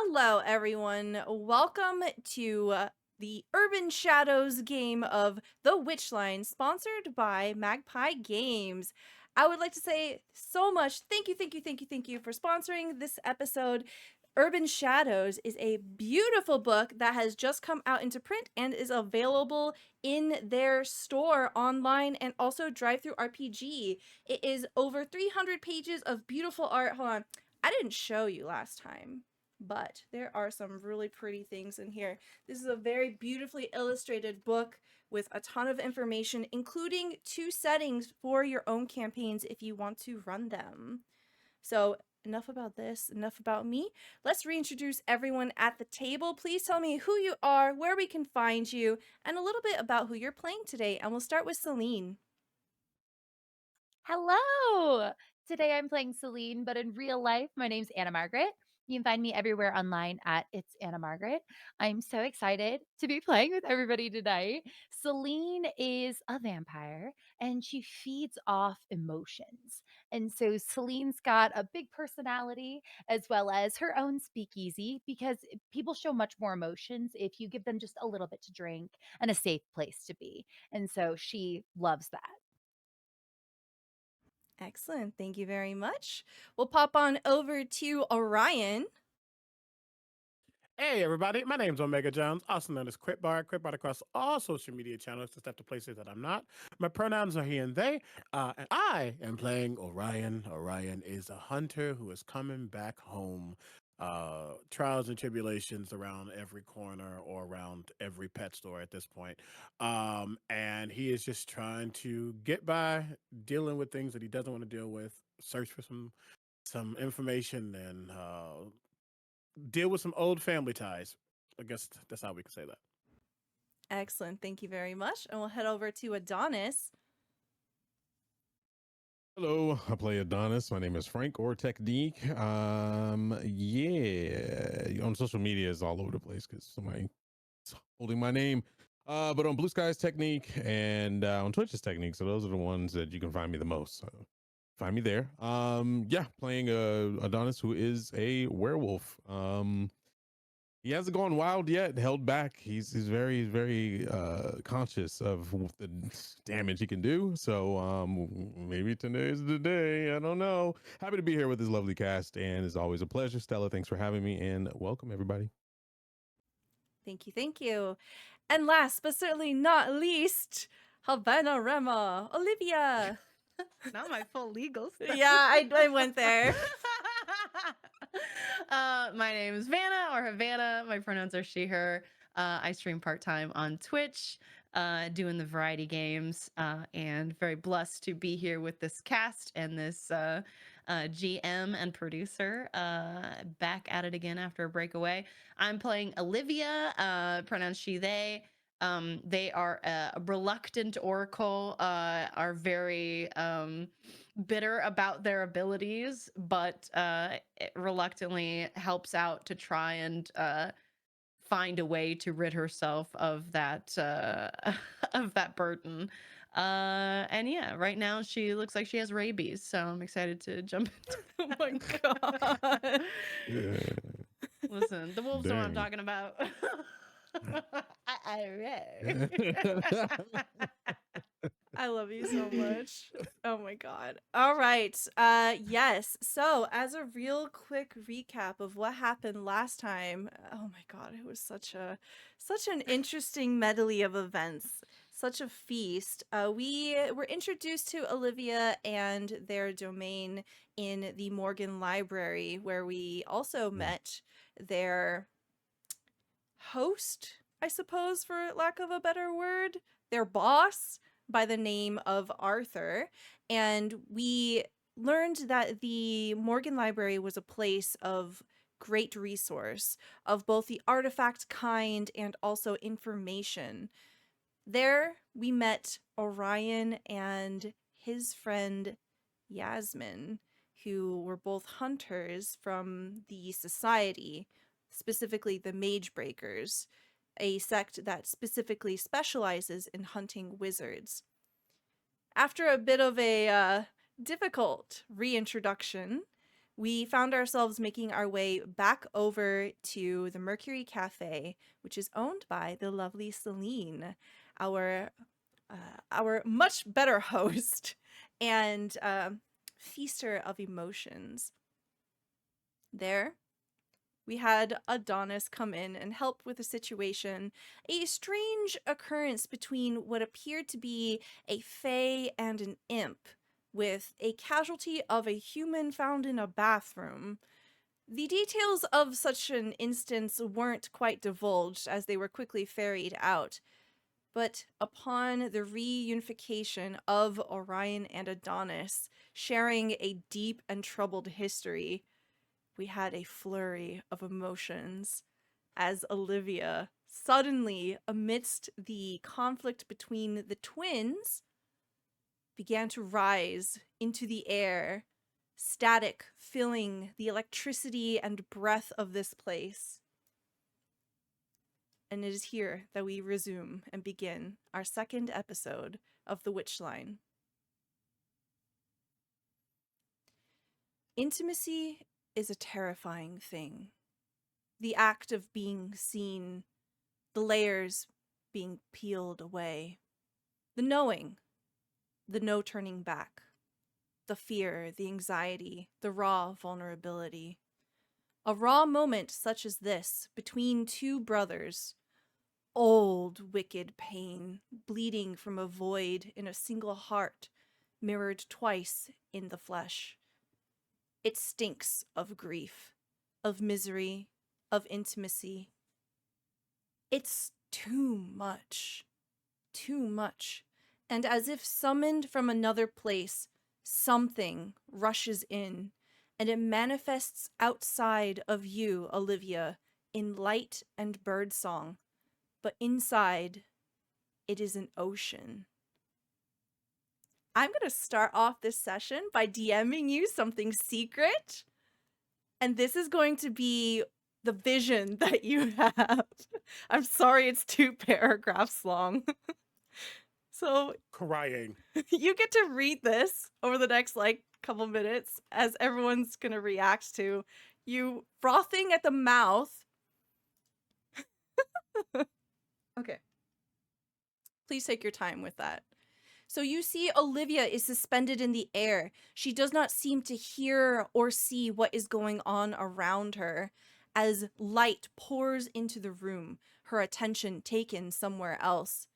Hello, everyone. Welcome to the Urban Shadows game of The Witchline, sponsored by Magpie Games. I would like to say so much thank you for sponsoring this episode. Urban Shadows is a beautiful book that has just come out into print and is available in their store online and also Drive-Thru RPG. It is over 300 pages of beautiful art. Hold on. I didn't show you last time, but there are some really pretty things in here. This is a very beautifully illustrated book with a ton of information, including 2 settings for your own campaigns if you want to run them. So enough about this, enough about me. Let's reintroduce everyone at the table. Please tell me who you are, where we can find you, and a little bit about who you're playing today. And we'll start with Celine. Hello! Today I'm playing Celine, but in real life, my name's Anna Margaret. You can find me everywhere online at It's Anna Margaret. I'm so excited to be playing with everybody tonight. Celine is a vampire and she feeds off emotions. And so Celine's got a big personality as well as her own speakeasy because people show much more emotions if you give them just a little bit to drink and a safe place to be. And so she loves that. Excellent. Thank you very much. We'll pop on over to Orion. Hey everybody, my name's Omega Jones, also known as Quitbard across all social media channels except the places that I'm not. My pronouns are he and they, and I am playing Orion. Orion is a hunter who is coming back home. Trials and tribulations around every corner or around every pet store at this point. And he is just trying to get by, dealing with things that he doesn't want to deal with, search for some information and deal with some old family ties. I guess that's how we can say that. Excellent. Thank you very much. And we'll head over to Adonis. Hello, I play Adonis. My name is Frank or Technique. Yeah, on social media is all over the place because somebody's holding my name. But on Blue Skies Technique and on Twitch is Technique. So those are the ones that you can find me the most. So find me there. Yeah, playing Adonis, who is a werewolf. He hasn't gone wild yet, held back. He's very conscious of the damage he can do. So maybe today's the day. I don't know. Happy to be here with this lovely cast, and it's always a pleasure. Stella, thanks for having me, and welcome everybody. Thank you, thank you. And last but certainly not least, Havana Rema, Olivia. Not my full legal stuff. Yeah, I went there. My name is Vanna or Havana. My pronouns are she, her. I stream part-time on Twitch, doing the variety games, and very blessed to be here with this cast and this GM and producer, back at it again after a breakaway. I'm playing Olivia, pronouns she, they. They are a reluctant oracle, are very bitter about their abilities, but it reluctantly helps out to try and find a way to rid herself of that of that burden. And yeah, right now she looks like she has rabies, so I'm excited to jump into. Oh my god. Yeah. Listen, the wolves know what I'm Dang. talking about. I love you so much. Oh my god. All right. Yes. So, as a real quick recap of what happened last time, oh my god, it was such an interesting medley of events. Such a feast. We were introduced to Olivia and their domain in the Morgan Library, where we also met their host, I suppose, for lack of a better word, their boss by the name of Arthur. And we learned that the Morgan Library was a place of great resource of both the artifact kind and also information. There we met Orion and his friend Yasmin, who were both hunters from the Society, specifically the Mage Breakers, a sect that specifically specializes in hunting wizards. After a bit of a difficult reintroduction, we found ourselves making our way back over to the Mercury Cafe, which is owned by the lovely Celine, our our much better host and feaster of emotions. There, we had Adonis come in and help with the situation, a strange occurrence between what appeared to be a fae and an imp, with a casualty of a human found in a bathroom. The details of such an instance weren't quite divulged, as they were quickly ferried out. But upon the reunification of Orion and Adonis, sharing a deep and troubled history, we had a flurry of emotions as Olivia, suddenly, amidst the conflict between the twins, began to rise into the air, static filling the electricity and breath of this place. And it is here that we resume and begin our second episode of The Witchline. Intimacy is a terrifying thing. The act of being seen, the layers being peeled away, the knowing, the no turning back, the fear, the anxiety, the raw vulnerability. A raw moment such as this between two brothers, old wicked pain bleeding from a void in a single heart, mirrored twice in the flesh. It stinks of grief, of misery, of intimacy. It's too much. Too much. And as if summoned from another place, something rushes in, and it manifests outside of you, Olivia, in light and birdsong. But inside, it is an ocean. I'm going to start off this session by DMing you something secret. And this is going to be the vision that you have. I'm sorry it's 2 paragraphs long. So Crying. you get to read this over the next couple minutes as everyone's going to react to you frothing at the mouth. Okay. Please take your time with that. So you see Olivia is suspended in the air. She does not seem to hear or see what is going on around her as light pours into the room, her attention taken somewhere else.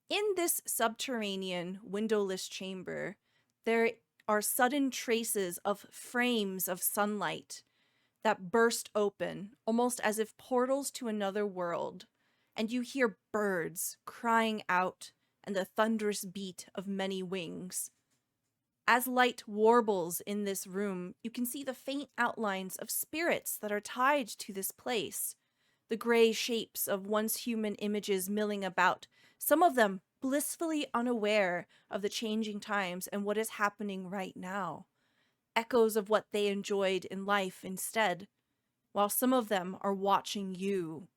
In this subterranean, windowless chamber, there are sudden traces of frames of sunlight that burst open, almost as if portals to another world, and you hear birds crying out and the thunderous beat of many wings. As light warbles in this room, you can see the faint outlines of spirits that are tied to this place, the gray shapes of once human images milling about, some of them blissfully unaware of the changing times and what is happening right now, echoes of what they enjoyed in life instead, while some of them are watching you,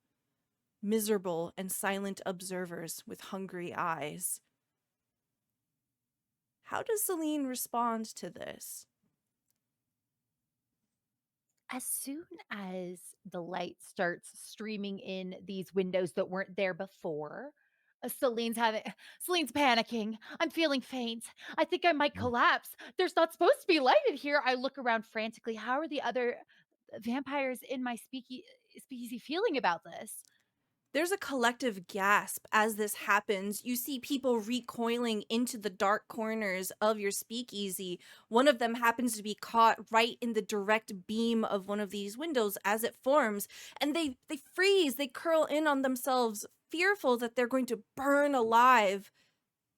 miserable and silent observers with hungry eyes. How does Celine respond to this? As soon as the light starts streaming in these windows that weren't there before, Celine's panicking. I'm feeling faint. I think I might collapse. There's not supposed to be light in here. I look around frantically. How are the other vampires in my speakeasy feeling about this? There's a collective gasp as this happens. You see people recoiling into the dark corners of your speakeasy. One of them happens to be caught right in the direct beam of one of these windows as it forms, and they freeze, they curl in on themselves, fearful that they're going to burn alive.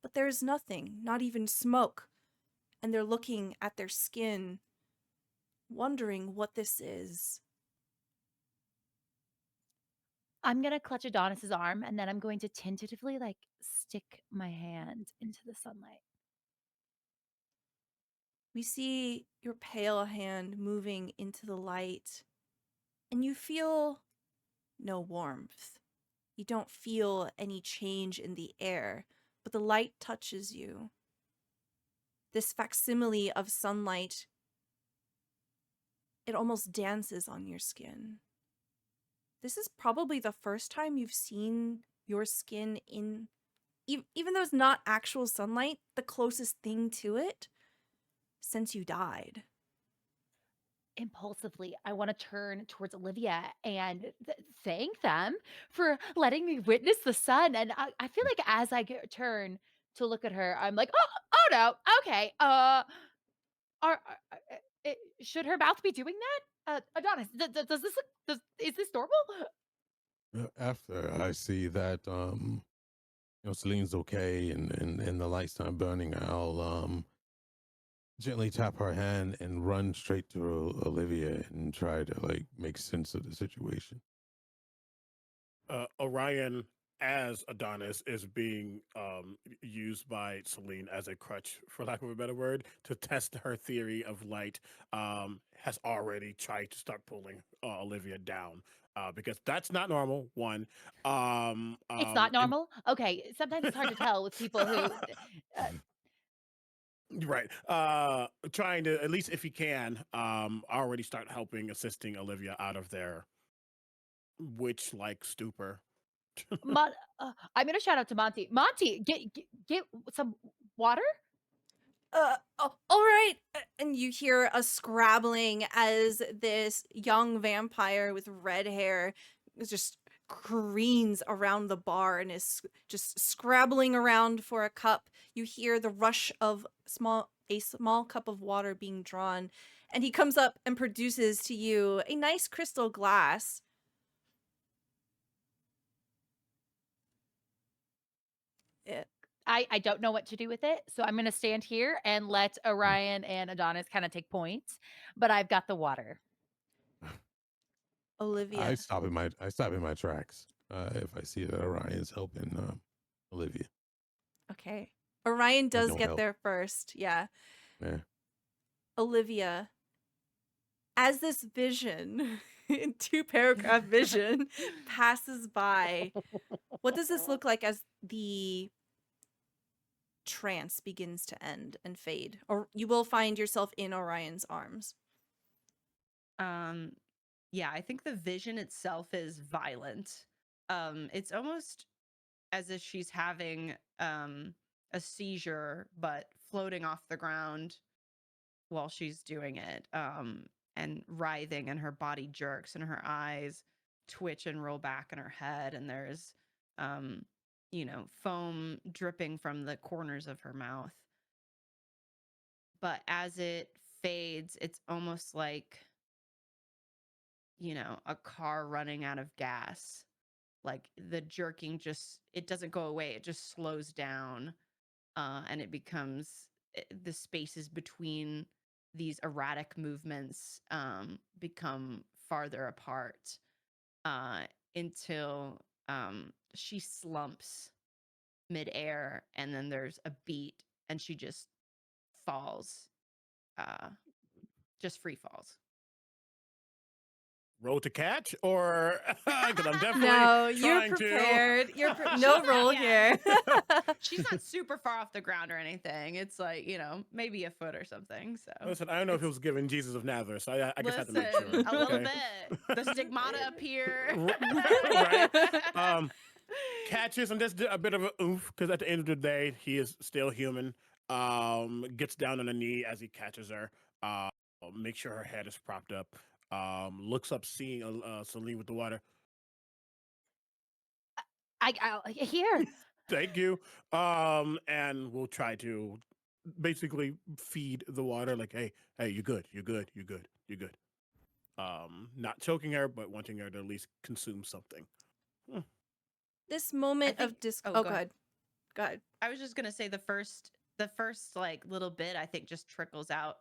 But there's nothing, not even smoke. And they're looking at their skin, wondering what this is. I'm gonna clutch Adonis's arm and then I'm going to tentatively stick my hand into the sunlight. We see your pale hand moving into the light, and you feel no warmth. You don't feel any change in the air, but the light touches you. This facsimile of sunlight it almost dances on your skin. This is probably the first time you've seen your skin in, even though it's not actual sunlight, the closest thing to it since you died. Impulsively, I want to turn towards Olivia and thank them for letting me witness the sun. And I feel like as I turn to look at her, I'm like, oh no, okay. Should her mouth be doing that? Adonis, does this look? Is this normal? After I see that, Celine's okay and the lights not burning, I'll gently tap her hand and run straight to Olivia and try to like make sense of the situation. Orion as Adonis is being used by Celine as a crutch, for lack of a better word, to test her theory of light. Has already tried to start pulling Olivia down because that's not normal. One, It's not and normal. Okay, sometimes it's hard to tell with people who. Uh, right, trying to, at least if he can, already start helping, assisting Olivia out of their witch-like stupor. I'm gonna shout out to Monty. Monty, get some water. Oh, all right. And you hear a scrabbling as this young vampire with red hair just careens around the bar and is just scrabbling around for a cup. You hear the rush of a small cup of water being drawn, and he comes up and produces to you a nice crystal glass. Eh, I don't know what to do with it, so I'm gonna stand here and let Orion and Adonis kind of take points. But I've got the water. Olivia. I stop in my tracks if I see that Orion's helping Olivia. Okay. Orion I does don't get help. there first. Yeah. Yeah. Olivia, as this vision, two paragraph vision, passes by, what does this look like as the trance begins to end and fade? Or you will find yourself in Orion's arms. Um, yeah, I think the vision itself is violent. It's almost as if she's having a seizure, but floating off the ground while she's doing it, and writhing, and her body jerks, and her eyes twitch and roll back in her head, and there's, um, foam dripping from the corners of her mouth. But as it fades, it's almost like, a car running out of gas. Like the jerking just, it doesn't go away, it just slows down, and it becomes, the spaces between these erratic movements become farther apart, uh, until she slumps midair, and then there's a beat, and she just falls, uh, just free falls. Roll to catch, or because I'm definitely No, you're trying prepared. to. No roll Yeah. here. She's not super far off the ground or anything. It's like, maybe a foot or something. So Listen, I don't know if it it's, was given Jesus of Nazareth, so I just had to make listen, sure. a little Okay. bit. The stigmata appear. Right. Catches and just a bit of a oomph because at the end of the day, he is still human. Gets down on a knee as he catches her. Uh, make sure her head is propped up. Looks up, seeing Celine with the water. I here. Thank you. And we'll try to basically feed the water. Like, hey, you're good. You're good. You're good. You're good. Not choking her, but wanting her to at least consume something. Hmm. This I moment think. of dis. Oh, Oh, go go ahead. ahead. Go ahead. I was just gonna say the first like little bit, I think, just trickles out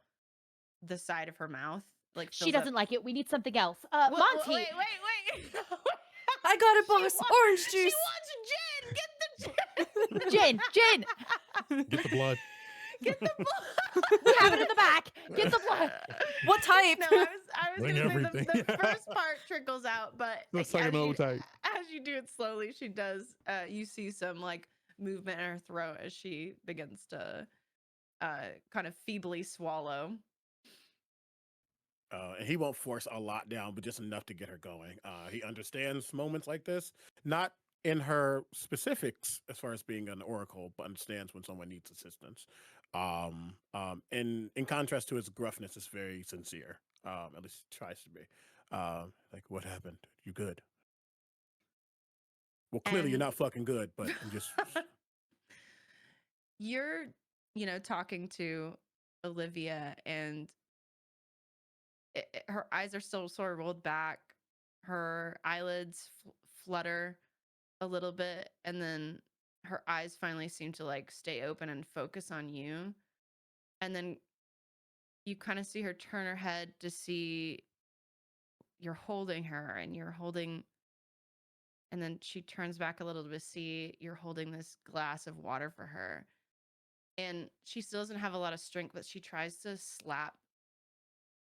the side of her mouth, like She fills up. doesn't like it. We need something else. Wait, Monty, wait. I got it, She boss. wa- Orange she juice. wants gin. Get the gin. Get the blood. Get the We have it in the back. Get the blood. What type? No, I was Bring gonna say everything. the first part trickles out, but The second O type. as you do it slowly, she does. You see some like movement in her throat as she begins to kind of feebly swallow. And he won't force a lot down, but just enough to get her going. He understands moments like this, not in her specifics as far as being an oracle, but understands when someone needs assistance. In contrast to his gruffness, it's very sincere. At least it tries to be. Like, what happened? You good? Well, clearly you're And not fucking good, but I'm just. you're, talking to Olivia, and her eyes are still sort of rolled back. Her eyelids flutter a little bit, and then her eyes finally seem to like stay open and focus on you. And then you kind of see her turn her head to see you're holding her, and you're holding, and then she turns back a little to see you're holding this glass of water for her. And she still doesn't have a lot of strength, but she tries to slap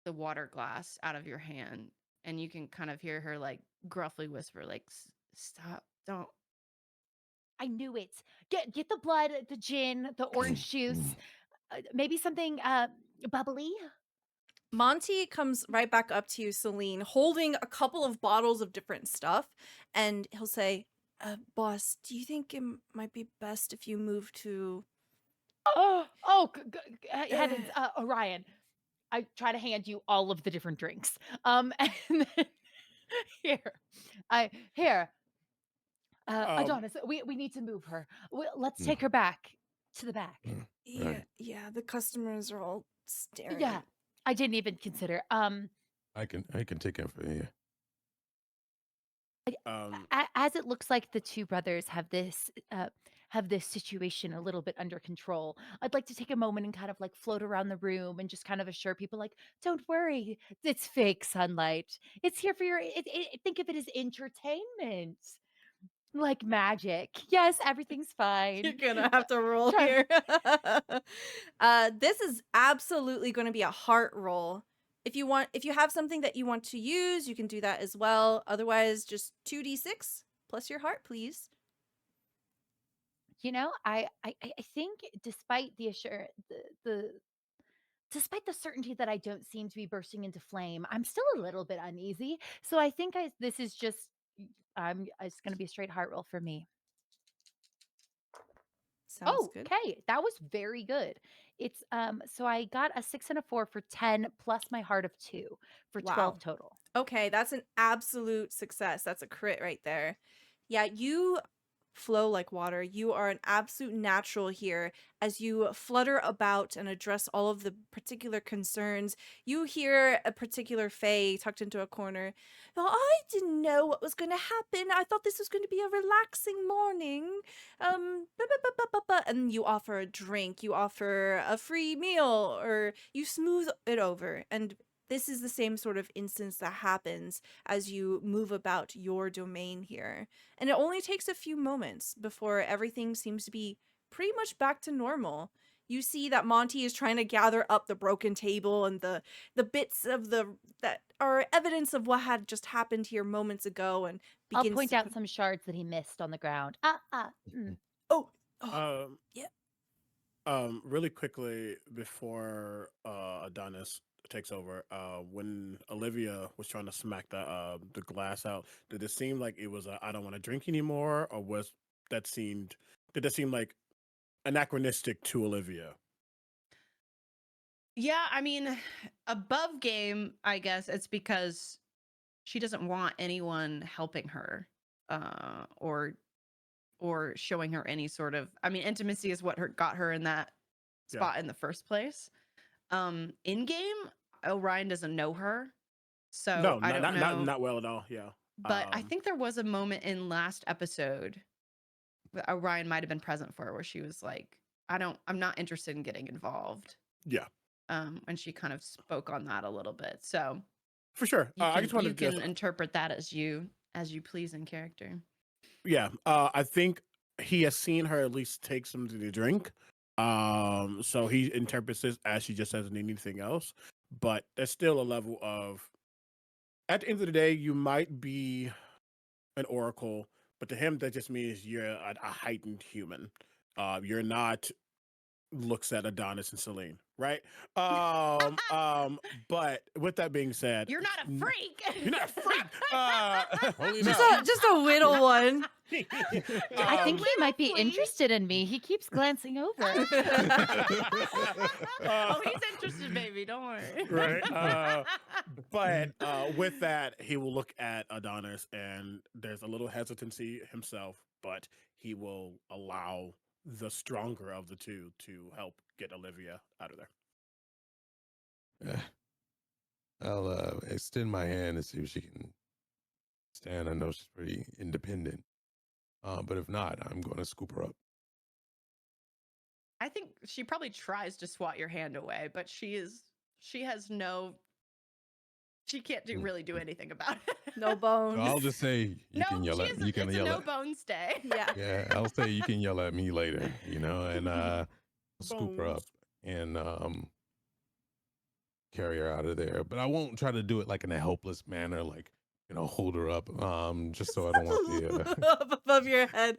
the water glass out of your hand, and you can kind of hear her like gruffly whisper like, Stop, don't." I knew it. Get the blood, the gin, the orange juice, maybe something bubbly. Monty comes right back up to you, Celine, holding a couple of bottles of different stuff, and he'll say, "Boss, do you think it might be best if you move to?" Heavens, Orion. I try to hand you all of the different drinks. And then here, here, Um, Adonis. We need to move her. Let's take her back to the back. Yeah, yeah, the customers are all staring. Yeah, I didn't even consider. I can take care of it. um, As it looks like the two brothers have this situation a little bit under control, I'd like to take a moment and kind of like float around the room and just kind of assure people like, don't worry, it's fake sunlight. It's here for think of it as entertainment, like magic. Yes, everything's You're fine. gonna have to roll Try- here. This is absolutely going to be a heart roll. If you have something that you want to use, you can do that as well. Otherwise, just 2d6 plus your heart, please. I think despite the despite the certainty that I don't seem to be bursting into flame, I'm still a little bit uneasy. So I think this is just it's going to be a straight heart roll for me. Sounds Oh, good. okay. That was very good. It's so I got a 6 and a 4 for 10 plus my heart of 2 for Wow. 12 total. Okay, that's an absolute success. That's a crit right there. Yeah, you flow like water. You are an absolute natural here as you flutter about and address all of the particular concerns. You hear a particular fae tucked into a corner. "Well, I didn't know what was going to happen. I thought this was going to be a relaxing morning. And you offer a drink, you offer a free meal, or you smooth it over. And this is the same sort of instance that happens as you move about your domain here. And it only takes a few moments before everything seems to be pretty much back to normal. You see that Monty is trying to gather up the broken table and the bits of the that are evidence of what had just happened here moments ago, and I'll begins point to out some shards that he missed on the ground. oh, oh, um, yeah. really quickly before Adonis takes over, when Olivia was trying to smack the glass out, did it seem like it was a I don't want to drink anymore, or that seemed did that seem like anachronistic to Olivia? Yeah, I mean, above game, I guess it's because she doesn't want anyone helping her, or showing her any sort of, I mean, intimacy is what got her in that Yeah. spot in the first place. In game, Orion doesn't know her, so No, I don't know. not well at all. Yeah. But I think there was a moment in last episode that Orion might have been present for, where she was like, I'm not interested in getting involved. Yeah, And she kind of spoke on that a little bit. So for sure. you I can just wanted to just interpret that as you please in character. yeah. I think he has seen her at least take something to drink. So he interprets this as she just doesn't need anything else. But there's still a level of at the end of the day, you might be an oracle, but to him that just means you're a heightened human. You're not looks at Adonis and Celine, right? But with that being said, You're not a freak. You're not a freak. Holy Just no. just a little one. I think he might be Little, please. interested in me. He keeps glancing over. Oh, he's interested, baby. Don't worry. Right. But with that, he will look at Adonis, and there's a little hesitancy himself, but he will allow the stronger of the two to help get Olivia out of there. I'll extend my hand and see if she can stand. I know she's pretty independent. But if not, I'm going to scoop her up. I think she probably tries to swat your hand away, but she can't really do anything about it. No bones. So I'll just say you can yell at me. You can it's yell a no at bones day. Yeah. Yeah, I'll say you can yell at me later, and I'll scoop her up Bones. and carry her out of there. But I won't try to do it like in a helpless manner, like hold her up. Just so I don't want the Up above your head.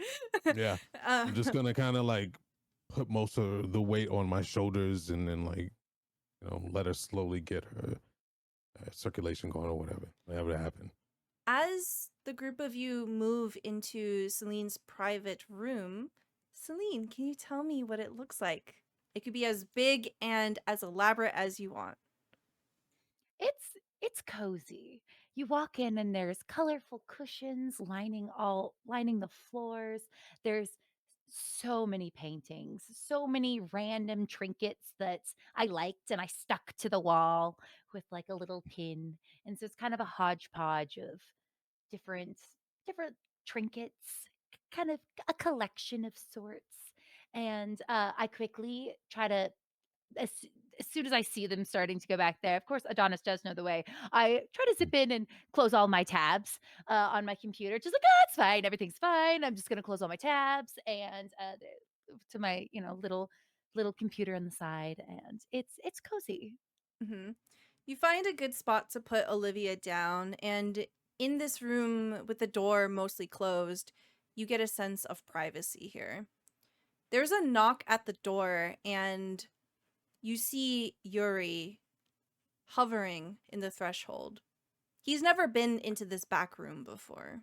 yeah. I'm just gonna kind of like put most of the weight on my shoulders and then let her slowly get her circulation going or whatever happened. As the group of you move into Celine's private room, Celine, can you tell me what it looks like? It could be as big and as elaborate as you want. It's cozy. You walk in and there's colorful cushions lining the floors. There's so many paintings, so many random trinkets that I liked and I stuck to the wall with like a little pin. And so it's kind of a hodgepodge of different different trinkets, kind of a collection of sorts. And I quickly try to as, as soon as I see them starting to go back there, of course, Adonis does know the way. I try to zip in and close all my tabs on my computer. Just like, oh, it's fine. Everything's fine. I'm just going to close all my tabs and to my, little computer on the side. And it's cozy. hmm You find a good spot to put Olivia down, and in this room with the door mostly closed, you get a sense of privacy here. There's a knock at the door, and you see Yuri hovering in the threshold. He's never been into this back room before.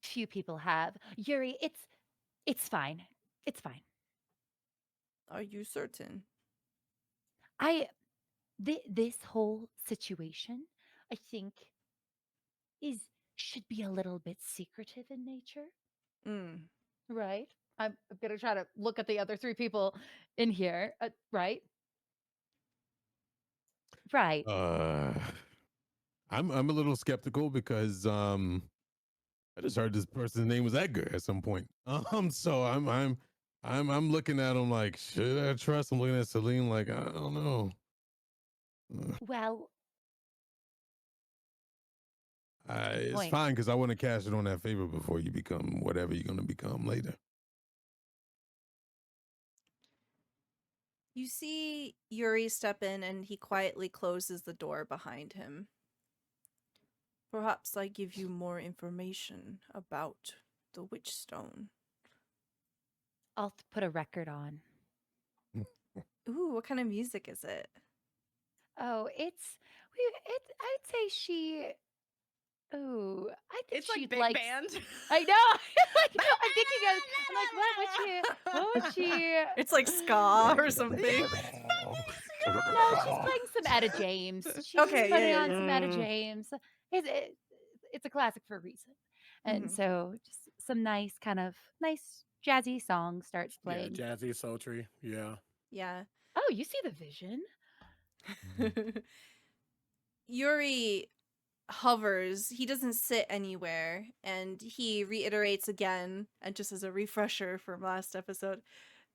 Few people have. Yuri, it's fine. It's fine. Are you certain? This whole situation, I think, is should be a little bit secretive in nature, Mm. right? I'm gonna try to look at the other three people in here, right? Right. I'm a little skeptical because I just heard this person's name was Edgar at some point. So I'm looking at him like, should I trust? I'm looking at Celine like, I don't know. Well, It's point. fine because I want to cash it on that favor before you become whatever you're gonna become later. You see Yuri step in and he quietly closes the door behind him. Perhaps I give you more information about the witch stone. I'll put a record on. Ooh, what kind of music is it? Oh, I'd say she. Oh, I think It's like she'd big like. band. I know. I'm thinking of. I'm like, what would she? It's like ska or something. No, she's playing some Etta James. She's Okay, just putting yeah, on yeah. some Etta James. It's a classic for a reason. And Mhm. so just some nice jazzy song starts Yeah, playing. jazzy, sultry. Yeah. Yeah. Oh, you see the vision. Yuri hovers. He doesn't sit anywhere, and he reiterates again, and just as a refresher from last episode,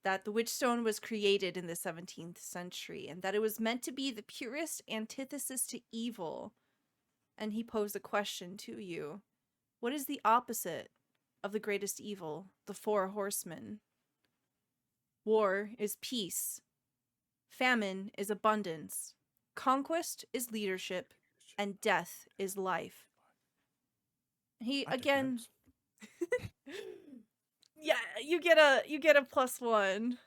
that the Witchstone was created in the 17th century, and that it was meant to be the purest antithesis to evil. And he posed a question to you. What is the opposite of the greatest evil, the four horsemen? War is peace. Famine is abundance. Conquest is leadership. And death is life. He I took again. notes. Yeah, you get a +1.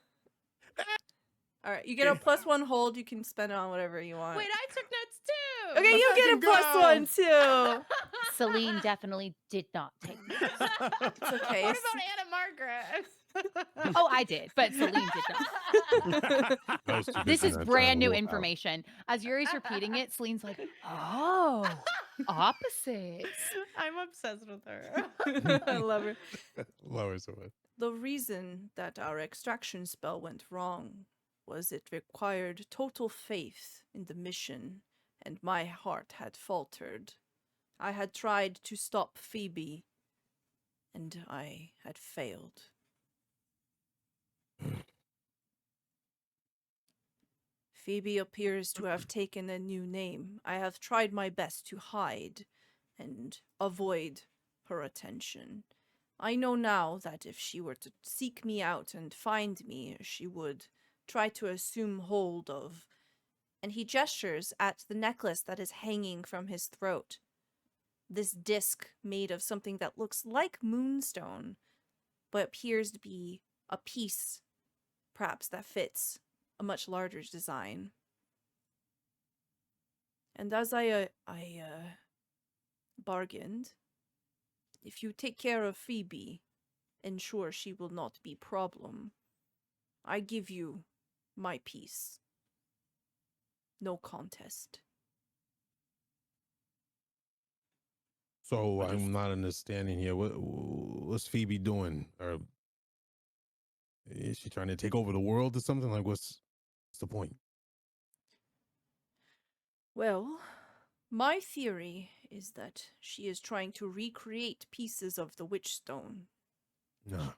All right, you get a +1 hold. You can spend it on whatever you want. Wait, I took notes too. Okay, you get a fucking +1 too. Celine definitely did not take notes. It's okay. What about Anna Margaret? Oh, I did, but Celine did not. I was too This busy is not trying brand to new walk out. information. As Yuri's repeating it, Celine's like, oh, opposites. I'm obsessed with her. I love her. Lower so much. The reason that our extraction spell went wrong was it required total faith in the mission, and my heart had faltered. I had tried to stop Phoebe, and I had failed. Phoebe appears to have taken a new name. I have tried my best to hide and avoid her attention. I know now that if she were to seek me out and find me, she would try to assume hold of. And he gestures at the necklace that is hanging from his throat. This disc made of something that looks like moonstone, but appears to be a piece, perhaps, that fits a much larger design. And as I bargained, if you take care of Phoebe, ensure she will not be problem, I give you my piece. No contest. So I just- I'm not understanding here. What's Phoebe doing? Or is she trying to take over the world or something? Like, what's the point? Well, my theory is that she is trying to recreate pieces of the Witchstone. No.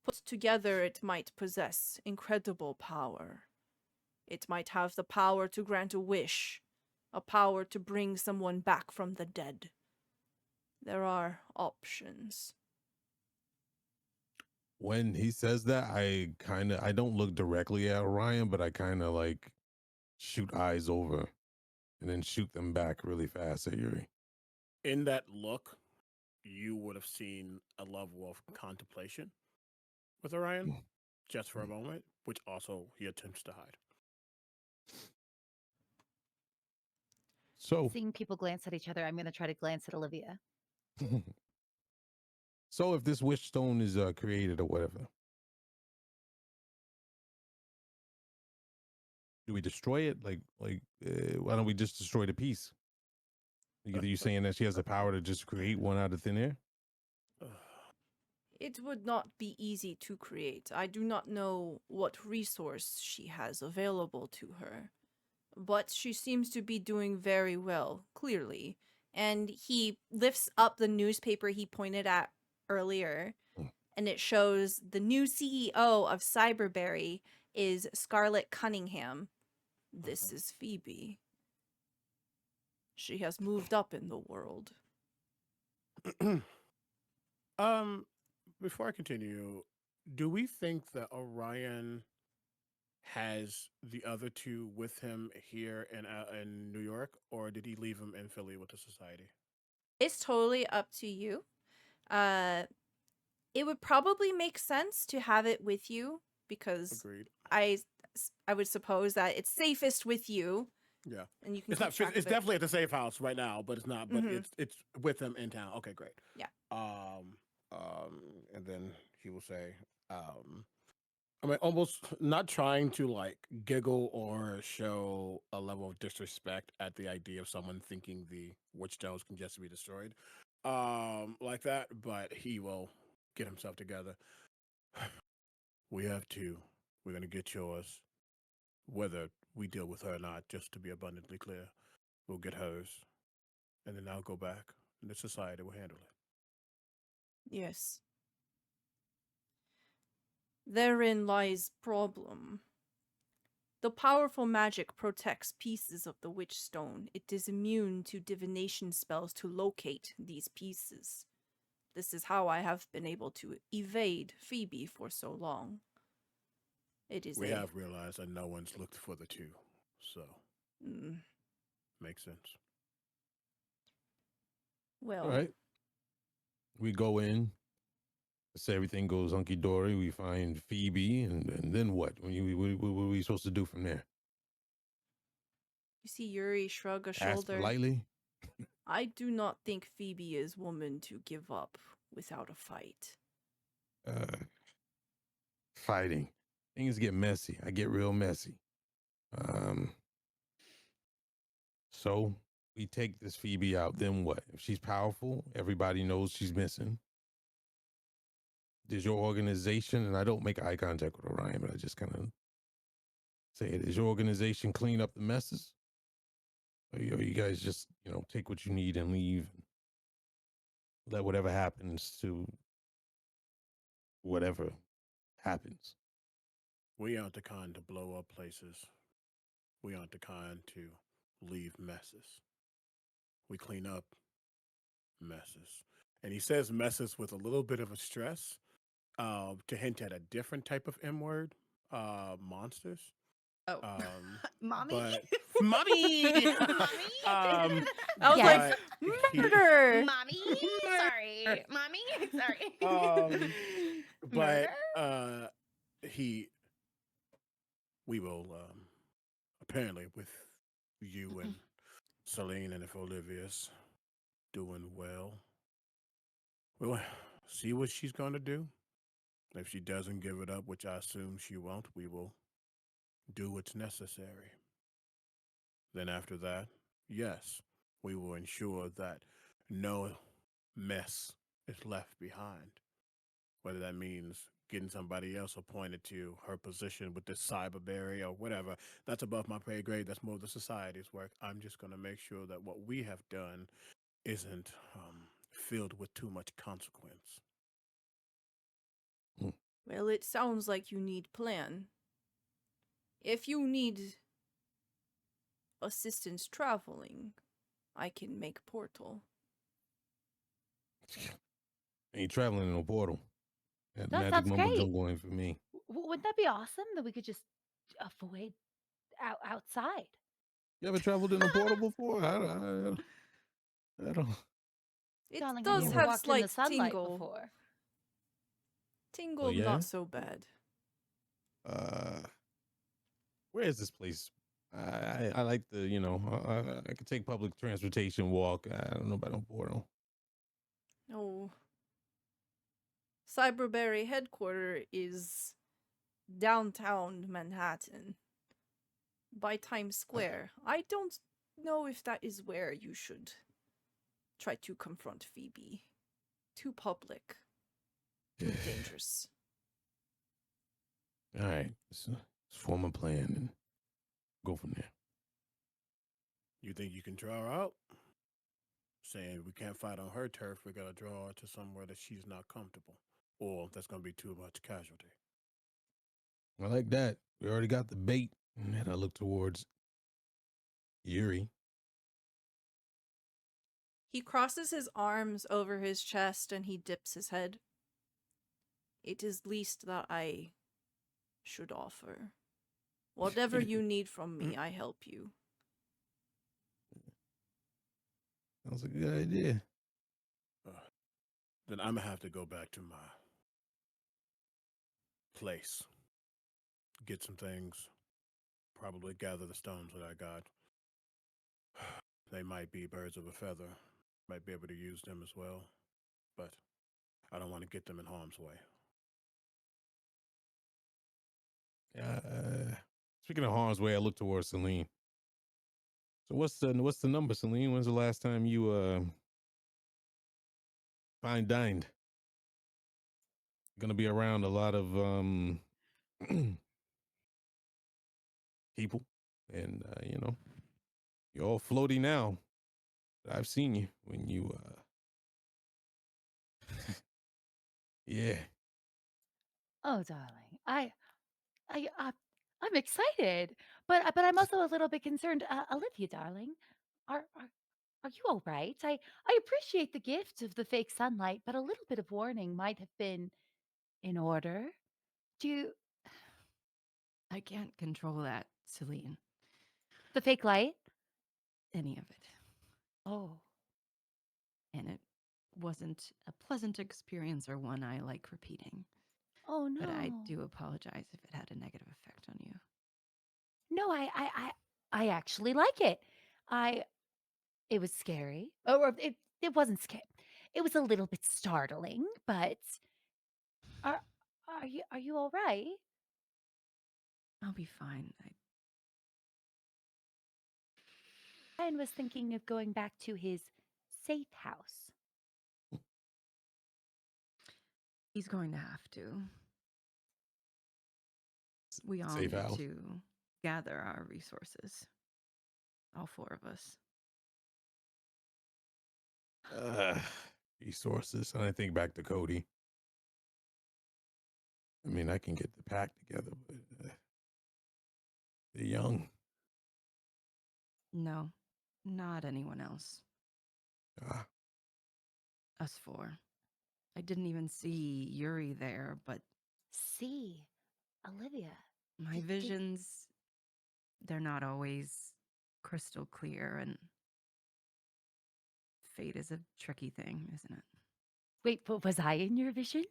Put together, it might possess incredible power. It might have the power to grant a wish, a power to bring someone back from the dead. There are options. When he says that, I don't look directly at Orion, but I kind of like shoot eyes over and then shoot them back really fast at Yuri. In that look, you would have seen a level of contemplation with Orion, just for a moment, which also he attempts to hide. So, Seeing people glance at each other, I'm going to try to glance at Olivia. so if this wish stone is created or whatever, do we destroy it? Why don't we just destroy the piece? You saying that she has the power to just create one out of thin air? It would not be easy to create. I do not know what resource she has available to her, but she seems to be doing very well, clearly. And he lifts up the newspaper he pointed at earlier, and it shows the new CEO of Cyberberry is Scarlett Cunningham. This is Phoebe. She has moved up in the world. Before I continue, do we think that Orion has the other two with him here in New York, or did he leave them in Philly with the society? It's totally up to you. It would probably make sense to have it with you because Agreed. I would suppose that it's safest with you. Yeah, And you can it's keep not. track It's of it. definitely at the safe house right now, but it's not. But Mhm. it's with him in town. Okay, great. Yeah. And then he will say, I mean, almost not trying to like giggle or show a level of disrespect at the idea of someone thinking the witch stones can just be destroyed, like that. But he will get himself together. We have two. We're gonna get yours, whether we deal with her or not. Just to be abundantly clear, we'll get hers, and then I'll go back, and the society will handle it. Yes. Therein lies problem. The powerful magic protects pieces of the witch stone. It is immune to divination spells to locate these pieces. This is how I have been able to evade Phoebe for so long. It is We have realized that no one's looked for the two, so Mm, makes sense. well, All right. We go in. So everything goes hunky dory. We find Phoebe, and then what? What are we supposed to do from there? You see Yuri shrug a Ask shoulder. politely. I do not think Phoebe is woman to give up without a fight. Uh, Fighting. Things get messy. I get real messy. Um, so we take this Phoebe out. Then what? If she's powerful, everybody knows she's missing. Does your organization, and I don't make eye contact with Orion, but I just kind of say it, does your organization clean up the messes? Or you guys just, take what you need and leave? Let whatever happens to whatever happens. We aren't the kind to blow up places. We aren't the kind to leave messes. We clean up messes. And he says messes with a little bit of a stress to hint at a different type of M word, monsters. Oh, mommy. But mommy, Mommy? um, I was Yes. like, but murder! Mommy? Sorry. Mommy? Sorry. but Murder? we will apparently with you and Celine, and if Olivia's doing well, we'll see what she's going to do. If she doesn't give it up, which I assume she won't, we will do what's necessary. Then after that, yes, we will ensure that no mess is left behind. Whether that means getting somebody else appointed to her position with this cyberberry or whatever, that's above my pay grade. That's more of the society's work. I'm just going to make sure that what we have done isn't filled with too much consequence. Well, it sounds like you need plan. If you need assistance traveling, I can make portal. Ain't traveling in a portal. That That magic sounds mumbo great. jumbo ain't for me. Wouldn't that be awesome that we could just avoid outside? You ever traveled in a portal before? I don't. It Darling, have you does ever have walked in the slight sunlight tingle. before? Tingle, Oh, yeah? not so bad. Where is this place? I like the, I could take public transportation, walk. I don't know about no portal. Oh. Cyberberry headquarter is downtown Manhattan by Times Square. I don't know if that is where you should try to confront Phoebe. Too public. Too dangerous. All right, let's form a plan and go from there. You think you can draw her out? Saying we can't fight on her turf, we gotta draw her to somewhere that she's not comfortable, or that's gonna be too much casualty. I like that. We already got the bait, and then I look towards Yuri. He crosses his arms over his chest and he dips his head. It is least that I should offer. Whatever you need from me, I help you. Sounds like a good idea. Then I'm gonna have to go back to my place, get some things, probably gather the stones that I got. They might be birds of a feather, might be able to use them as well, but I don't want to get them in harm's way. Speaking of harm's way, I look towards Celine. So what's the number, Celine? When's the last time you fine dined? Gonna be around a lot of people, and you're all floaty now. I've seen you when you yeah. Oh, darling, I, uh, I'm excited, but I'm also a little bit concerned. Olivia, darling, are you all right? I appreciate the gift of the fake sunlight, but a little bit of warning might have been in order. Do you, I can't control that, Celine. the fake light? Any of it. Oh, And it wasn't a pleasant experience or one I like repeating. Oh But I no. do apologize if it had a negative effect on you. No, I actually like it. I It was scary. Or it wasn't scary. It was a little bit startling, but are are you all right? I'll be fine. Ryan was thinking of going back to his safe house. He's going to have to. We all Safe need house. to gather our resources. All four of us. Uh, Resources. And I think back to Cody. I mean, I can get the pack together, but they're young. No, not anyone else. Ah, Us four. I didn't even see Yuri there, but See, Olivia. my visions, they're not always crystal clear, and fate is a tricky thing, isn't it? Wait, but was I in your vision?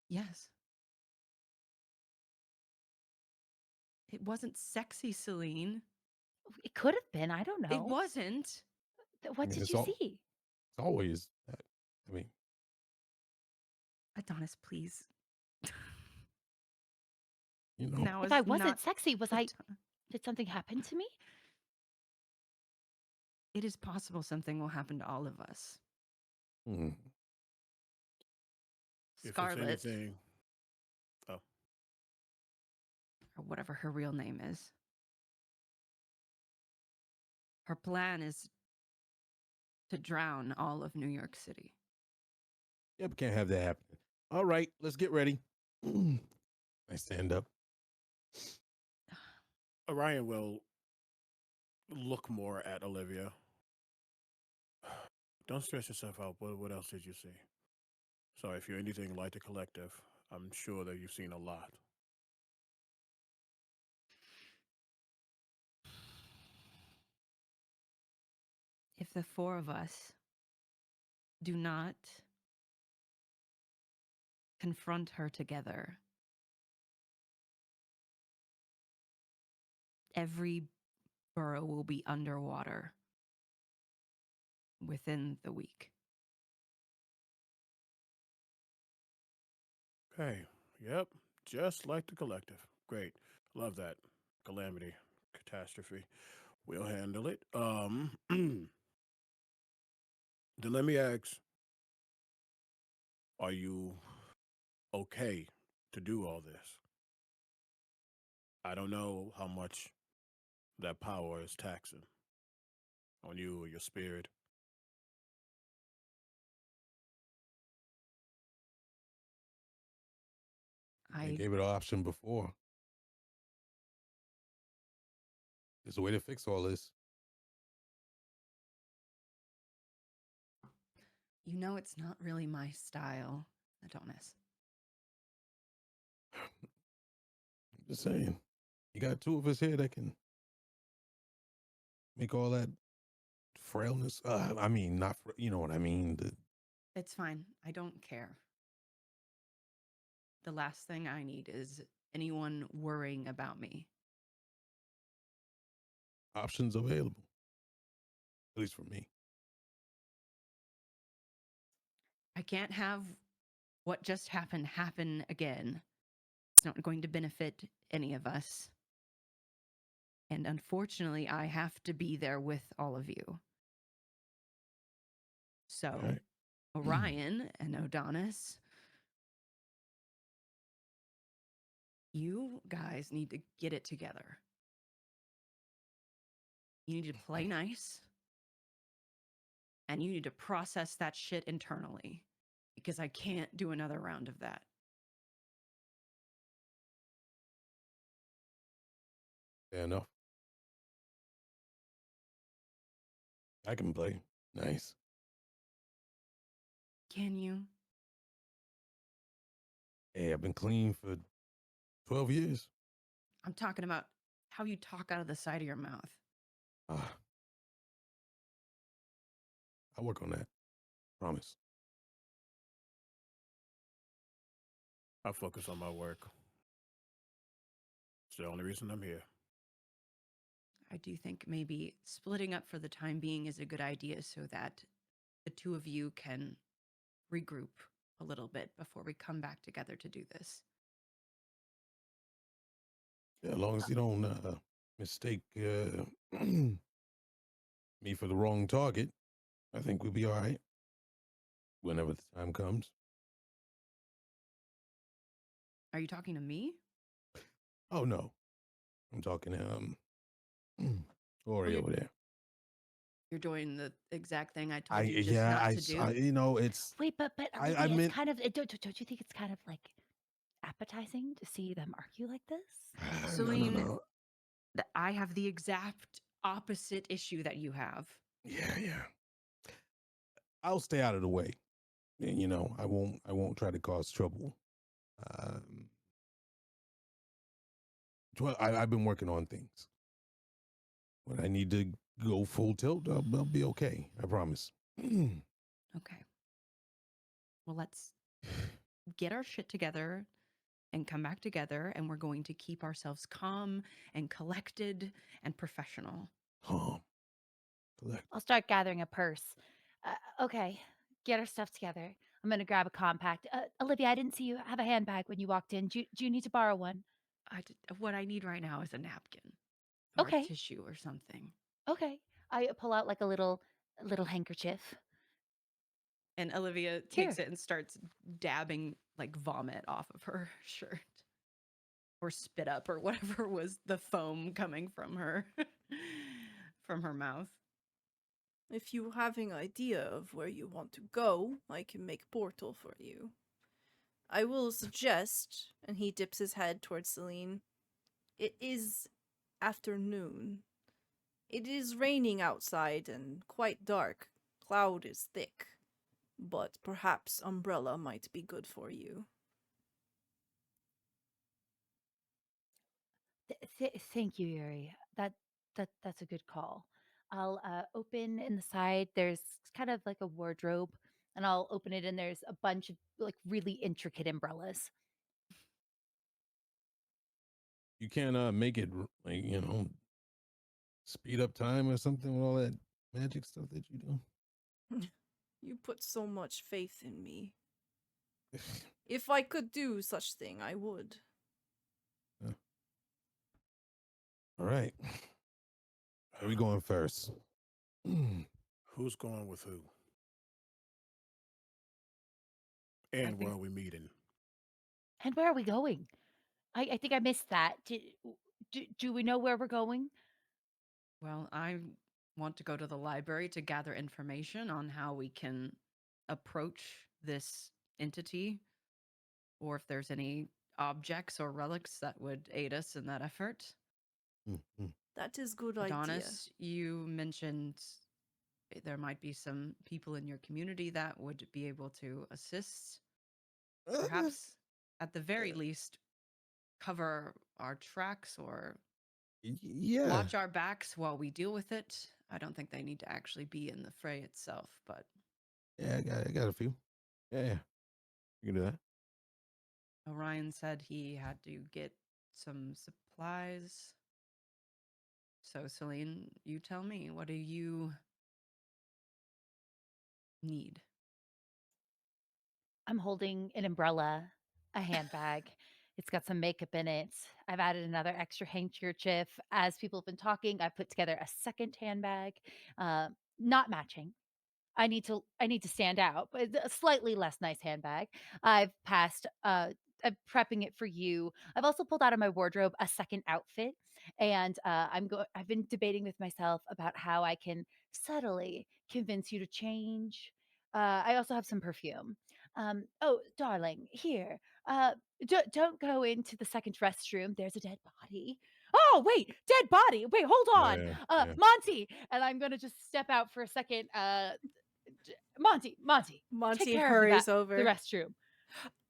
Yes. It wasn't sexy, Celine. It could have been. I don't know. It wasn't. What mean, did it's you all- see? it's always that. I mean, Adonis, please. you know, Now If is I wasn't not sexy, was the I? time. Did something happen to me? It is possible something will happen to all of us. hmm, If it's Scarlet, anything, oh, or whatever her real name is, her plan is to drown all of New York City. yep, can't have that happen. All right, let's get ready. I stand up. Orion will look more at Olivia. Don't stress yourself out. What else did you see? Sorry, if you're anything like the collective, I'm sure that you've seen a lot. If the four of us do not confront her together, every borough will be underwater within the week. Okay. Yep. Just like the collective. Great. Love that. Calamity. Catastrophe. We'll handle it. Then let me ask, are you okay to do all this? I don't know how much that power is taxing on you or your spirit. I I gave it an option before. There's a way to fix all this. You know, it's not really my style, Adonis. I'm just saying. You got two of us here that can make all that frailness. I mean, not you know what I mean. The It's fine. I don't care. The last thing I need is anyone worrying about me. options available, at least for me. I can't have what just happened happen again. It's not going to benefit any of us. And unfortunately, I have to be there with all of you. So, All right. Orion and Adonis, you guys need to get it together. You need to play nice. And you need to process that shit internally. Because I can't do another round of that. Fair enough. I can play. Nice. Can you? Hey, I've been clean for 12 years. I'm talking about how you talk out of the side of your mouth. Ah. I'll work on that. Promise. I focus on my work. It's the only reason I'm here. I do think maybe splitting up for the time being is a good idea so that the two of you can regroup a little bit before we come back together to do this. Yeah, as long as you don't mistake me for the wrong target, I think we'll be all right. Whenever the time comes. Are you talking to me? Oh no, I'm talking Oh, Ori over there. you're doing the exact thing I I told you just yeah, not to do. you know it's Wait, but I Olivia, it's meant kind of don't you think it's kind of like appetizing to see them argue like this? Celine, no. I have the exact opposite issue that you have. Yeah. I'll stay out of the way. You know, I won't try to cause trouble. Um, I've been working on things. When I need to go full tilt, I'll be okay. I promise. Okay. Well, let's get our shit together and come back together, and we're going to keep ourselves calm and collected and professional. Calm. Collect. I'll start gathering a purse. Okay, get our stuff together. I'm gonna grab a compact. Olivia, I didn't see you have a handbag when you walked in. Do you need to borrow one? What I need right now is a napkin or Okay, tissue or something. okay. I pull out like a little handkerchief. And Olivia Here. takes it and starts dabbing like vomit off of her shirt or spit up or whatever was the foam coming from her from her mouth. If you have an idea of where you want to go, I can make portal for you. I will suggest, and he dips his head towards Celine, it is afternoon. It is raining outside and quite dark. Cloud is thick. But perhaps umbrella might be good for you. Thank you, Yuri. That's a good call. I'll open in the side. There's kind of like a wardrobe, and I'll open it, and there's a bunch of like really intricate umbrellas. You can't make it like speed up time or something with all that magic stuff that you do. You put so much faith in me. If I could do such thing, I would. All right. Where are we going first? Who's going with who? I And where think are we meeting? And where are we going? I think I missed that. Do we know where we're going? Well, I want to go to the library to gather information on how we can approach this entity or if there's any objects or relics that would aid us in that effort. Mhm. That is good idea. Adonis, you mentioned there might be some people in your community that would be able to assist. Perhaps, at the very least, cover our tracks or Yeah. watch our backs while we deal with it. I don't think they need to actually be in the fray itself, but Yeah, I got a few. Yeah. You can do that. Orion said he had to get some supplies. So, Celine, you tell me, what do you need? I'm holding an umbrella, a handbag. It's got some makeup in it. I've added another extra handkerchief. As people have been talking, I've put together a second handbag, not matching. I need to stand out, but it's a slightly less nice handbag. I've passed I'm prepping it for you. I've also pulled out of my wardrobe a second outfit, and I've been debating with myself about how I can subtly convince you to change. I also have some perfume. Oh, darling, here. Uh, don't go into the second restroom. There's a dead body. Oh, wait, dead body. Wait, hold on. Yeah. Monty, and I'm gonna just step out for a second. Monty, take Monty care of hurries the over. restroom.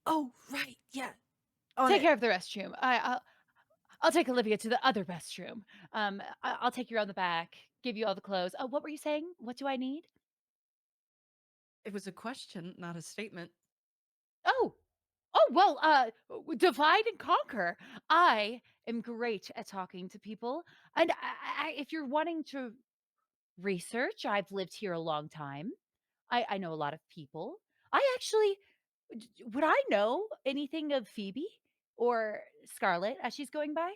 Oh, right, yeah. On Take it. care of the restroom. I'll take Olivia to the other restroom. I'll take you around the back, give you all the clothes. Oh, what were you saying? What do I need? It was a question, not a statement. Oh, well, divide and conquer. I am great at talking to people, and if you're wanting to research, I've lived here a long time. I know a lot of people. I actually would I know anything of Phoebe or Scarlet as she's going by?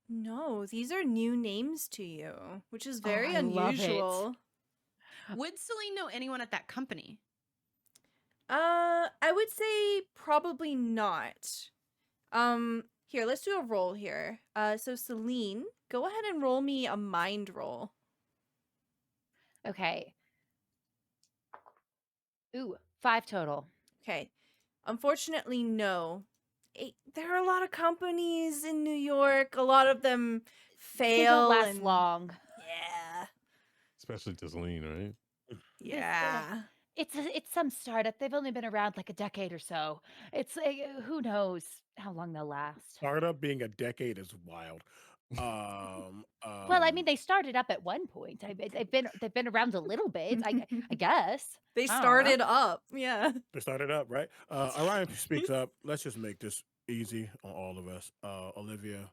No, these are new names to you, which is Oh, very I love it. unusual. Would Celine know anyone at that company? I would say probably not. Here, let's do a roll here. So Celine, go ahead and roll me a mind roll. Okay. Ooh, 5 total. Okay. Unfortunately, no. There are a lot of companies in New York. A lot of them They don't fail last and long. yeah. Especially to Celine, right? Yeah. It's some startup. They've only been around like a decade or so. It's who knows how long they'll last. Startup being a decade is wild. Well, I mean, they started up at one point. They've been around a little bit, I guess. They I don't know. started up. Yeah. They started up, right? Orion speaks up. Let's just make this easy on all of us. Olivia,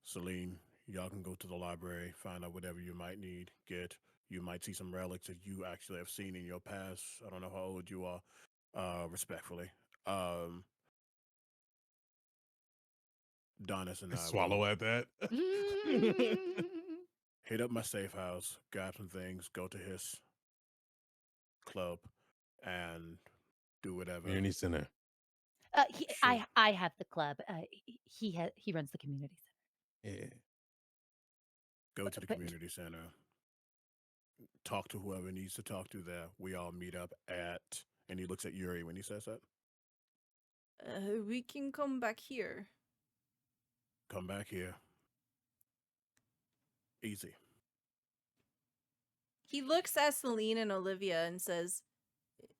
Celine, y'all can go to the library, find out whatever you might need, get. You might see some relics that you actually have seen in your past. I don't know how old you are, respectfully. Um, Donis and I I swallow will at that. hit up my safe house, grab some things, go to his club, and do whatever. Community center. Sure. I have the club. He runs the community center. Yeah. Go to the But community center. Talk to whoever needs to talk to there. We all meet up at, and he looks at Yuri when he says that. We can come back here. Come back here. Easy. He looks at Celine and Olivia and says,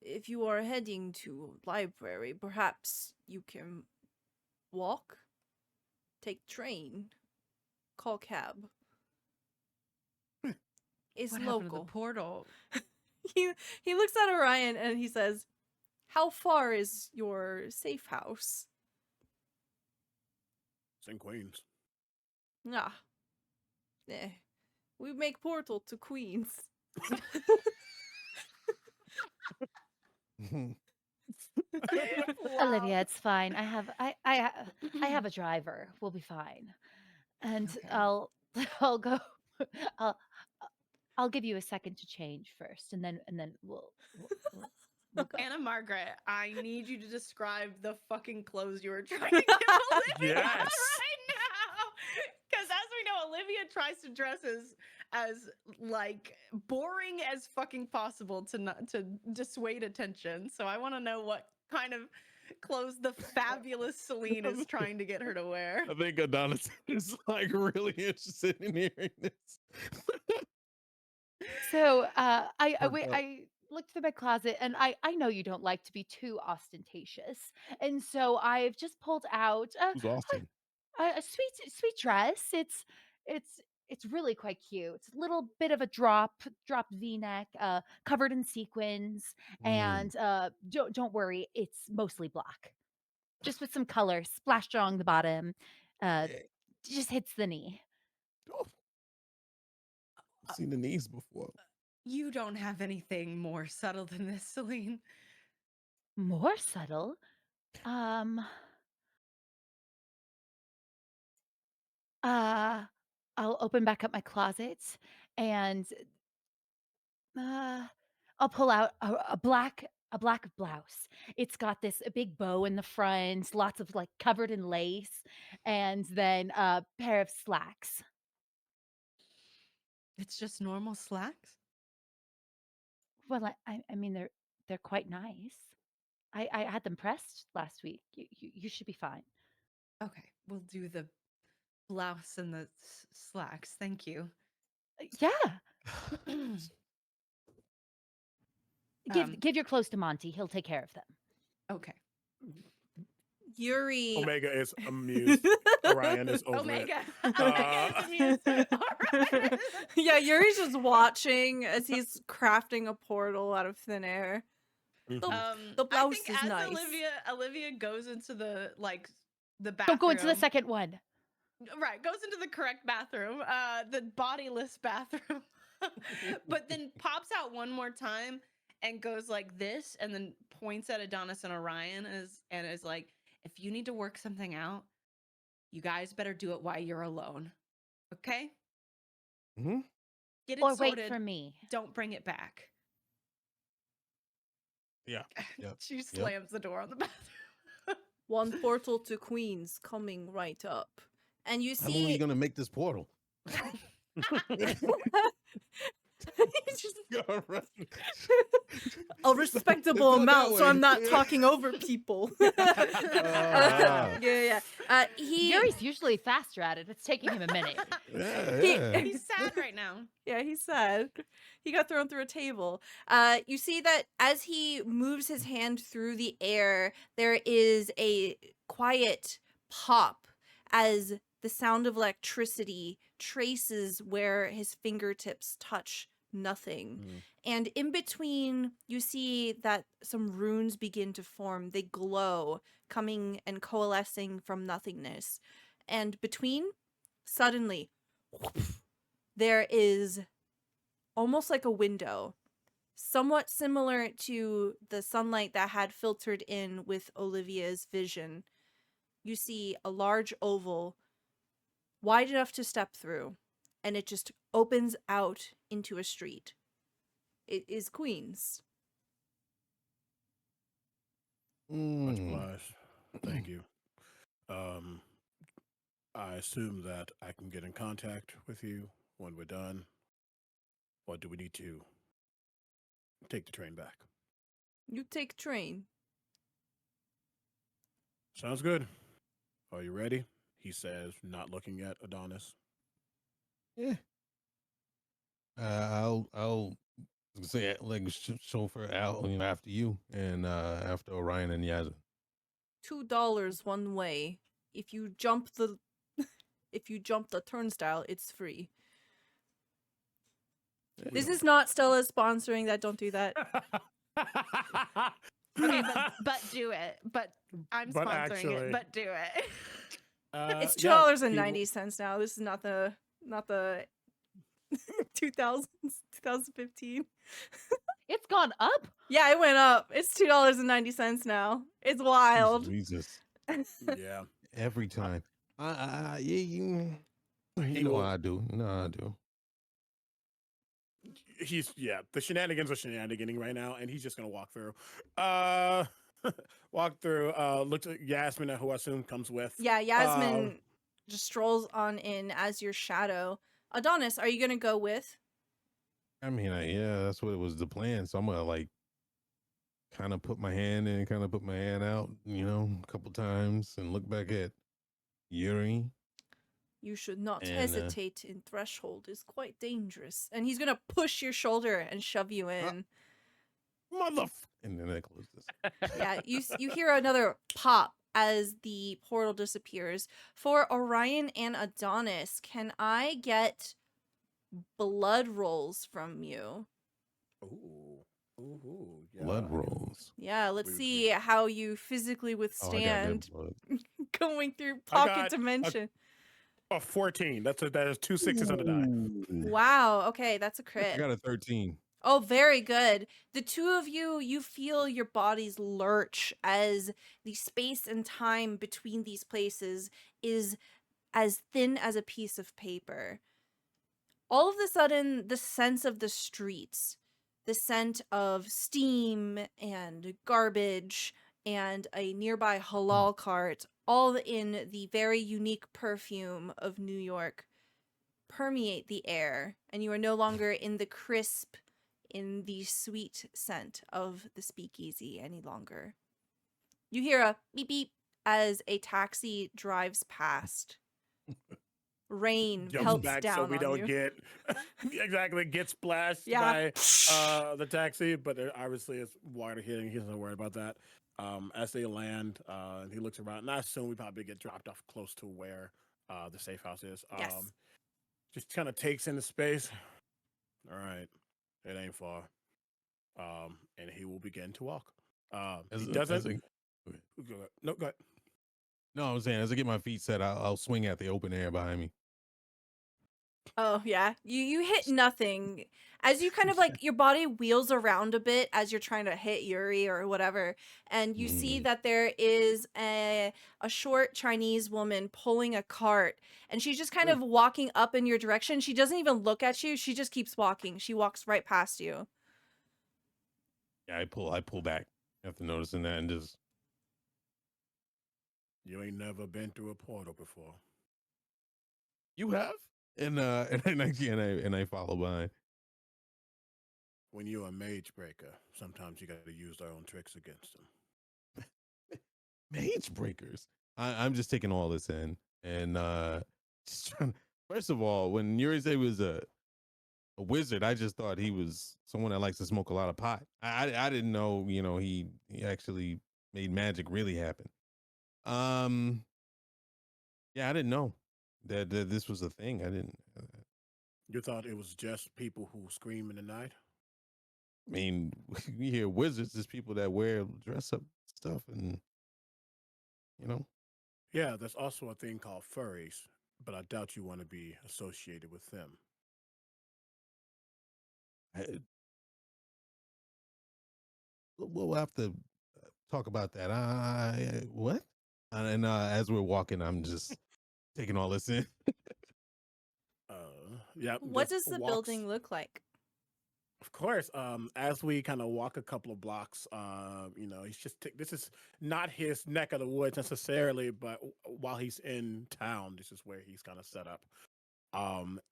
if you are heading to library, perhaps you can walk, take train, call cab. It's What happened to the local. portal? He looks at Orion and he says, how far is your safe house? It's in Queens. Ah. Eh. We make portal to Queens. Olivia, it's fine. I have a driver. We'll be fine. And Okay. I'll go I'll I'll give you a second to change first, and then we'll go. Anna Margaret, I need you to describe the fucking clothes you were trying to give Olivia Yes. right now. Because as we know, Olivia tries to dress as like boring as fucking possible to dissuade attention. So I want to know what kind of clothes the fabulous Celine is trying to get her to wear. I think Adonis is like really interested in hearing this. So, Turned up. I looked through my closet, and I know you don't like to be too ostentatious, and so I've just pulled out Who's Austin? a sweet dress. It's it's really quite cute. It's a little bit of a drop V-neck, covered in sequins, and don't worry, it's mostly black, just with some color splashed along the bottom. Uh, Yeah. just hits the knee. Oh, I've seen the knees before. You don't have anything more subtle than this, Celine. More subtle. Um. Uh, I'll open back up my closets and uh, I'll pull out a black blouse. It's got this a big bow in the front, lots of like covered in lace, and then a pair of slacks. It's just normal slacks? Well, I mean they're quite nice. I had them pressed last week. You should be fine. Okay, we'll do the blouse and the slacks. Thank you. Yeah, give your clothes to Monty. He'll take care of them. Okay. Yuri. Omega is amused. Orion is over Omega. it. Omega is amused. All right. Yeah, Yuri's just watching as he's crafting a portal out of thin air. Mhm. The I blouse think is as nice. Olivia goes into the Don't go into the bathroom, second one. right, goes into the correct bathroom, the bodiless bathroom, but then pops out one more time and goes like this, and then points at Adonis and Orion and is like, if you need to work something out, you guys better do it while you're alone. Okay? Hmm. Get it Or wait sorted. for me. Don't bring it back. Yeah. Yep. She Yep. slams the door on the bathroom. One portal to Queens coming right up. And you How long are you see gonna make this portal? just All right. a It's respectable not that amount, so I'm way. not Yeah. talking over people. Ah. Yeah. He Yuri's usually faster at it. It's taking him a minute. Yeah, He- yeah. He's sad right now. Yeah, he said he got thrown through a table. You see that as he moves his hand through the air, there is a quiet pop as the sound of electricity traces where his fingertips touch nothing. Mhm. And in between, you see that some runes begin to form. They glow, coming and coalescing from nothingness. And between, suddenly, there is almost like a window, somewhat similar to the sunlight that had filtered in with Olivia's vision. You see a large oval, wide enough to step through, and it just opens out into a street. It is Queens. Much Mm. obliged. Thank you. Um, I assume that I can get in contact with you when we're done. Or do we need to take the train back? You take train. Sounds good. Are you ready? He says, not looking at Adonis. Yeah. I'll say like chauffeur out, after you and after Orion and Yazin. $2 one way. If you jump the if you jump the turnstile, it's free. This is not Stella sponsoring that. Don't do that. Okay, but do it. But I'm But sponsoring actually- it. But do it. It's yeah, $2.90 now. This is not the 2000s 2015. It's gone up. Yeah, it went up. It's $2.90 now. It's wild. Jesus. Yeah. Every time. Yeah, you He know will- how I do. You know how I do. The shenanigans are shenaniganing right now, and he's just gonna walk through. Walk through, look at Yasmin, who I assume comes with. Yeah, Yasmin just strolls on in as your shadow. Adonis, are you gonna go with? I mean, yeah, that's what it was the plan. So I'm gonna like kind of put my hand in, kind of put my hand out, a couple times, and look back at Yuri. You should not And, hesitate in threshold is quite dangerous. And he's gonna push your shoulder and shove you in. And then I close this. Yeah, you hear another pop as the portal disappears. For Orion and Adonis, can I get blood rolls from you? Ooh, yeah. Blood rolls. Yeah, let's We- see how you physically Oh, I got withstand that blood. going through I pocket got a- dimension. 14. That is 2 6s on the die. Wow, okay, that's a I crit. got a 13. Oh, very good. The two of you feel your bodies lurch as the space and time between these places is as thin as a piece of paper. All of a sudden, the sense of the streets, the scent of steam and garbage and a nearby halal cart, all in the very unique perfume of New York, permeate the air, and you are no longer in the crisp, in the sweet scent of the speakeasy any longer. You hear a beep beep as a taxi drives past. Rain Jumps pelts back down so we on don't you. get splashed Yeah. by the taxi, but obviously it's water hitting. He's not worried about that. As they land, he looks around, and I assume we probably get dropped off close to where the safe house is. Yes. Just kind of takes in the space. All right, it ain't far. and he will begin to walk. He As doesn't. I No, go ahead. no, I was saying as I get my feet set, I'll swing at the open air behind me. Oh, yeah. You hit nothing. As you kind of like your body wheels around a bit as you're trying to hit Yuri or whatever, and you see Mm. that there is a short Chinese woman pulling a cart, and she's just kind of walking up in your direction. She doesn't even look at you. She just keeps walking. She walks right past you. Yeah, I pull back after noticing that and just You ain't never been through a portal before. you have and I follow behind. When you're a mage breaker, sometimes you got to use their own tricks against them. Mage breakers. I'm just taking all this in and just trying. First of all, when Yuri said he was a wizard, I just thought he was someone that likes to smoke a lot of pot. I didn't know, he actually made magic really happen. Um, yeah, I didn't know that this was a thing. I didn't. You thought it was just people who scream in the night? I mean, we hear wizards as people that wear dress up stuff, and you know, Yeah, there's also a thing called furries, but I doubt you want to be associated with them. I, we'll have to talk about that. What? And as we're walking, I'm just taking all this in. Yeah, What just does the walks. building look like? Of course, as we kind of walk a couple of blocks, he's just this is not his neck of the woods necessarily, but while he's in town, this is where he's kind of set up.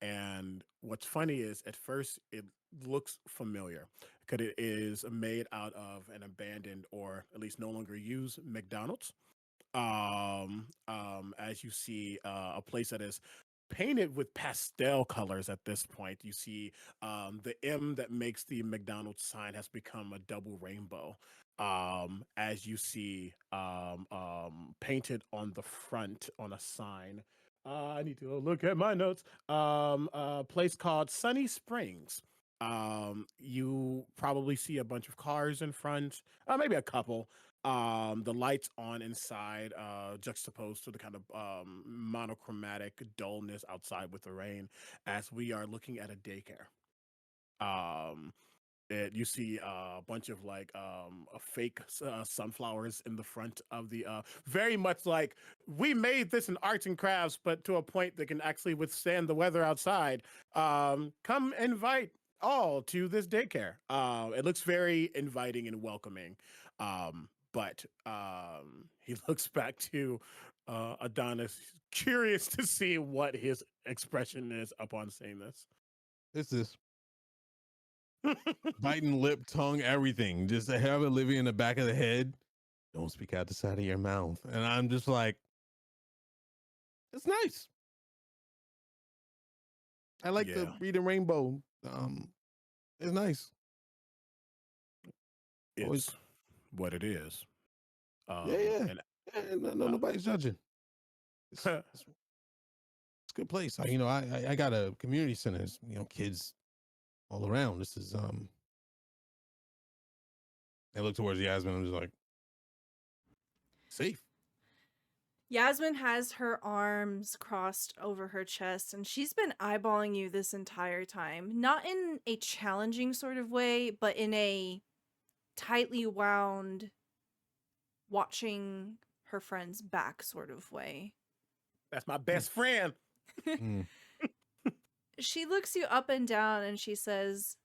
And what's funny is at first it looks familiar because it is made out of an abandoned or at least no longer used McDonald's. As you see, a place that is painted with pastel colors at this point. You see, the M that makes the McDonald's sign has become a double rainbow. As you see, painted on the front on a sign. I need to look at my notes. A place called Sunny Springs. You probably see a bunch of cars in front, maybe a couple. The lights on inside, juxtaposed to the kind of monochromatic dullness outside with the rain, as we are looking at a daycare. Um, you see a bunch of like fake sunflowers in the front of the very much like we made this in arts and crafts, but to a point that can actually withstand the weather outside. Come invite all to this daycare. It looks very inviting and welcoming. But he looks back to Adonis, curious to see what his expression is upon seeing this. This is biting lip, tongue, everything. Just to have Olivia in the back of the head. Don't speak out the side of your mouth. And I'm just like, it's nice. I like the Yeah, reading rainbow. It's nice. Always, it's what it is. yeah, yeah. And Nobody's judging. It's a good place. I got a community center. Kids all around. This is I look towards Yasmin. I'm just like safe. Yasmin has her arms crossed over her chest and she's been eyeballing you this entire time. Not in a challenging sort of way, but in a tightly wound, watching her friend's back sort of way. that's my best friend. Mm. She looks you up and down and she says,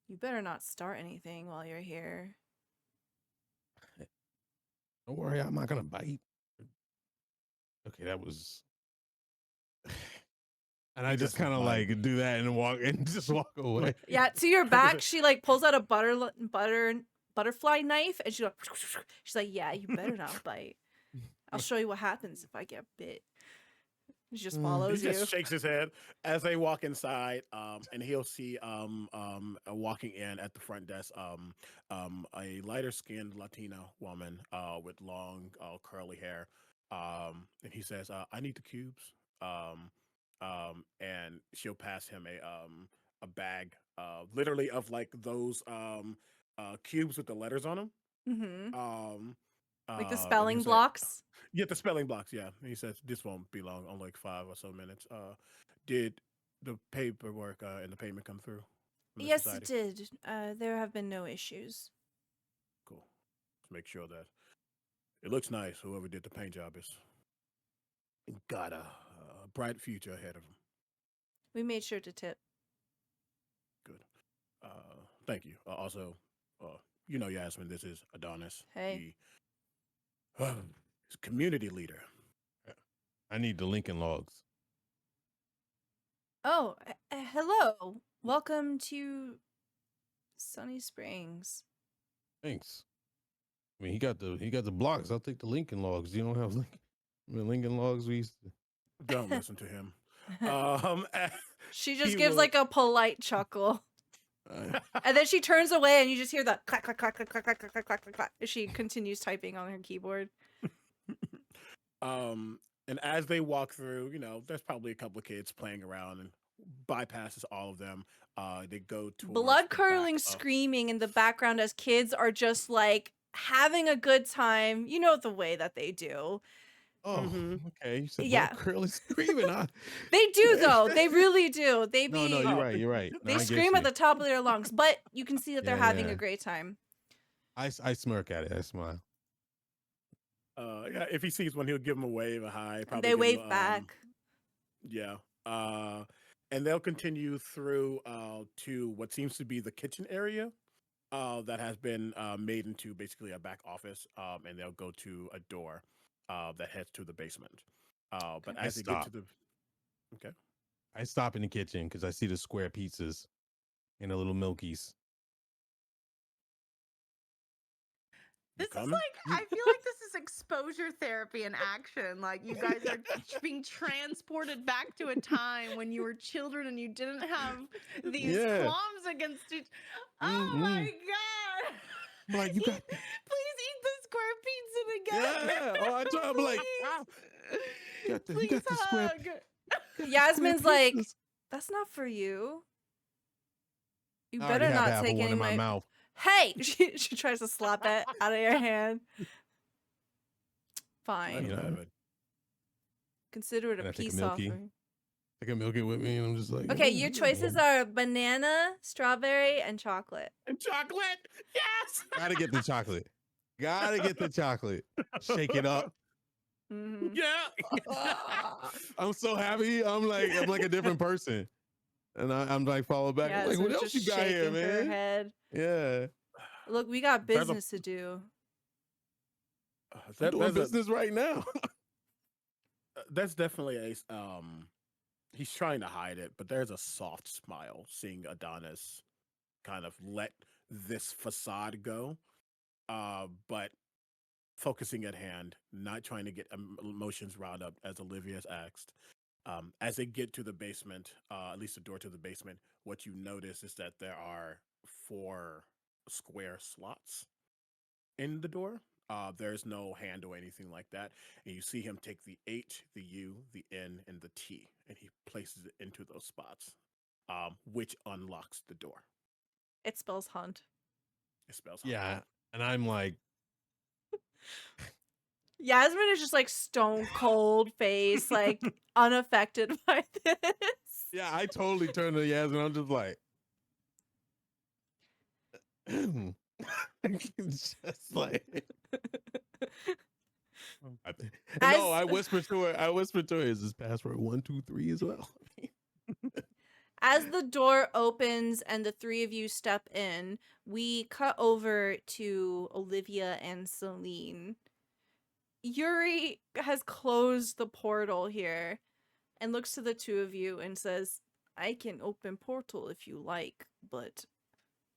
"You better not start anything while you're here." Don't worry, I'm not gonna bite. Okay, that was. And He I just doesn't kind of bite. like do that and walk and just walk away. Yeah, to your back, she like pulls out a butterfly knife and she's like, "Yeah, you better not bite. I'll show you what happens if I get bit." She just Mm. He follows you. just shakes his head as they walk inside, and he'll see walking in at the front desk a lighter skinned Latina woman with long curly hair, and he says, "I need the cubes," and she'll pass him a bag, literally of like those cubes with the letters on them. Mm-hmm. Um, Like the and he spelling was like, blocks. yeah, the spelling blocks. Yeah, and he says this won't be long, only like 5 or so minutes. Did the paperwork and the payment come through from the Yes, it society? did. There have been no issues. Cool. Let's make sure that it looks nice. Whoever did the paint job is got a bright future ahead of them. We made sure to tip. Good. Thank you. Also, you know, Yasmin, this is Adonis. Hey. He's community leader. I need the Lincoln logs. Oh, hello. Welcome to Sunny Springs. Thanks. I mean, he got the blocks. I'll take the Lincoln logs. You don't have Lincoln logs. We used to. Don't listen to him. Um, She just he gives will- like a polite chuckle. And then she turns away and you just hear the clack, clack, clack, clack, clack, clack, clack, clack, clack, clack, as she continues typing on her keyboard. And as they walk through, you know, there's probably a couple of kids playing around and bypasses all of them. They go towards Blood the curdling back of- screaming in the background as kids are just like having a good time. You know the way that they do. Oh, Mhm. okay. You said Yeah. blood curly screaming. They do though. They really do. They No, be you're right. You're right. No, they I get scream at you. the top of their lungs, but you can see that they're Yeah, having yeah. a great time. I smirk at it. I smile. Yeah, if he sees one, he'll give him a wave, a hi. And Probably they give him, wave back. Yeah. And they'll continue through to what seems to be the kitchen area that has been made into basically a back office. And they'll go to a door that heads to the basement. But I as they get to stop. the okay, I stop in the kitchen because I see the square pizzas and the little milkies. you This is coming? like, I feel like this is exposure therapy in action. Like you guys are being transported back to a time when you were children and you didn't have these Yeah. qualms against each. Oh Mhm. my god! I'm like, you got. Please eat the square pizza again. Yeah. Oh, I try. I'm like, Please. you got the square. Hug. you got the Yasmin's square like, pizzas. that's not for you. You I already better have not half of take one any in of my my mouth. Hey! She tries to slap that out of your hand. Let Fine. You him know, have it. Consider it Can a I take a peace milky? offering. Take a milky with me, and I'm just like, Okay, "Oh, your yeah, choices boy." are banana, strawberry, and chocolate. And chocolate, yes. Gotta get the chocolate. Gotta get the chocolate. Shake it up. Mhm. Yeah. I'm so happy. I'm like a different person. And I'm like follow back. I'm like, what Yasmin's else just you got here, shaking her man? head. Yeah. Look, we got There's a- business to do. I'm doing business right now. That's definitely a he's trying to hide it, but there's a soft smile seeing Adonis kind of let this facade go, but focusing at hand, not trying to get emotions riled up, as Olivia's asked. As they get to the basement, at least the door to the basement, what you notice is that there are 4 square slots in the door. There's no hand or anything like that. And you see him take the H, the U, the N, and the T, and he places it into those spots, which unlocks the door. It spells hunt. It spells Yeah. And I'm like, Yasmin is just like stone cold face, like unaffected by this. yeah, I totally turned to Yasmin. I'm just like, it's just like, no, I whispered to her, is this password 123 as well? As the door opens and the 3 of you step in, we cut over to Olivia and Celine. Yuri has closed the portal here and looks to the 2 of you and says, I can open portal if you like, but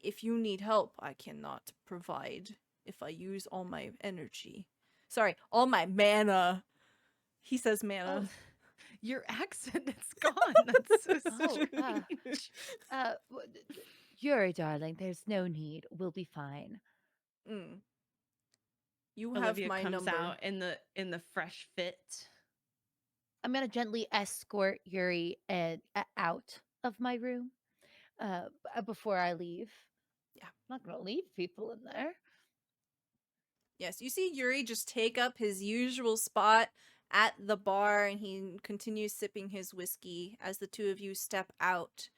if you need help, I cannot provide if I use all my energy. Sorry, all my mana. He says mana. Oh, your accent is gone. That's so Oh, strange. Yuri, darling, there's no need. We'll be fine. Mm. You have Olivia my comes number. out in the fresh fit. I'm gonna gently escort Yuri out of my room before I leave. I'm not going to leave people in there. Yes, you see Yuri just take up his usual spot at the bar and he continues sipping his whiskey as the two of you step out.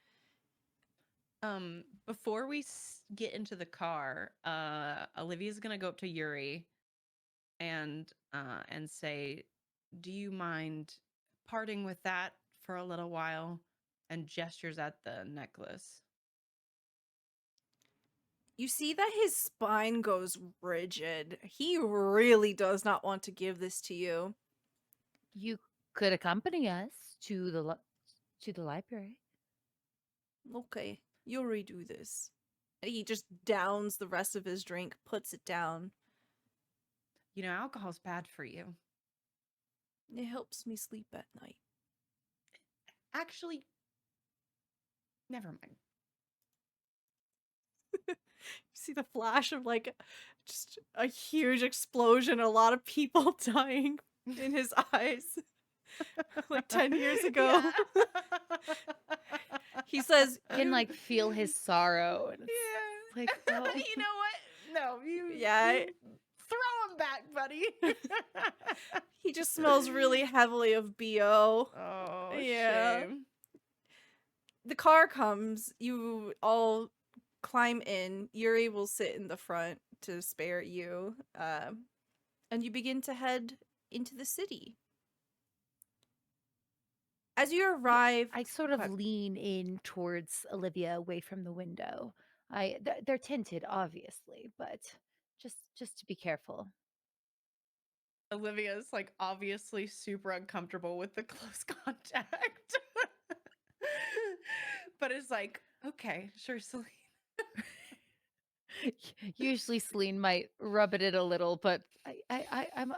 Before we get into the car, Olivia's gonna go up to Yuri and say, "Do you mind parting with that for a little while?" And gestures at the necklace. You see that his spine goes rigid. He really does not want to give this to you. You could accompany us to the library. Okay, Yuri, do this. And he just downs the rest of his drink, puts it down. You know, alcohol's bad for you. It helps me sleep at night. Actually, never mind. You see the flash of like just a huge explosion, a lot of people dying in his eyes. Like 10 years ago. Yeah. He says, You can like feel his sorrow, and it's Yeah. like, oh. You know what? No, you Yeah. throw him back, buddy. He just smells really heavily of BO. Oh, Yeah. shame. The car comes, you all climb in. Yuri will sit in the front to spare you. And you begin to head into the city. As you arrive, I sort of What? lean in towards Olivia, away from the window. They're tinted, obviously, but just to be careful. Olivia's like obviously super uncomfortable with the close contact. But it's like, okay, sure, Celine. Usually Celine might rub it in a little, but I'm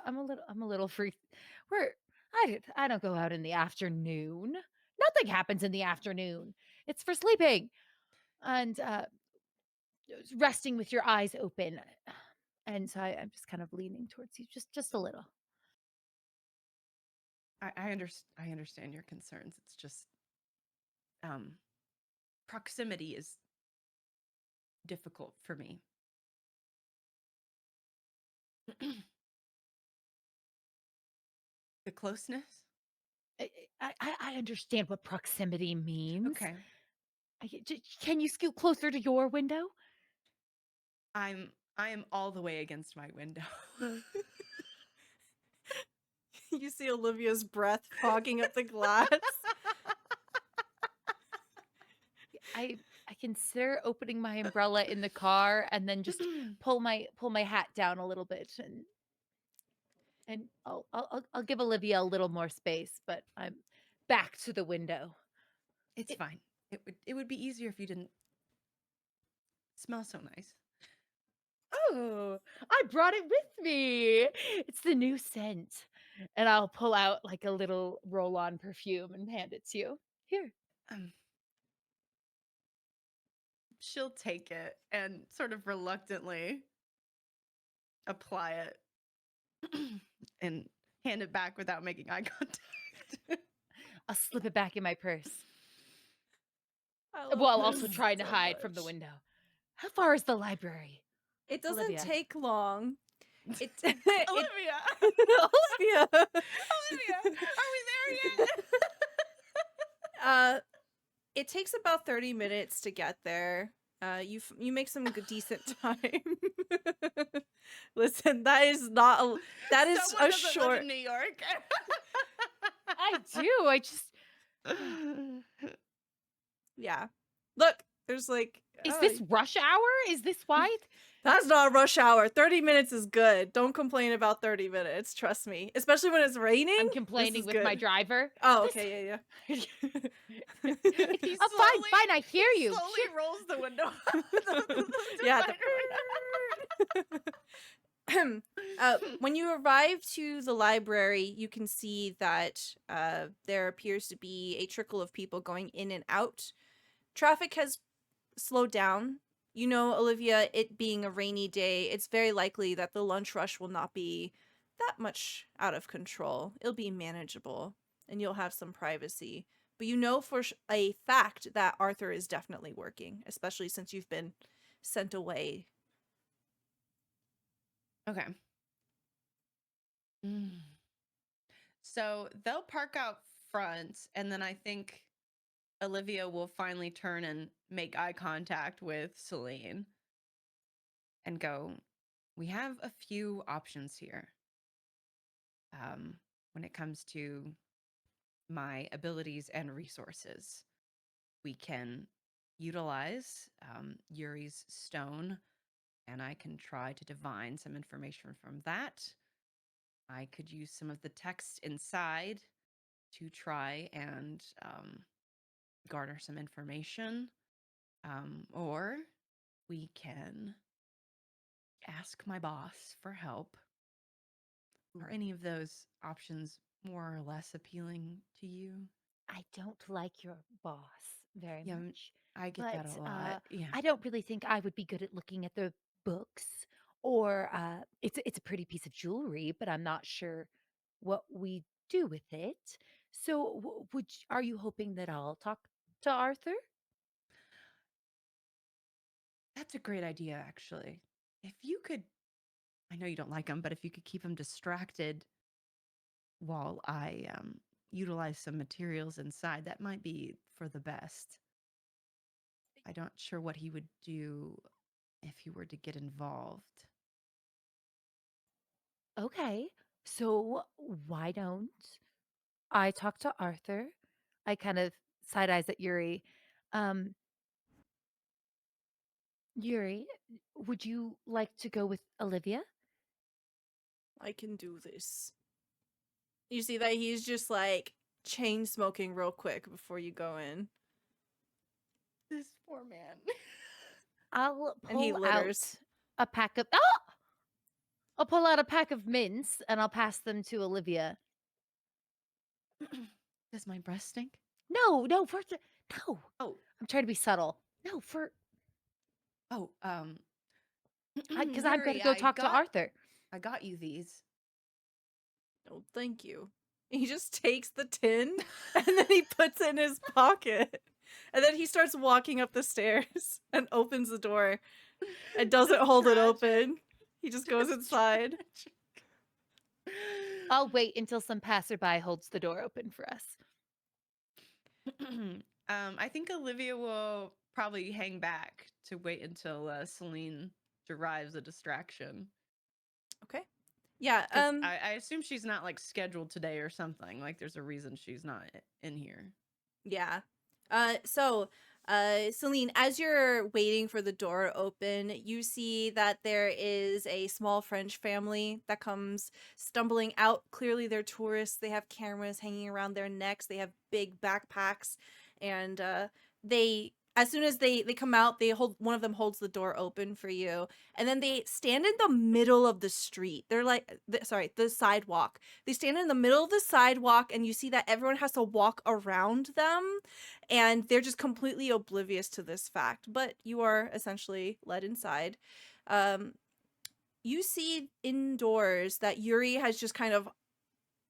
a little freaked. I don't go out in the afternoon. Nothing happens in the afternoon. It's for sleeping and resting with your eyes open. And so I'm just kind of leaning towards you, just a little. I understand your concerns. It's just proximity is difficult for me. The closeness? I understand what proximity means. Okay. Can you scoot closer to your window? I am all the way against my window. you see Olivia's breath fogging up the glass. I consider opening my umbrella in the car and then just pull my hat down a little bit, and I'll give Olivia a little more space, but I'm back to the window. It's fine. It would be easier if you didn't smell so nice. Oh, I brought it with me. It's the new scent. And I'll pull out like a little roll-on perfume and hand it to you. Here. She'll take it and sort of reluctantly apply it and hand it back without making eye contact. I'll slip it back in my purse. I love While also this trying to so hide from the much. window. How far is the library? It doesn't Olivia. take long. It, Olivia! Olivia! Olivia! Are we there yet? It takes about 30 minutes to get there. You make some decent time. Listen, that is not a, that is Someone a doesn't live short. in New York. I do. I just Yeah. Look, there's like. Is oh, this rush hour? Is this why? That's not rush hour. 30 minutes is good. Don't complain about 30 minutes. Trust me. Especially when it's raining. I'm this complaining is with my good. driver. Oh, This- okay, yeah. He Oh, fine, I hear you. Slowly rolls the window. Yeah. When you arrive to the library, you can see that there appears to be a trickle of people going in and out. Traffic has slowed down. You know, Olivia, it being a rainy day, it's very likely that the lunch rush will not be that much out of control. It'll be manageable, and you'll have some privacy. But you know for a fact that Arthur is definitely working, especially since you've been sent away. Okay. Mm. So they'll park out front, and then I think Olivia will finally turn and make eye contact with Celine and go, "We have a few options here. When it comes to my abilities and resources, we can utilize Yuri's stone, and I can try to divine some information from that. I could use some of the text inside to try and garner some information. Or we can ask my boss for help. Are any of those options more or less appealing to you?" I don't like your boss very Yeah, much, I get but that a lot. Yeah. I don't really think I would be good at looking at the books. Or it's a pretty piece of jewelry, but I'm not sure what we do with it. So, are you hoping that I'll talk to Arthur? That's a great idea, actually. If you could, I know you don't like him, but if you could keep him distracted while I utilize some materials inside, that might be for the best. I'm not sure what he would do if he were to get involved. Okay, so why don't I talk to Arthur? I kind of side eyes at Yuri. Um, Yuri, would you like to go with Olivia? I can do this. You see that he's just like chain smoking real quick before you go in, This poor man. I'll and he pull litters. out a pack of I'll pull out a pack of mints and I'll pass them to Olivia. Does my breast stink? No, no, no. Oh, I'm trying to be subtle. No, oh, because I'm going to Yuri, go talk to Arthur. I got you these. No, thank you. He just takes the tin and then he puts it in his pocket. And then he starts walking up the stairs and opens the door and doesn't Just hold it tragic. open. He just goes Just inside. tragic. I'll wait until some passerby holds the door open for us. I think Olivia will probably hang back to wait until Celine derives a distraction. Okay. Yeah, 'Cause I assume she's not like scheduled today or something. Like there's a reason she's not in here. yeah. Celine, as you're waiting for the door to open, you see that there is a small French family that comes stumbling out. Clearly, they're tourists. They have cameras hanging around their necks. They have big backpacks, and as soon as they come out, one of them holds the door open for you, and then they stand in the middle of the street. They're like, the sidewalk. They stand in the middle of the sidewalk, and you see that everyone has to walk around them, and they're just completely oblivious to this fact. But you are essentially led inside. You see indoors that Yuri has just kind of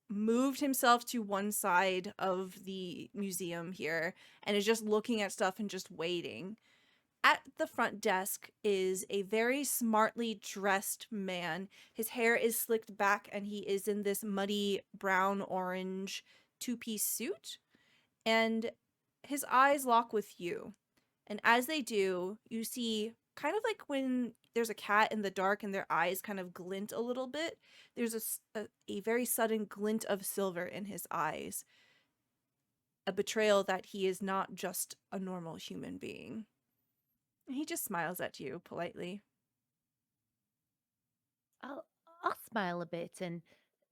moved himself to one side of the museum here and is just looking at stuff and just waiting. At the front desk is a very smartly dressed man. His hair is slicked back and he is in this muddy brown orange two-piece suit. And his eyes lock with you. And as they do, you see kind of like when there's a cat in the dark and their eyes kind of glint a little bit. There's a very sudden glint of silver in his eyes. A betrayal that he is not just a normal human being. And he just smiles at you politely. I'll I'll smile a bit. And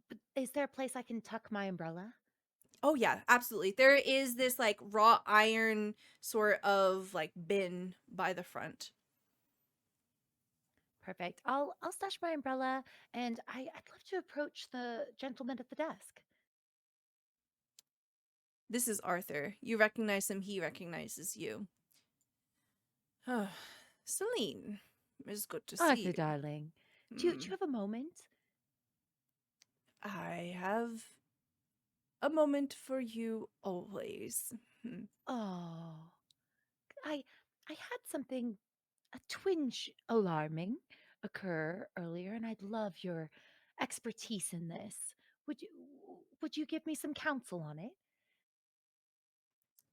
but is there a place I can tuck my umbrella? Oh yeah, absolutely. There is this like wrought iron sort of like bin by the front. Perfect. I'll stash my umbrella, and I'd love to approach the gentleman at the desk. This is Arthur. You recognize him, he recognizes you. Celine, it's good to see Arthur, you. darling, do you Hmm. have a moment? I have a moment for you always. Hmm. Oh, I I had something a twinge alarming occur earlier, and I'd love your expertise in this. Would you give me some counsel on it?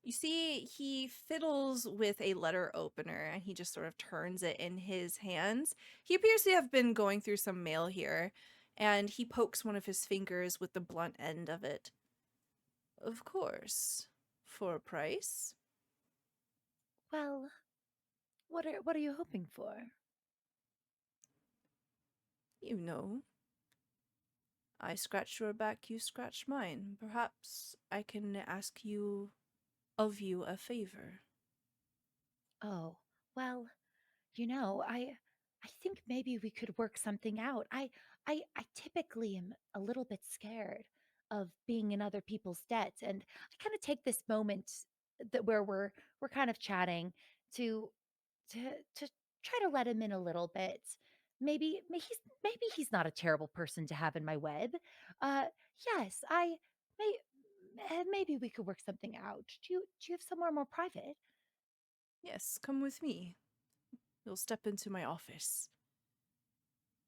You see, he fiddles with a letter opener and he just sort of turns it in his hands. He appears to have been going through some mail here, and he pokes one of his fingers with the blunt end of it. Of course. For a price? Well, what are you hoping for? You know. I scratch your back, you scratch mine. Perhaps I can ask you of you a favor. Oh, well, I think maybe we could work something out. I typically am a little bit scared of being in other people's debt, and I kind of take this moment that where we're kind of chatting to to to try to let him in a little bit. Maybe he's not a terrible person to have in my web. Uh yes, I may maybe we could work something out. Do you have somewhere more private? Yes, come with me. You'll step into my office.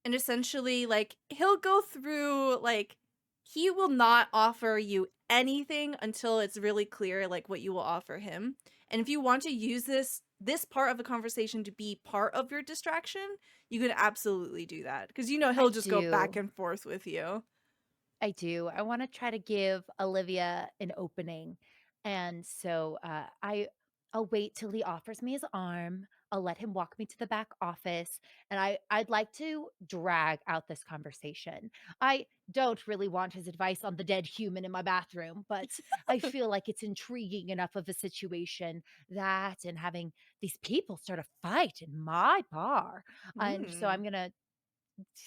And essentially, like, he'll go through, like, he will not offer you anything until it's really clear, like, what you will offer him. And if you want to use this part of the conversation to be part of your distraction, you can absolutely do that. Because you know I he'll just go back do. and forth with you. I do. I want to try to give Olivia an opening. And so I'll wait till he offers me his arm. I'll let him walk me to the back office. And I'd like to drag out this conversation. I don't really want his advice on the dead human in my bathroom, but I feel like it's intriguing enough of a situation that and having these people start a fight in my bar. And so I'm Hmm. gonna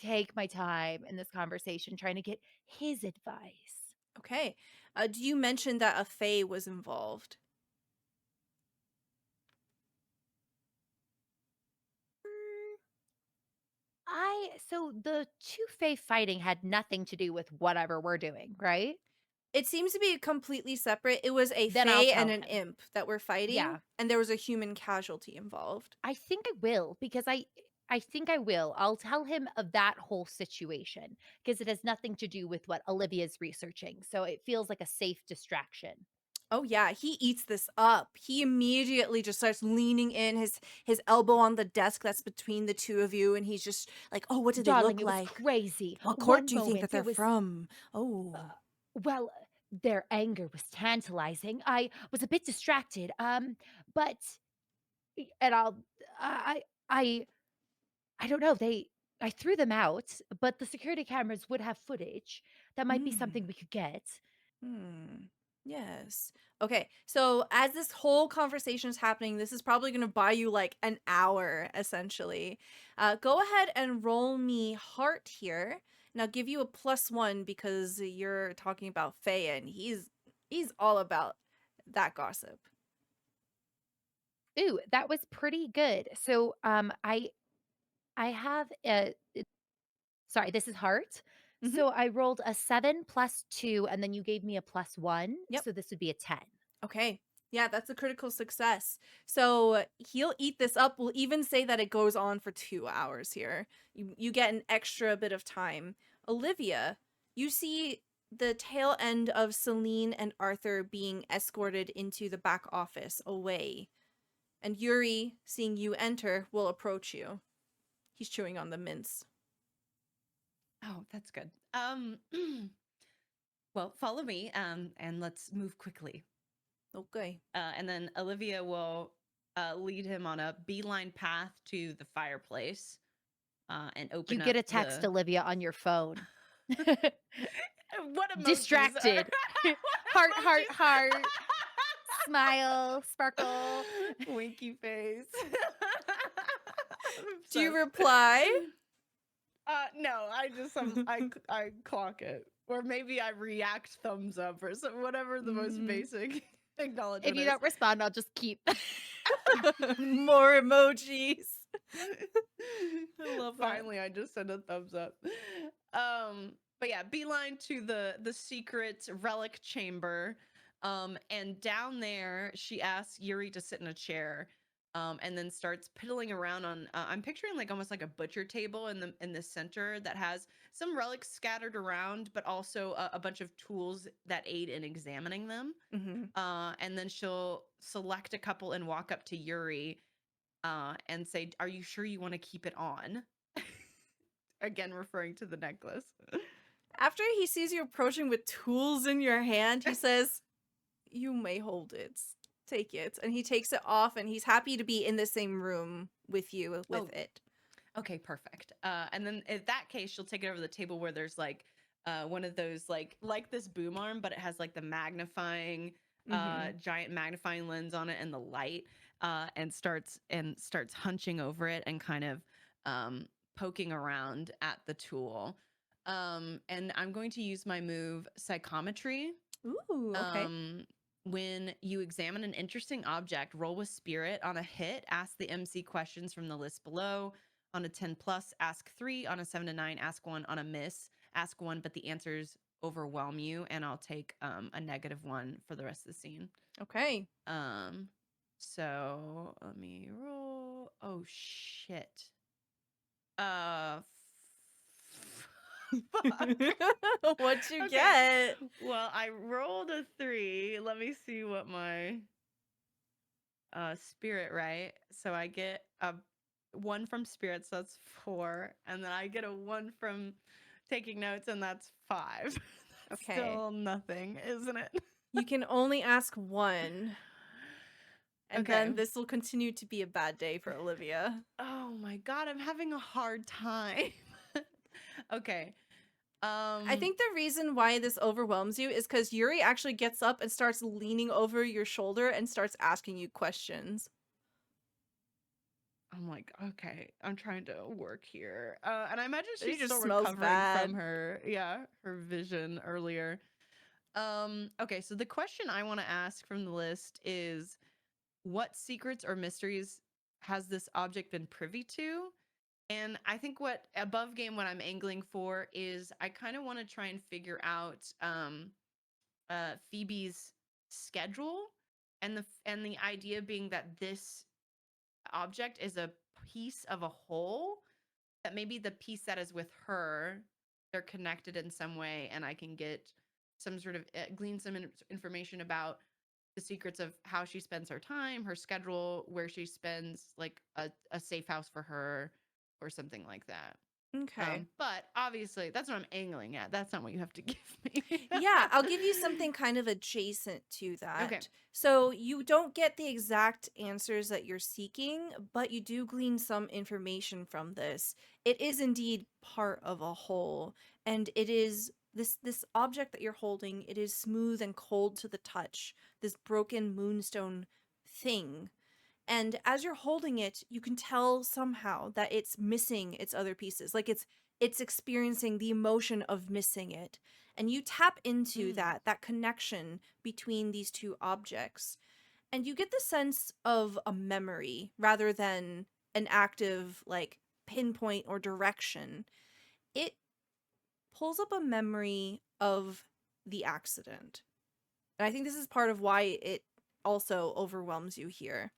take my time in this conversation trying to get his advice. Okay. Do you mention that a fae was involved? Mm, I so the two Fae fighting had nothing to do with whatever we're doing, right? It seems to be completely separate. It was a Then I'll fae and tell an him. imp that were fighting, Yeah, and there was a human casualty involved. I think I will because I think I will. I'll tell him of that whole situation because it has nothing to do with what Olivia's researching. So it feels like a safe distraction. Oh yeah, he eats this up. He immediately just starts leaning in, his elbow on the desk that's between the two of you, and he's just like, "Oh, what do they Darling, look it was like? crazy. What court One do you think that moment they're it was from? uh, Oh, well, their anger was tantalizing. I was a bit distracted. But and I I I don't know. I threw them out, but the security cameras would have footage. That might be something hmm. we could get. Hmm. Yes. Okay. So as this whole conversation is happening, this is probably going to buy you like an hour, essentially. Go ahead and roll me heart here, and I'll give you a +1 because you're talking about Faye, and he's all about that gossip. Ooh, that was pretty good. So, I have a sorry, this is heart. Hmm. So I rolled a 7 plus 2, and then you gave me a plus 1. Yep. So this would be a 10. Okay. Yeah, that's a critical success. So he'll eat this up. We'll even say that it goes on for 2 hours here. You get an extra bit of time. Olivia, you see the tail end of Celine and Arthur being escorted into the back office away. And Yuri, seeing you enter, will approach you. He's chewing on the mints. Oh, that's good. Well, follow me, and let's move quickly. Okay. And then Olivia will lead him on a beeline path to the fireplace and You open get up a text, the. Olivia, on your phone. What emojis are? Distracted. What Heart, heart, emojis? heart. Smile, sparkle. Winky face. I'm Do you obsessed. reply? No, I just I clock it, or maybe I react thumbs up or some whatever the most Mm. basic If acknowledgement you is. don't respond, I'll just keep. More emojis. I love that. Finally, I just sent a thumbs up. But yeah, beeline to the secret relic chamber. And down there, she asks Yuri to sit in a chair. and then starts piddling around on. I'm picturing like almost like a butcher table in the center that has some relics scattered around, but also a bunch of tools that aid in examining them. Mm-hmm. And then she'll select a couple and walk up to Yuri and say, "Are you sure you want to keep it on?" Again, referring to the necklace. After he sees you approaching with tools in your hand, he says, "You may hold it. Take it." And he takes it off, and he's happy to be in the same room with you with Oh, it. okay, perfect. And then in that case, she'll take it over to the table where there's like one of those like this boom arm, but it has like the magnifying Mm-hmm. giant magnifying lens on it and the light, and starts hunching over it and kind of poking around at the tool. And I'm going to use my move psychometry. Ooh, okay. When you examine an interesting object, roll with spirit. On a hit, ask the MC questions from the list below. On a 10 plus, ask 3. On a 7 to 9, ask 1. On a miss, ask 1, but the answers overwhelm you, and I'll take a -1 for the rest of the scene. Okay. So let me roll. Oh shit. Uh fuck. What'd you Okay. get? Well, I rolled a 3. Let me see what my spirit, right? So I get a 1 from spirit, so that's 4, and then I get a 1 from taking notes, and that's 5. That's Okay. still nothing, isn't it? You can only ask one, and Okay. then this will continue to be a bad day for Olivia. Oh my god, I'm having a hard time. Okay. I think the reason why this overwhelms you is because Yuri actually gets up and starts leaning over your shoulder and starts asking you questions. I'm like, okay, I'm trying to work here. And I imagine He she's just still smells recovering bad. from her vision earlier. Okay, so the question I want to ask from the list is, what secrets or mysteries has this object been privy to? And I think what above game what I'm angling for is I kind of want to try and figure out Phoebe's schedule, and the idea being that this object is a piece of a whole, that maybe the piece that is with her, they're connected in some way, and I can get some sort of glean some information about the secrets of how she spends her time, her schedule, where she spends like a safe house for her or something like that. Okay. But obviously that's what I'm angling at. That's not what you have to give me. Yeah, I'll give you something kind of adjacent to that. Okay. So you don't get the exact answers that you're seeking, but you do glean some information from this. It is indeed part of a whole, and it is this object that you're holding, it is smooth and cold to the touch. This broken moonstone thing. And as you're holding it, you can tell somehow that it's missing its other pieces. Like it's experiencing the emotion of missing it. And you tap into that connection between these two objects. And you get the sense of a memory rather than an active like pinpoint or direction. It pulls up a memory of the accident. And I think this is part of why it also overwhelms you here.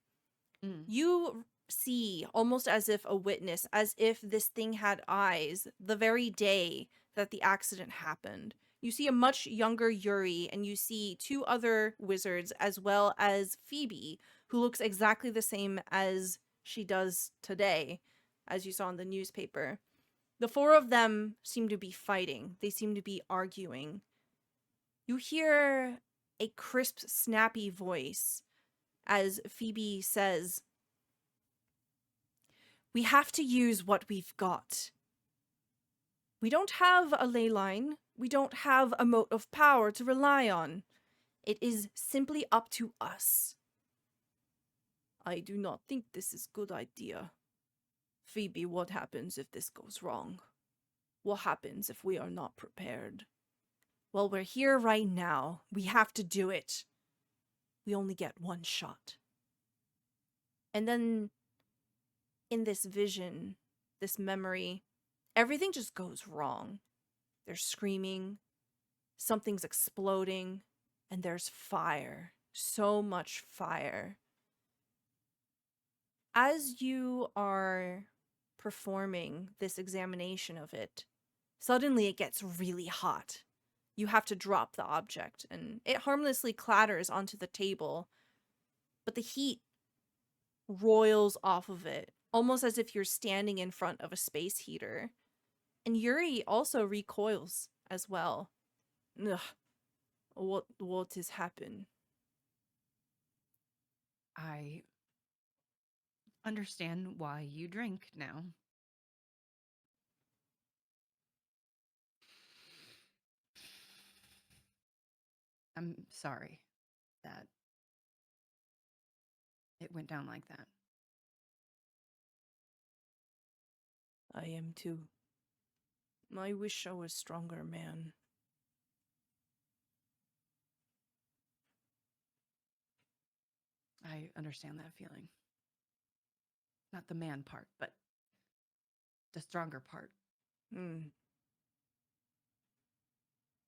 You see, almost as if a witness, as if this thing had eyes, the very day that the accident happened. You see a much younger Yuri, and you see 2 other wizards, as well as Phoebe, who looks exactly the same as she does today, as you saw in the newspaper. The 4 of them seem to be fighting. They seem to be arguing. You hear a crisp, snappy voice as Phoebe says, "We have to use what we've got. We don't have a ley line. We don't have a moat of power to rely on. It is simply up to us. I do not think this is a good idea. Phoebe, what happens if this goes wrong? What happens if we are not prepared? Well, we're here right now. We have to do it. We only get one shot." And then in this vision, this memory, everything just goes wrong. They're screaming, something's exploding, and there's fire. So much fire. As you are performing this examination of it, suddenly it gets really hot. You have to drop the object, and it harmlessly clatters onto the table, but the heat roils off of it, almost as if you're standing in front of a space heater. And Yuri also recoils as well. Ugh, what has happened? I understand why you drink now. I'm sorry that it went down like that. I am too. I wish I was stronger, man. I understand that feeling. Not the man part, but the stronger part. Hmm.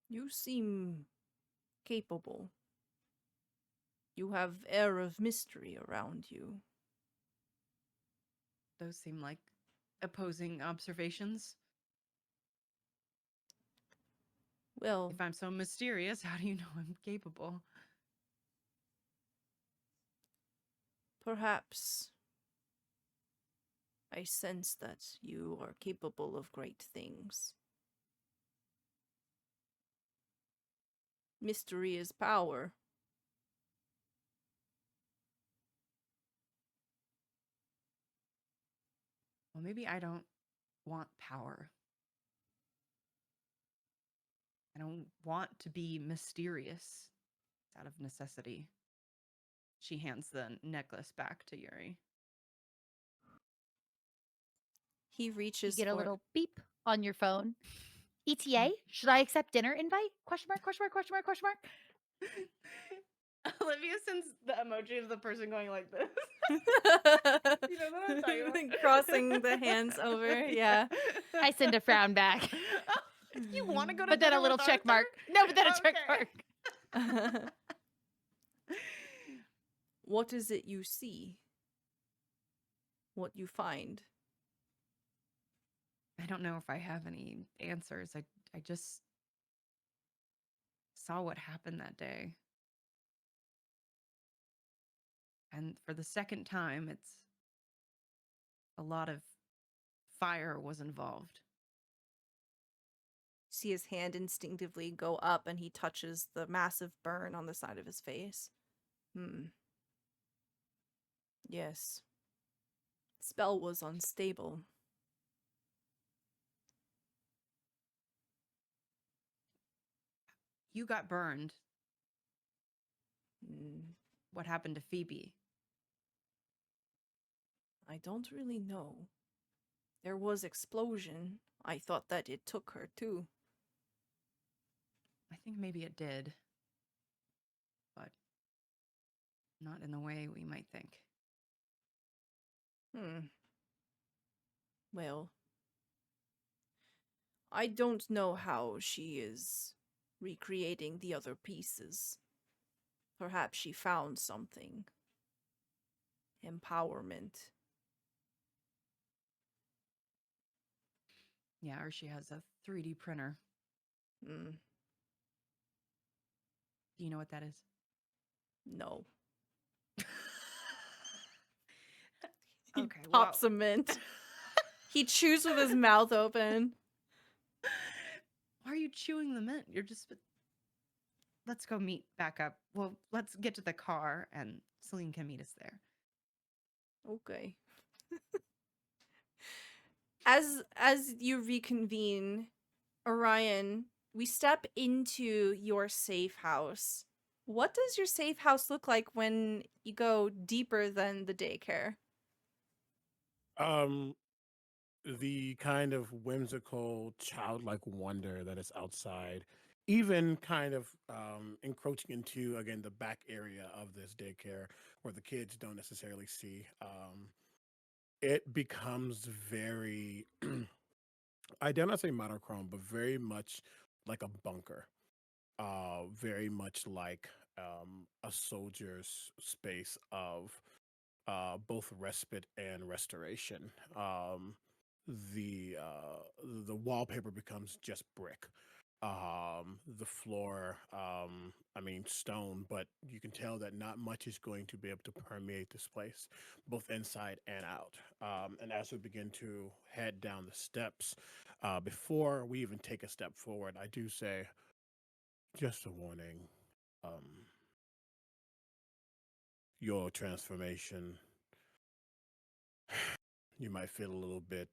You seem capable. You have air of mystery around you. Those seem like opposing observations. Well, If I'm so mysterious, how do you know I'm capable? perhaps I sense that you are capable of great things. Mystery is power. Well, maybe I don't want power. I don't want to be mysterious. It's out of necessity. She hands the necklace back to Yuri. He You reaches get a for little beep on your phone. ETA, should I accept dinner invite? Question mark, question mark, question mark, question mark. Olivia sends the emoji of the person going like this. You know what I'm talking about? Crossing the hands over, yeah. I send a frown back. Oh, you want to go to But then a dinner little with check Arthur? mark. No, but then a check Okay. mark. What is it you see? What you find? I don't know if I have any answers. I just saw what happened that day. And for the second time, it's a lot of fire was involved. See his hand instinctively go up and he touches the massive burn on the side of his face. Yes. Spell was unstable. You got burned. Hmm. What happened to Phoebe? I don't really know. There was explosion. I thought that it took her too. I think maybe it did, but not in the way we might think. Well, I don't know how she is recreating the other pieces. Perhaps she found something. Empowerment. Yeah, or she has a 3D printer. Hmm. Do you know what that is? No. He Okay, pops well. a mint. He chews with his mouth open. Why are you chewing the mint? You're just. Let's go meet back up. Well, let's get to the car and Celine can meet us there. Okay. As you reconvene, Orion, we step into your safe house. What does your safe house look like when you go deeper than the daycare? Um, the kind of whimsical, childlike wonder that is outside, even kind of encroaching into again the back area of this daycare where the kids don't necessarily see. It becomes very, I dare not say monochrome, but very much like a bunker. Very much like a soldier's space of both respite and restoration. The wallpaper becomes just brick. The floor, I mean stone, but you can tell that not much is going to be able to permeate this place, both inside and out. And as we begin to head down the steps, before we even take a step forward, I do say, just a warning. Um, your transformation, you might feel a little bit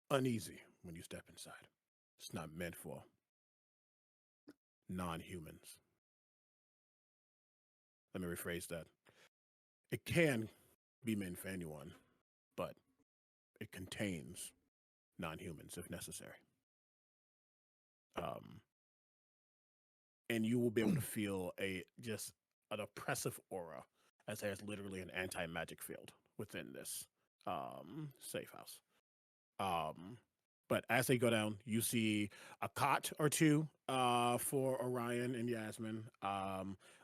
uneasy when you step inside. It's not meant for non-humans. Let me rephrase that. It can be meant for anyone, but it contains non-humans if necessary. Um, and you will be able to feel a just an oppressive aura, as there's literally an anti-magic field within this safe house. Um, but as they go down, you see a cot or two for Orion and Yasmin.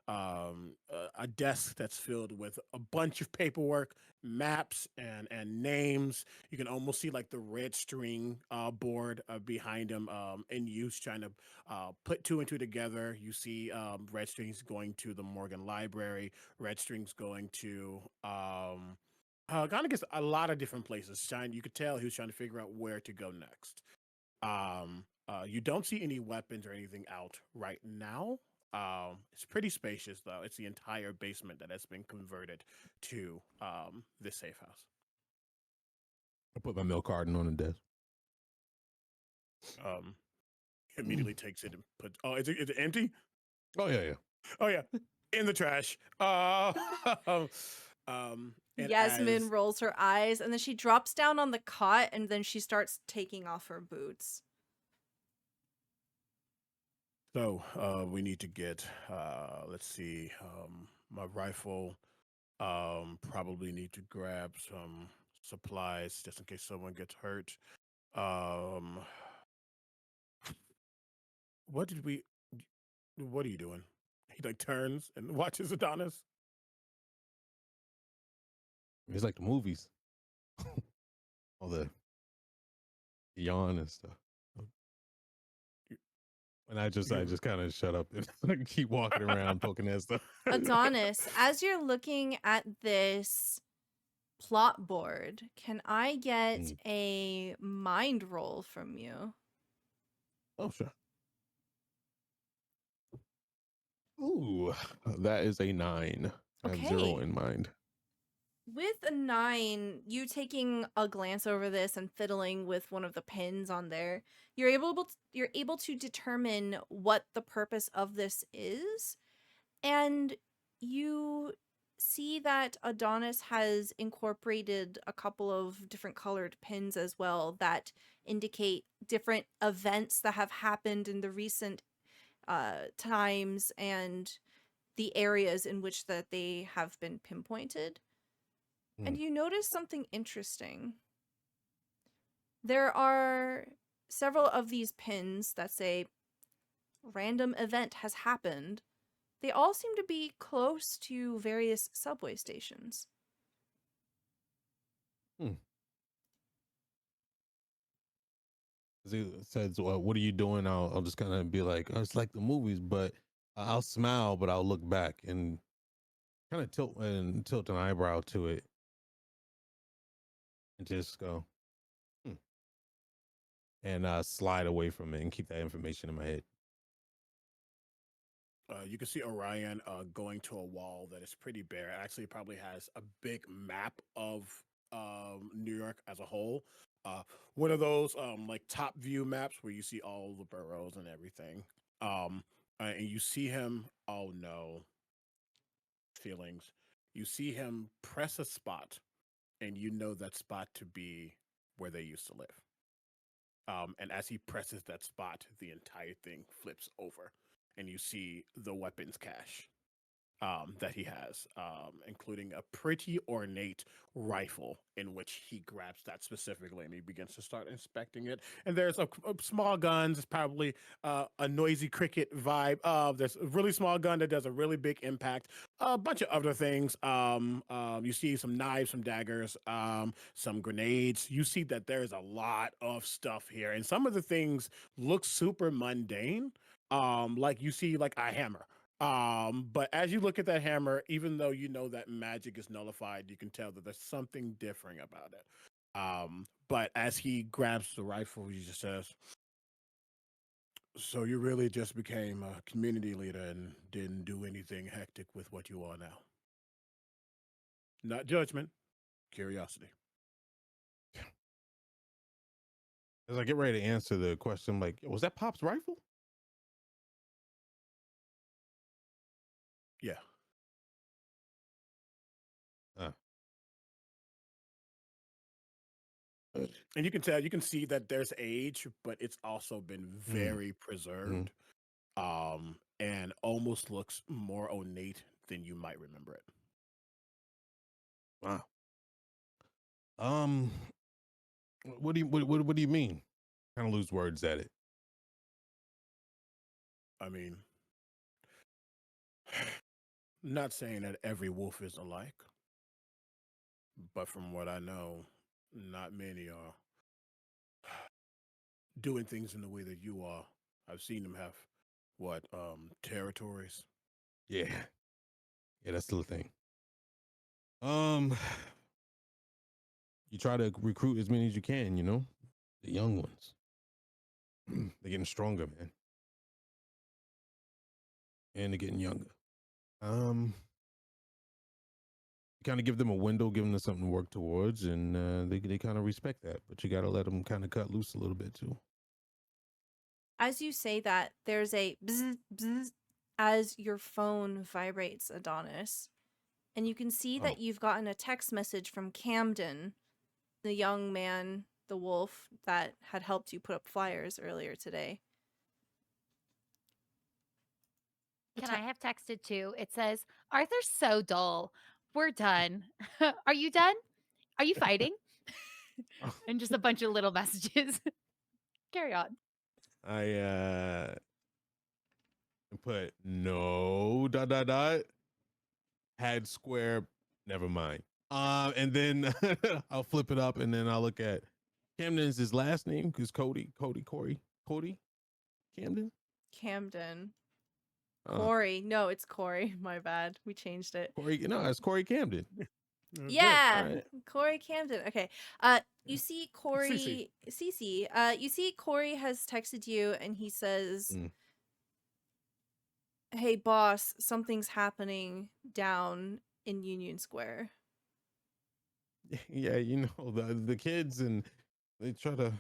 A desk that's filled with a bunch of paperwork, maps, and names. You can almost see like the red string board behind him in use, trying to put two and two together. You see red strings going to the Morgan Library, red strings going to kind of gets a lot of different places. You could tell he was trying to figure out where to go next. You don't see any weapons or anything out right now. It's pretty spacious though. It's the entire basement that has been converted to this safe house. I put my milk carton on the desk. Immediately takes it and puts. Oh, is it empty? Oh yeah, yeah. Oh yeah, in the trash. And Yasmin rolls her eyes and then she drops down on the cot and then she starts taking off her boots. So we need to get let's see, my rifle. Probably need to grab some supplies just in case someone gets hurt. Um, what did we? What are you doing? He like turns and watches Adonis. It's like the movies. All the yawn and stuff. And I just kind of shut up and keep walking around poking at stuff. Adonis, as you're looking at this plot board, can I get a mind roll from you? Oh, sure. Ooh, that is a 9. I have 0 Okay. in mind. With a 9, you taking a glance over this and fiddling with one of the pins on there, you're able to determine what the purpose of this is, and you see that Adonis has incorporated a couple of different colored pins as well that indicate different events that have happened in the recent times and the areas in which that they have been pinpointed. And you notice something interesting. There are several of these pins that say random event has happened. They all seem to be close to various subway stations. He says, well, what are you doing? I'll just kind of be like, oh, it's like the movies, but I'll smile, but I'll look back and kind of tilt an eyebrow to it and just go, and slide away from it and keep that information in my head. You can see Orion going to a wall that is pretty bare. It actually probably has a big map of New York as a whole. One of those like top view maps where you see all the boroughs and everything. And you see him. Oh no, feelings. You see him press a spot, and you know that spot to be where they used to live. And as he presses that spot, the entire thing flips over, and you see the weapons cache. that he has, including a pretty ornate rifle in which he grabs that specifically and he begins to start inspecting it. And there's a small guns, it's probably a noisy cricket vibe. There's a really small gun that does a really big impact. A bunch of other things. You see some knives, some daggers, some grenades. You see that there's a lot of stuff here, and some of the things look super mundane. Like you see like a hammer, but as you look at that hammer, even though you know that magic is nullified, you can tell that there's something different about it. But as he grabs the rifle, he just says, "So you really just became a community leader and didn't do anything hectic with what you are now? Not judgment, curiosity." As I get ready to answer the question, I'm like, was that Pop's rifle? Yeah. Uh, And you can tell, you can see that there's age, but it's also been mm, very mm, preserved, and almost looks more ornate than you might remember it. wow. Um, what do you mean? Kind of lose words at it. I mean, not saying that every wolf is alike, but from what I know, not many are doing things in the way that you are. I've seen them have what territories. Yeah, yeah, that's still a thing. Um, you try to recruit as many as you can. You know, the young ones. They're getting stronger, man, and they're getting younger. Um, you kind of give them a window, give them something to work towards, and they kind of respect that. But you got to let them kind of cut loose a little bit too. As you say that, there's a bzz, bzz as your phone vibrates, Adonis. And you can see Oh, that you've gotten a text message from Camden, the young man, the wolf that had helped you put up flyers earlier today. The Can te- I have texted too? It says, Arthur's so dull. We're done. Are you done? Are you fighting? And just a bunch of little messages. Carry on. I put no dot dot dot had square. Never mind. And then I'll flip it up, and then I'll look at Camden's his last name because Cody Camden. Camden. Uh, Corey. No, it's Corey. My bad. We changed it. Corey. No, it's Corey Camden. Good. All Yeah, right. Corey Camden. Okay. You see Cece. Corey Cece. You see Corey has texted you and he says, Mm. "Hey boss, something's happening down in Union Square." Yeah, you know the kids, and they try to.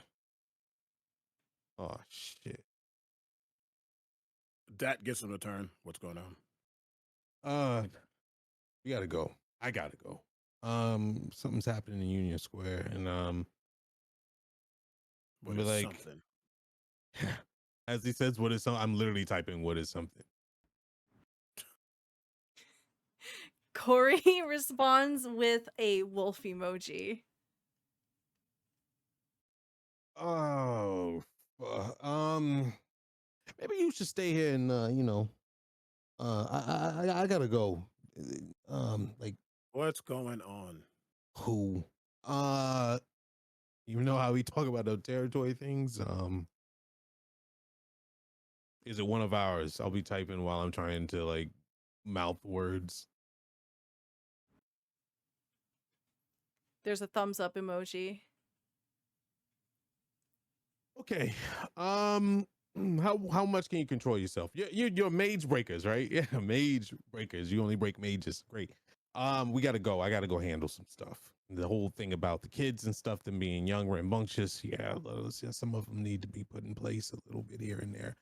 Oh shit. That gets him a turn. What's going on? We gotta go. I gotta go. Something's happening in Union Square, and I'll What be is like, something? as he says, what is something? I'm literally typing, what is something? Corey responds with a wolf emoji. Oh, maybe you should stay here and, I gotta go. Like What's going on? who? Uh, you know how we talk about the territory things? Is it one of ours? I'll be typing while I'm trying to like mouth words. There's a thumbs up emoji. Okay. Um, how much can you control yourself? You're mage breakers, right? Yeah, mage breakers. You only break mages. Great. We gotta go. I gotta go handle some stuff. The whole thing about the kids and stuff, them being young, rambunctious. Yeah, yeah, some of them need to be put in place a little bit here and there.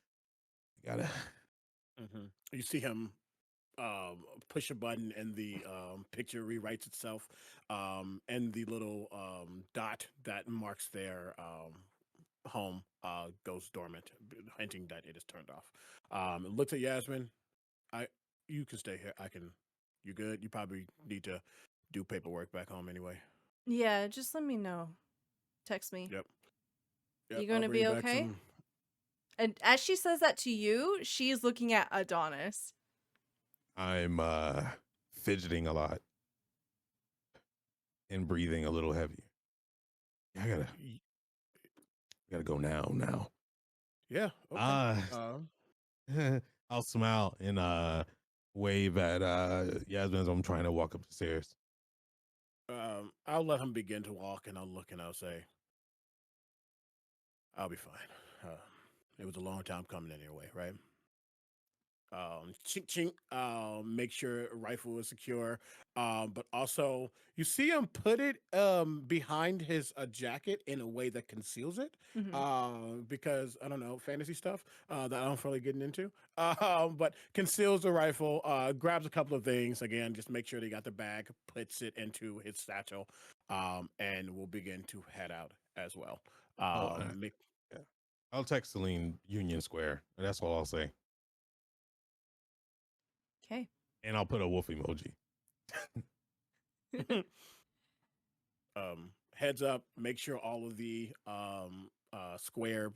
You gotta. You see him push a button, and the picture rewrites itself, and the little dot that marks their home goes dormant, hinting that it is turned off. It looks at Yasmin. I You can stay here. I can. You good? You probably need to do paperwork back home anyway. Yeah, just let me know. Text me. Yep. Yep. You I'll gonna bring be you back okay? some. And as she says that to you, she's looking at Adonis. I'm fidgeting a lot and breathing a little heavy. I gotta go now. Yeah. Okay. Uh I'll smile and wave at Yasmin as I'm trying to walk up the stairs. I'll let him begin to walk, and I'll look and I'll say, "I'll be fine." Uh, it was a long time coming anyway, right? Chink chink. Make sure rifle is secure. But also you see him put it behind his jacket in a way that conceals it. Hmm. Because I don't know fantasy stuff that I don't really getting into. But conceals the rifle. Grabs a couple of things again. Just make sure they got the bag. Puts it into his satchel. And we'll begin to head out as well. Oh, Make yeah. I'll text Celine Union Square. That's all I'll say. Okay. And I'll put a wolf emoji. Heads up, make sure all of the square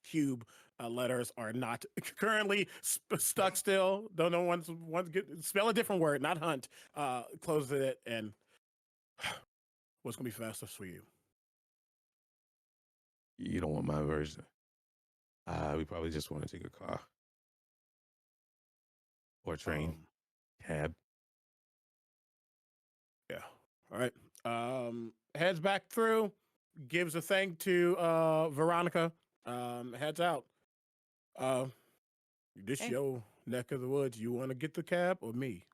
cube letters are not currently stuck still. Don't know one's get spell a different word, not hunt. Close it and what's gonna be fastest for you? You don't want my version. We probably just want to take a car or a train, Um, cab. yeah. All right. Heads back through, gives a thank to Veronica. Heads out. Uh, this Okay. your neck of the woods. You want to get the cab or me?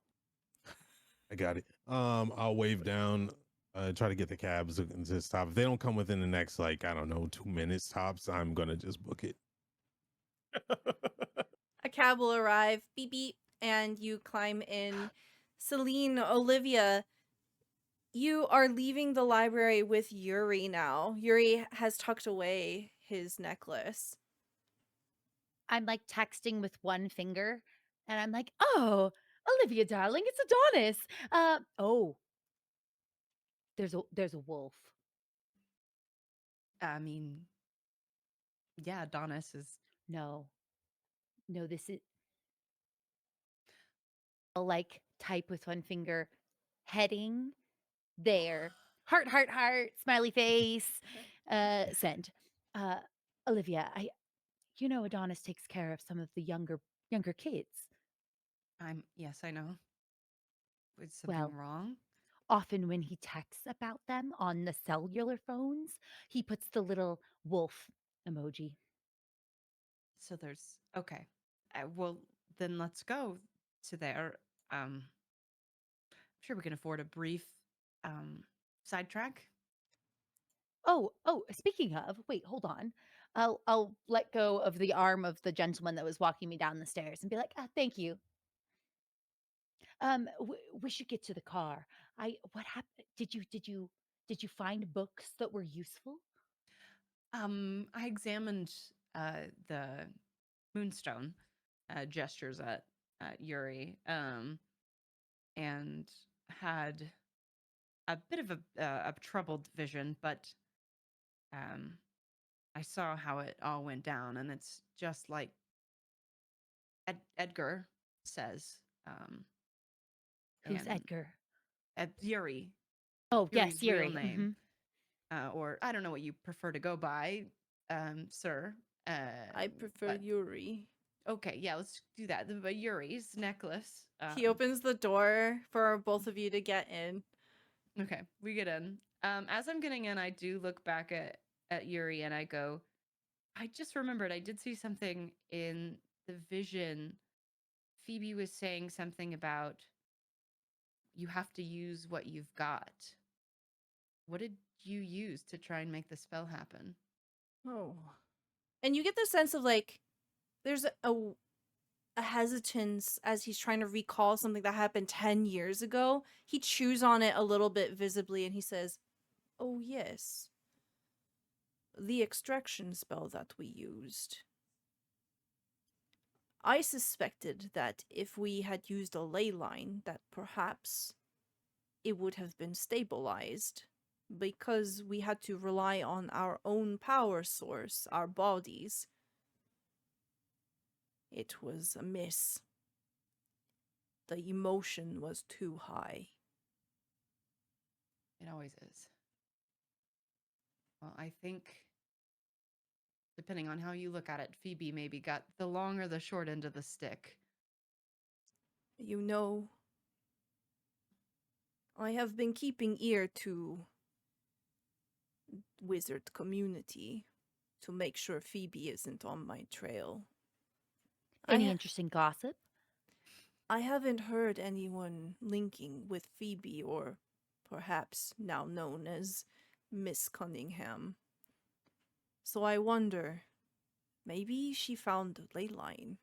I got it. I'll wave down, try to get the cabs to stop. If they don't come within the next, like, I don't know, 2 minutes tops, I'm gonna just book it. A cab will arrive, beep beep, and you climb in. Celine, Olivia, you are leaving the library with Yuri now. Yuri has tucked away his necklace. I'm like texting with one finger and I'm like, "Oh, Olivia darling, it's Adonis." Oh, there's a wolf. I mean, yeah, Adonis is. No. No, this is I'll like type with one finger, heading there. Heart, heart, heart, smiley face. Send. Uh Olivia, Adonis takes care of some of the younger kids. Yes, I know. Is something Well, wrong? often when he texts about them on the cellular phones, he puts the little wolf emoji. So there's okay. Well, then let's go to there. I'm sure we can afford a brief um, sidetrack. Oh, speaking of, wait, hold on. I'll let go of the arm of the gentleman that was walking me down the stairs and be like, thank you. We should get to the car. What happened? Did you find books that were useful? I examined the moonstone, gestures at Yuri, and had a bit of a troubled vision, but um, I saw how it all went down, and it's just like Edgar says, Who's and Edgar? Yuri, Oh, yes, Yuri's real Yuri. name, or I don't know what you prefer to go by, sir. I prefer But Yuri. okay, yeah, let's do that. But Yuri's necklace. He opens the door for both of you to get in. Okay, we get in. As I'm getting in, I do look back at Yuri and I go, I just remembered I did see something in the vision. Phoebe was saying something about you have to use what you've got. What did you use to try and make the spell happen? Oh. And you get the sense of like there's a hesitance as he's trying to recall something that happened 10 years ago. He chews on it a little bit visibly and he says, "Oh, yes. The extraction spell that we used. I suspected that if we had used a ley line, that perhaps it would have been stabilized, because we had to rely on our own power source, our bodies. It was a miss. The emotion was too high. It always is. Well, I think, depending on how you look at it, Phoebe maybe got the long or the short end of the stick. You know, I have been keeping ear to wizard community to make sure Phoebe isn't on my trail. Any I interesting gossip? I haven't heard anyone linking with Phoebe, or perhaps now known as Miss Cunningham. So I wonder, maybe she found a ley line.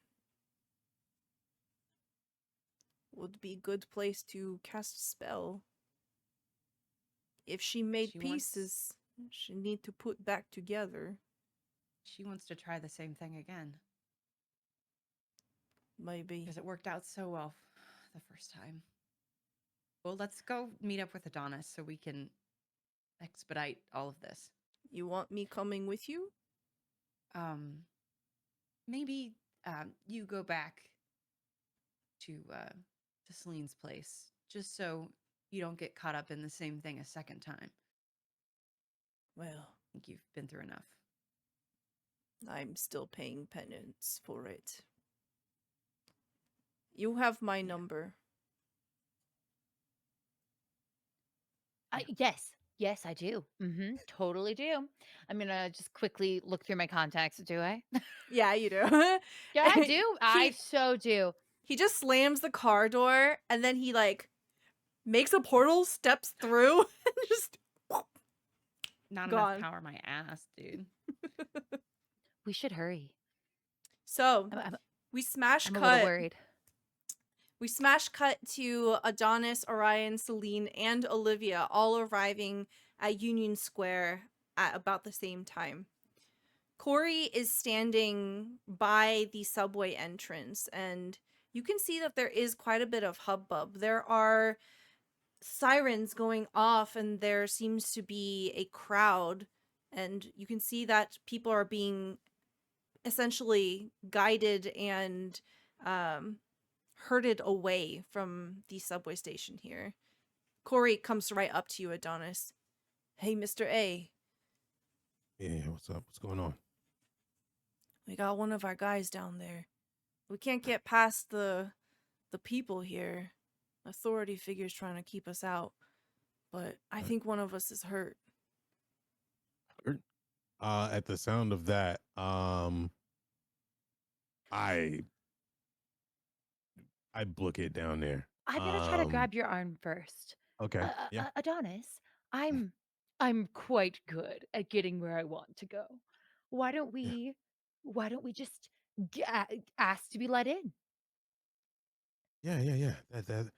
Would be good place to cast a spell. If she made She wants pieces, she need to put back together. she wants to try the same thing again Maybe. because it worked out so well the first time. Well, let's go meet up with Adonis so we can expedite all of this. You want me coming with you? Maybe you go back to Celine's place just so you don't get caught up in the same thing a second time. Well, I think you've been through enough. I'm still paying penance for it. You have my number. Yes, I do. Totally do. I'm gonna just quickly look through my contacts. Do I? Yeah, you do. Yeah, I do. I he so do. he just slams the car door, and then he like makes a portal, steps through, and just Not enough gone. power, my ass, dude. We should hurry. So I'm we smash I'm a little cut. worried. We smash cut to Adonis, Orion, Celine, and Olivia all arriving at Union Square at about the same time. Corey is standing by the subway entrance, and you can see that there is quite a bit of hubbub. There are sirens going off, and there seems to be a crowd, and you can see that people are being essentially guided and herded away from the subway station here. Corey comes right up to you, Adonis. Hey, Mr. A, Yeah, what's up? What's going on? we got one of our guys down there. We can't get past the people here. Authority figures trying to keep us out. But I think one of us is hurt. At the sound of that, I book it down there. I'm gonna try to grab your arm first. Okay. Yeah. Adonis, I'm quite good at getting where I want to go. Why don't Yeah. we why don't we just ask to be let in? Yeah. That.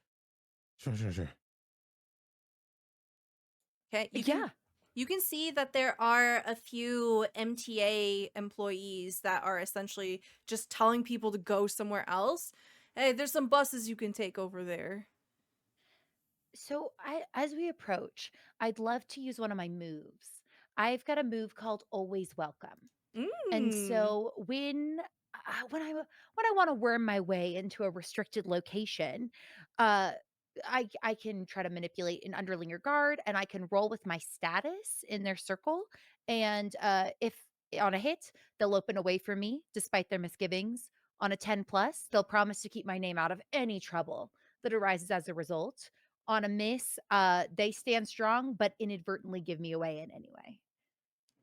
Sure. Okay, Yeah. you can see that there are a few MTA employees that are essentially just telling people to go somewhere else. Hey, there's some buses you can take over there. So as we approach, I'd love to use one of my moves. I've got a move called Always Welcome. And Mm. so when I want to worm my way into a restricted location, uh I can try to manipulate an underling or guard, and I can roll with my status in their circle, and if on a hit, they'll open a way for me despite their misgivings. On a 10 plus, they'll promise to keep my name out of any trouble that arises as a result. On a miss, they stand strong but inadvertently give me away in any way.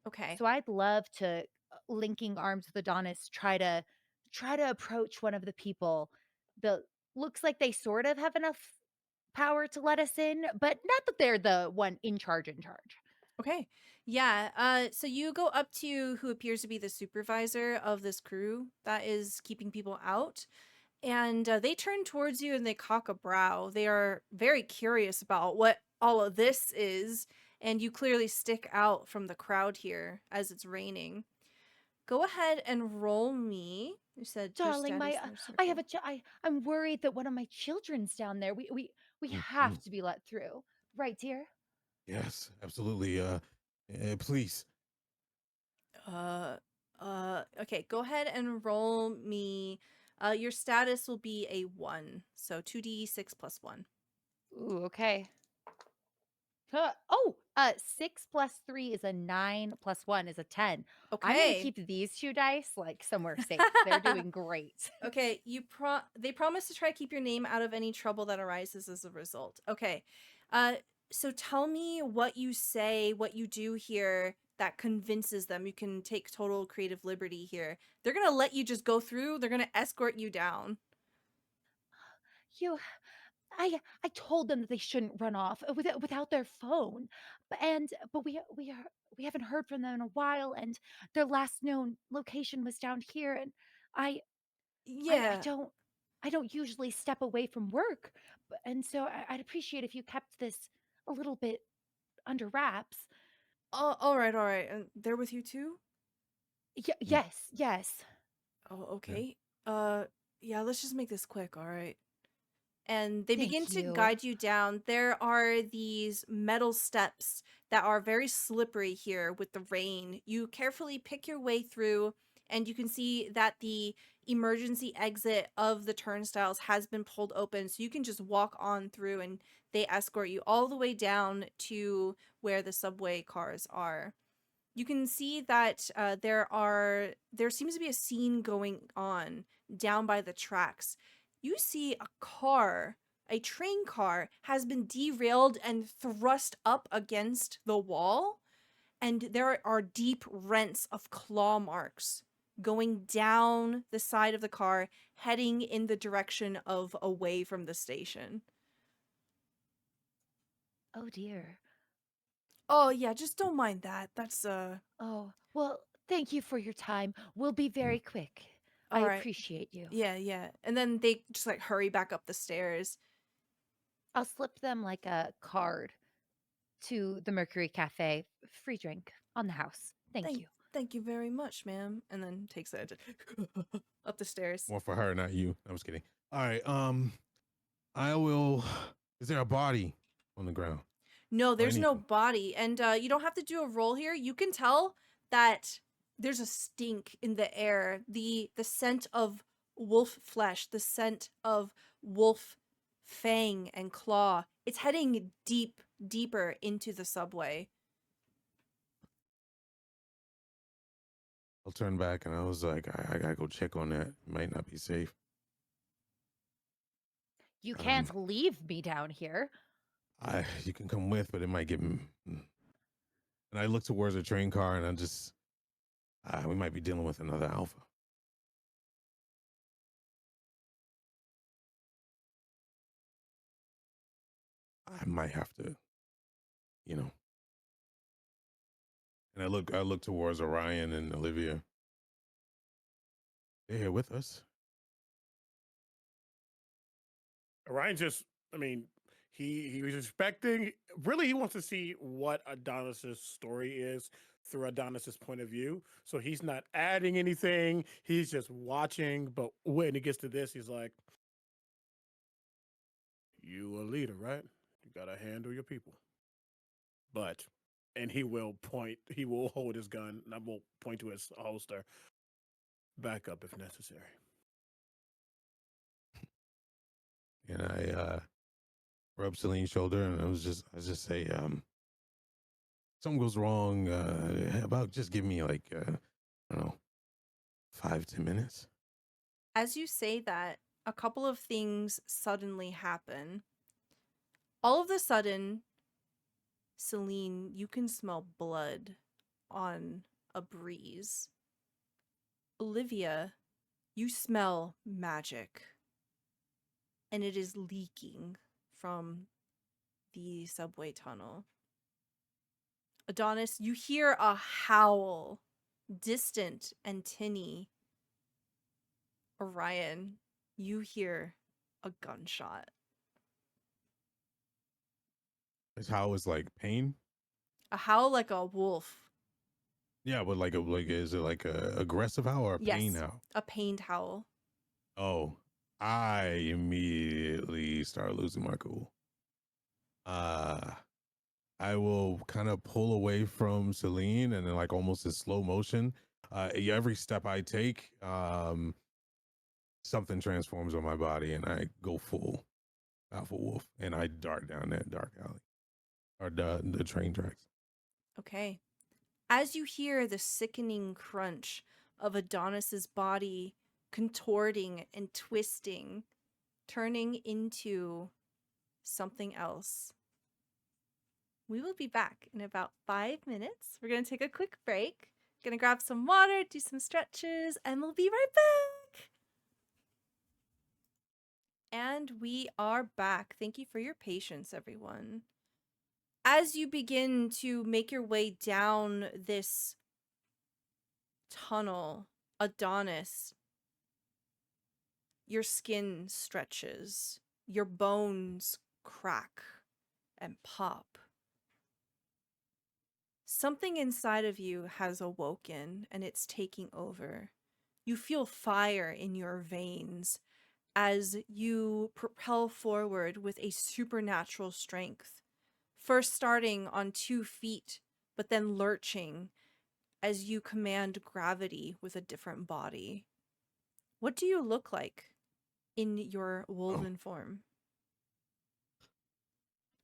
Okay. So I'd love to, linking arms with Adonis, try to approach one of the people that looks like they sort of have enough power to let us in, but not that they're the one in charge in charge. Okay. Yeah. So you go up to who appears to be the supervisor of this crew that is keeping people out, and they turn towards you and they cock a brow. They are very curious about what all of this is, and you clearly stick out from the crowd here as it's raining. Go ahead and roll me. You said your Darling, status my in your I have circle. a I'm worried that one of my children's down there. We have Mhm. to be let through. Right, dear? Yes, absolutely. Please. Uh, okay, go ahead and roll me. Your status will be a 1. So 2d6 plus 1. Ooh, okay. 6 plus 3 is a 9 plus 1 is a 10. I'm gonna Okay. keep these 2 dice, like, somewhere safe. They're doing great. Okay, they promise to try to keep your name out of any trouble that arises as a result. Okay. Uh so tell me what you say, what you do here that convinces them. You can take total creative liberty here. They're going to let you just go through. They're going to escort you down. You I told them that they shouldn't run off without their phone. But we haven't heard from them in a while, and their last known location was down here, and I I Yeah. don't I don't usually step away from work, and so I'd appreciate if you kept this a little bit under wraps. Oh, all right, all right. And they're with you too? Mm, Yes, yes. Oh, yeah. okay. Yeah, let's just make this quick, all right? And they begin Thank to you. guide you down. There are these metal steps that are very slippery here with the rain. You carefully pick your way through, and you can see that the emergency exit of the turnstiles has been pulled open, so you can just walk on through, and they escort you all the way down to where the subway cars are. You can see that there seems to be a scene going on down by the tracks. You see a train car has been derailed and thrust up against the wall, and there are deep rents of claw marks going down the side of the car, heading in the direction of away from the station. Oh dear. Oh yeah, just don't mind that. That's Oh, well, thank you for your time. We'll be very quick. I all right. appreciate you. Yeah, yeah. And then they just like hurry back up the stairs. I'll slip them like a card to the Mercury Cafe. Free drink on the house. Thank Thank you. thank you very much, ma'am. And then takes it up the stairs. More for her, not you. I'm just kidding. All right. I will. Is there a body on the ground No, or there's no anything? body. And you don't have to do a roll here. You can tell that there's a stink in the air. The scent of wolf flesh, the scent of wolf fang and claw. It's heading deeper into the subway. I'll turn back and I was like, I gotta go check on that. It might not be safe. You Um, can't leave me down here. you can come with, but it might get. And I look towards the train car and I just, we might be dealing with another alpha. I might have to, you know. And I look towards Orion and Olivia. They're here with us. Ryan just, I mean, he was expecting. Really, he wants to see what Adonis's story is through Adonis's point of view. So he's not adding anything. He's just watching. But when it gets to this, he's like, "You a leader, right? You gotta handle your people." But, and he will point. He will hold his gun. And I will point to his holster. Back up if necessary. And I rub Celine's shoulder and I just say, something goes wrong. About just give me like, I don't know, 5-10 minutes. As you say that, a couple of things suddenly happen. All of a sudden, Celine, you can smell blood on a breeze. Olivia, you smell magic, and it is leaking from the subway tunnel. Adonis, you hear a howl, distant and tinny. Orion, you hear a gunshot. It's how it's like pain. A howl like a wolf. Yeah, but is it like a aggressive howl or a pain Yes, howl? a pained howl. Oh, I immediately start losing my cool. Uh, I will kind of pull away from Celine and then like almost in slow motion. Every step I take, something transforms on my body and I go full alpha wolf and I dart down that dark alley or the train tracks. Okay. As you hear the sickening crunch of Adonis's body contorting and twisting, turning into something else. We will be back in about 5 minutes. We're going to take a quick break. Gonna grab some water, do some stretches, and we'll be right back. And we are back. Thank you for your patience, everyone. As you begin to make your way down this tunnel, Adonis, your skin stretches, your bones crack and pop. Something inside of you has awoken and it's taking over. You feel fire in your veins as you propel forward with a supernatural strength. First starting on 2 feet, but then lurching as you command gravity with a different body. What do you look like in your Oh, woven form?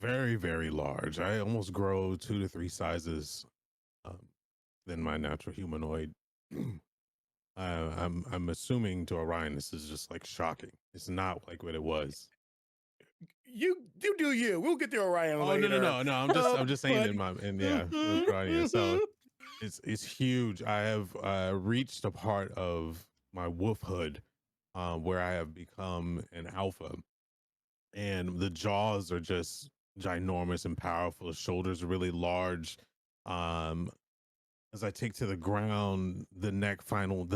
very, very large. I almost grow 2 to 3 sizes um, than my natural humanoid. I'm assuming to Orion this is just like shocking. It's not like what it was. You do you. We'll get to Orion Oh no no later. no no! I'm just saying in But my and yeah for audience. So it's huge. I have reached a part of my wolfhood where I have become an alpha, and the jaws are just ginormous and powerful. The shoulders are really large. Um, as I take to the ground, the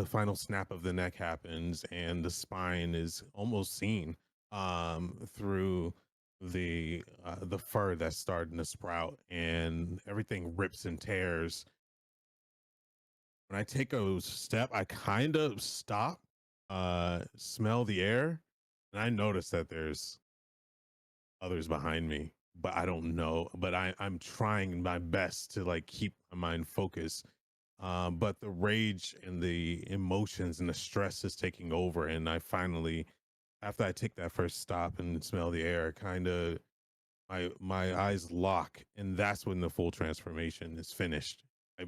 final snap of the neck happens, and the spine is almost seen through the fur that's starting to sprout, and everything rips and tears. When I take a step, I kind of stop, smell the air, and I notice that there's others behind me, but I don't know. But I'm trying my best to like keep my mind focused. But the rage and the emotions and the stress is taking over, and I finally, after I take that first stop and smell the air, kind of my eyes lock, and that's when the full transformation is finished. I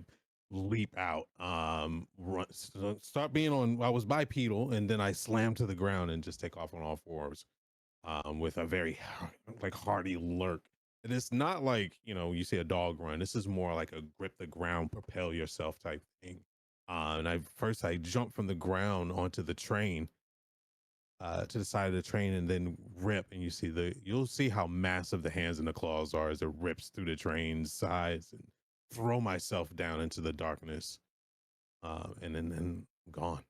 leap out, start being on. I was bipedal, and then I slam to the ground and just take off on all fours with a very like hearty lurk. And it's not like you see a dog run. This is more like a grip the ground, propel yourself type thing. And I jump from the ground onto the train, to the side of the train, and then rip. And you'll see how massive the hands and the claws are as it rips through the train's sides and throw myself down into the darkness. And then I'm gone.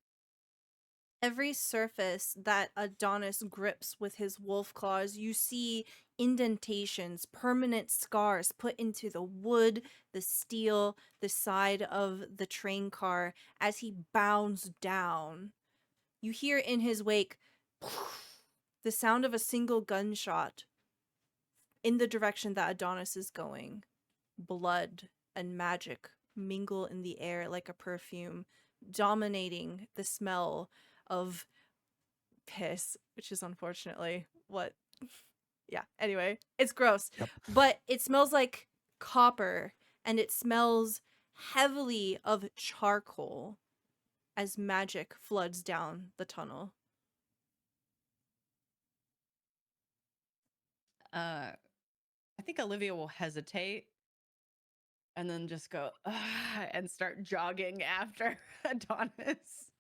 Every surface that Adonis grips with his wolf claws, you see indentations, permanent scars put into the wood, the steel, the side of the train car as he bounds down. You hear in his wake the sound of a single gunshot in the direction that Adonis is going. Blood and magic mingle in the air like a perfume, dominating the smell of piss, which is unfortunately what. Yeah, anyway, it's gross. Yep. But it smells like copper and it smells heavily of charcoal as magic floods down the tunnel. I think Olivia will hesitate and then just go "Ugh," and start jogging after Adonis.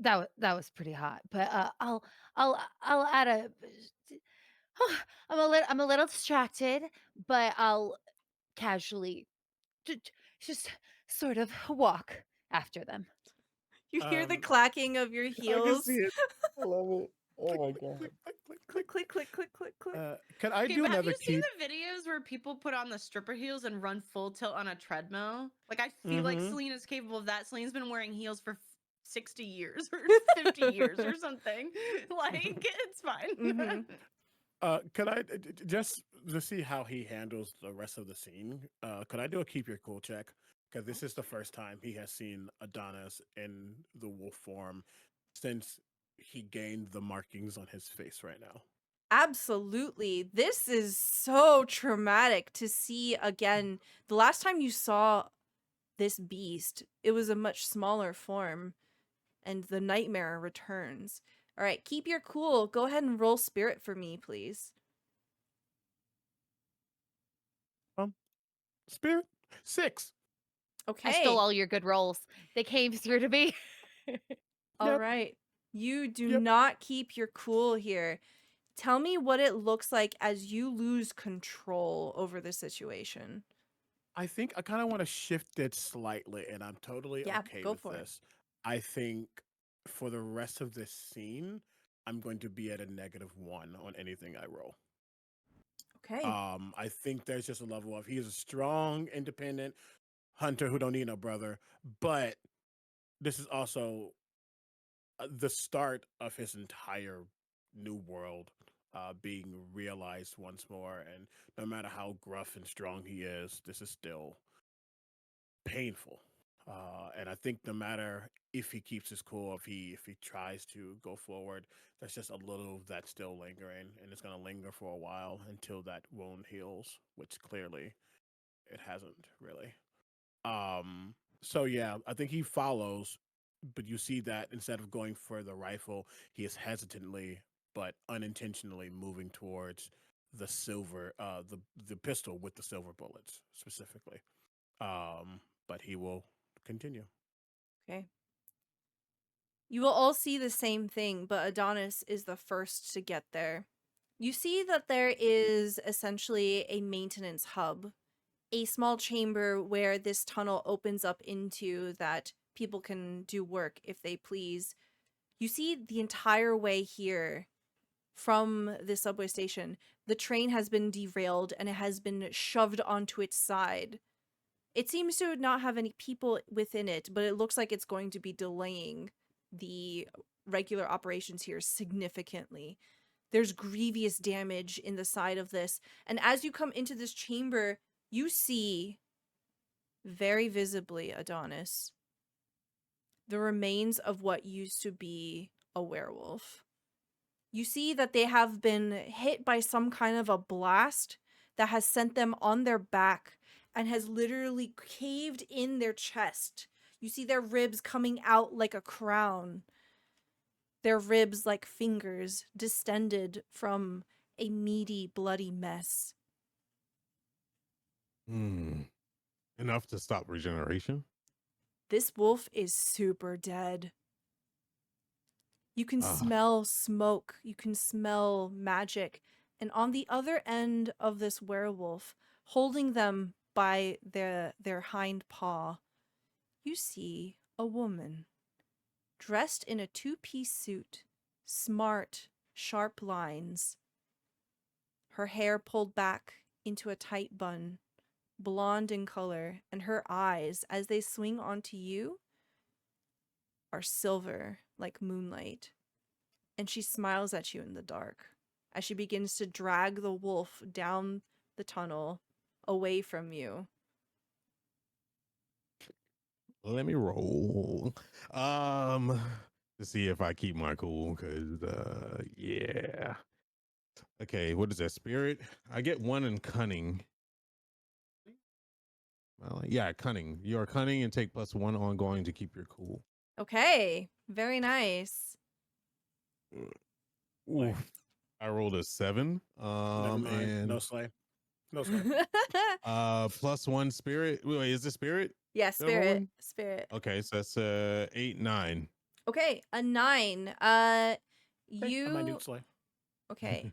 That was pretty hot, but I'll add a. I'm a little distracted, but I'll casually j- j- just sort of walk after them. You hear the um, clacking of your I can see heels. it. I love it. Click, Oh my click, god. click, click, click, Click, click. click, click, click, click, click. Can I Okay, do but have another you seen keep? the videos where people put on the stripper heels and run full tilt on a treadmill? Like, I feel like Mm-hmm. Selena's capable of that. Selena's been wearing heels for 60 years or 50 years or something. Like, it's fine. Mhm. Could I just to see how he handles the rest of the scene? Could I do a keep your cool check? Because this is the first time he has seen Adonis in the wolf form since he gained the markings on his face right now. Absolutely. This is so traumatic to see again. The last time you saw this beast, it was a much smaller form, and the nightmare returns. All right, keep your cool. Go ahead and roll spirit for me, please. Spirit 6. I stole Okay. all your good rolls. They came through to me. All Yep. right. You do Yep. not keep your cool here. Tell me what it looks like as you lose control over the situation. I think I kind of want to shift it slightly, and I'm totally Yeah, okay go with for it. this. I think for the rest of this scene, I'm going to be at a -1 on anything I roll. Okay. I think there's just a level of he's a strong, independent hunter who don't need no brother, but this is also the start of his entire new world being realized once more. And no matter how gruff and strong he is, this is still painful. And I think no matter if he keeps his cool, if he tries to go forward, there's just a little that's still lingering, and it's gonna linger for a while until that wound heals, which clearly it hasn't really. Um, so yeah, I think he follows, but you see that instead of going for the rifle, he is hesitantly but unintentionally moving towards the silver, the pistol with the silver bullets specifically. But he will continue. Okay. You will all see the same thing, but Adonis is the first to get there. You see that there is essentially a maintenance hub, a small chamber where this tunnel opens up into that people can do work if they please. You see the entire way here from the subway station, the train has been derailed and it has been shoved onto its side. It seems to not have any people within it, but it looks like it's going to be delaying the regular operations here significantly. There's grievous damage in the side of this. And as you come into this chamber, you see very visibly, Adonis, the remains of what used to be a werewolf. You see that they have been hit by some kind of a blast that has sent them on their back and has literally caved in their chest. You see their ribs coming out like a crown, their ribs like fingers distended from a meaty, bloody mess. Hmm. Enough to stop regeneration. This wolf is super dead. You can Ah. smell smoke, you can smell magic. And on the other end of this werewolf, holding them by their hind paw, you see a woman dressed in a two-piece suit, smart, sharp lines, her hair pulled back into a tight bun, blonde in color, and her eyes, as they swing onto you, are silver like moonlight. And she smiles at you in the dark as she begins to drag the wolf down the tunnel away from you. Let me roll. To see if I keep my cool, because yeah. Okay, what is that? Spirit? I get 1 in cunning. Well, yeah, cunning. You are cunning and take +1 ongoing to keep your cool. Okay, very nice. Slay. Oof. I rolled a 7. Never mind. No And slay. No slay. +1 spirit. Wait, is this spirit? Yeah, That I'm spirit, rolling? spirit. Okay, so that's 8, 9. Okay, a 9. Okay, I might You need slay. okay.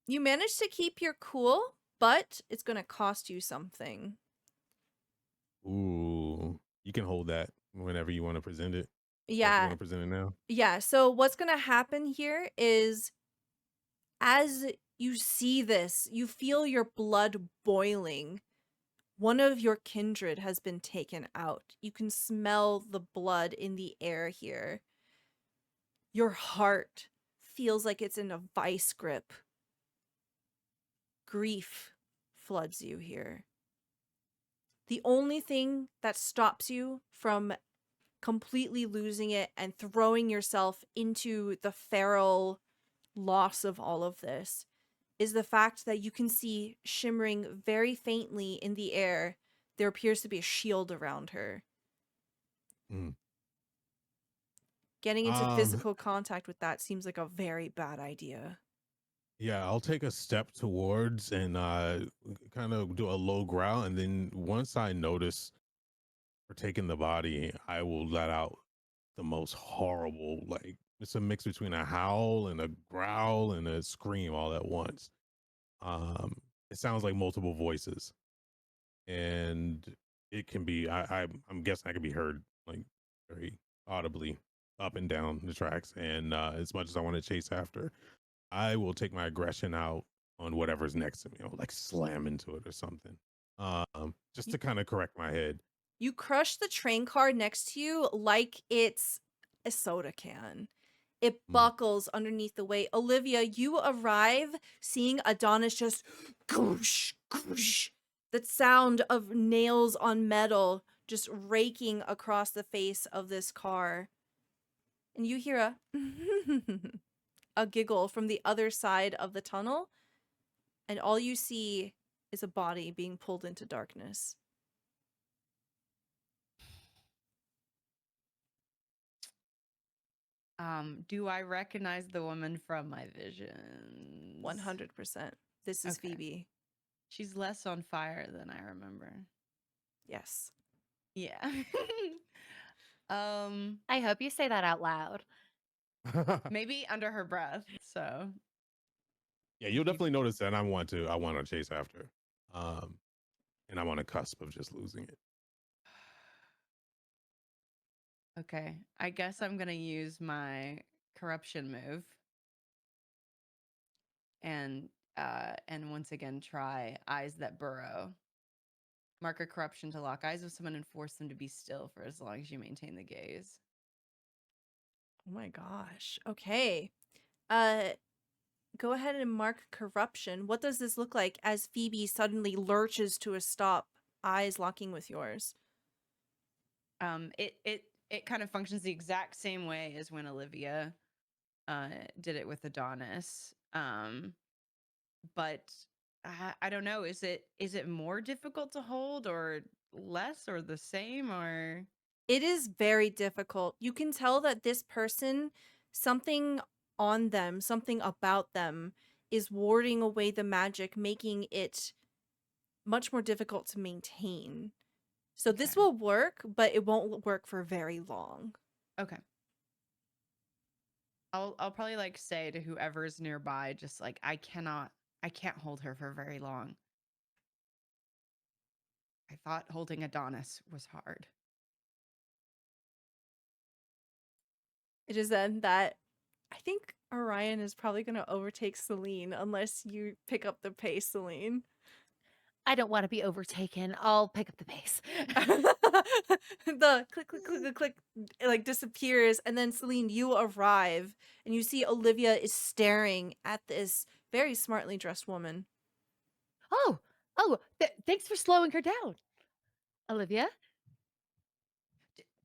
You managed to keep your cool, but it's going to cost you something. Ooh, you can hold that whenever you want to present it. If you Yeah. want to present it now. Yeah. So what's going to happen here is as you see this, you feel your blood boiling. One of your kindred has been taken out. You can smell the blood in the air here. Your heart feels like it's in a vice grip. Grief floods you here. The only thing that stops you from completely losing it and throwing yourself into the feral loss of all of this is the fact that you can see shimmering very faintly in the air, there appears to be a shield around her. Mm. Getting into Um, physical contact with that seems like a very bad idea. yeah, I'll take a step towards and kind of do a low growl, and then once I notice her taking the body, I will let out the most horrible, like it's a mix between a howl and a growl and a scream all at once. Um, it sounds like multiple voices, and it can be I'm guessing I can be heard like very audibly up and down the tracks. And as much as I want to chase after, I will take my aggression out on whatever's next to me. I'll like slam into it or something. Just to kind of correct my head. You crush the train car next to you like it's a soda can. It Mm. buckles underneath the weight. Olivia, you arrive seeing Adonis just goosh, goosh. That sound of nails on metal just raking across the face of this car. And you hear a a giggle from the other side of the tunnel, and all you see is a body being pulled into darkness. Do I recognize the woman from my visions? 100%. This is Okay. Phoebe. She's less on fire than I remember. Yes. Yeah. I hope you say that out loud. Maybe under her breath. So Yeah, you'll definitely notice that. I want to chase after. And I'm on a cusp of just losing it. okay. I guess I'm gonna use my corruption move. And once again try eyes that burrow. Mark a corruption to lock eyes with someone and force them to be still for as long as you maintain the gaze. Oh my gosh. Okay. Go ahead and mark corruption. What does this look like as Phoebe suddenly lurches to a stop, eyes locking with yours? It kind of functions the exact same way as when Olivia did it with Adonis. But I don't know. Is it more difficult to hold or less or the same or? It is very difficult. You can tell that this person, something on them, something about them is warding away the magic, making it much more difficult to maintain. So this Okay. will work, but it won't work for very long. Okay. I'll probably like say to whoever's nearby, just like I can't hold her for very long. I thought holding Adonis was hard. It is then that I think Orion is probably going to overtake Celine unless you pick up the pace, Celine. I don't want to be overtaken. I'll pick up the pace. The click, click, click, click, click, it like disappears. And then Celine, you arrive and you see Olivia is staring at this very smartly dressed woman. Oh, thanks for slowing her down, Olivia.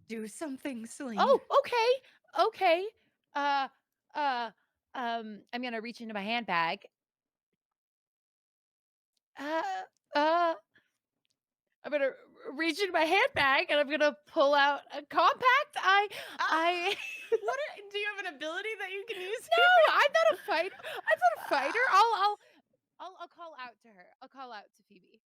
Do something, Celine. Oh, okay. Uh, uh, I'm gonna reach into my handbag. Uh, uh, I'm gonna reach into my handbag and I'm gonna pull out a compact. I. Do you have an ability that you can use? No, I'm not a fighter. I'm not a fighter. I'll call out to her. I'll call out to Phoebe.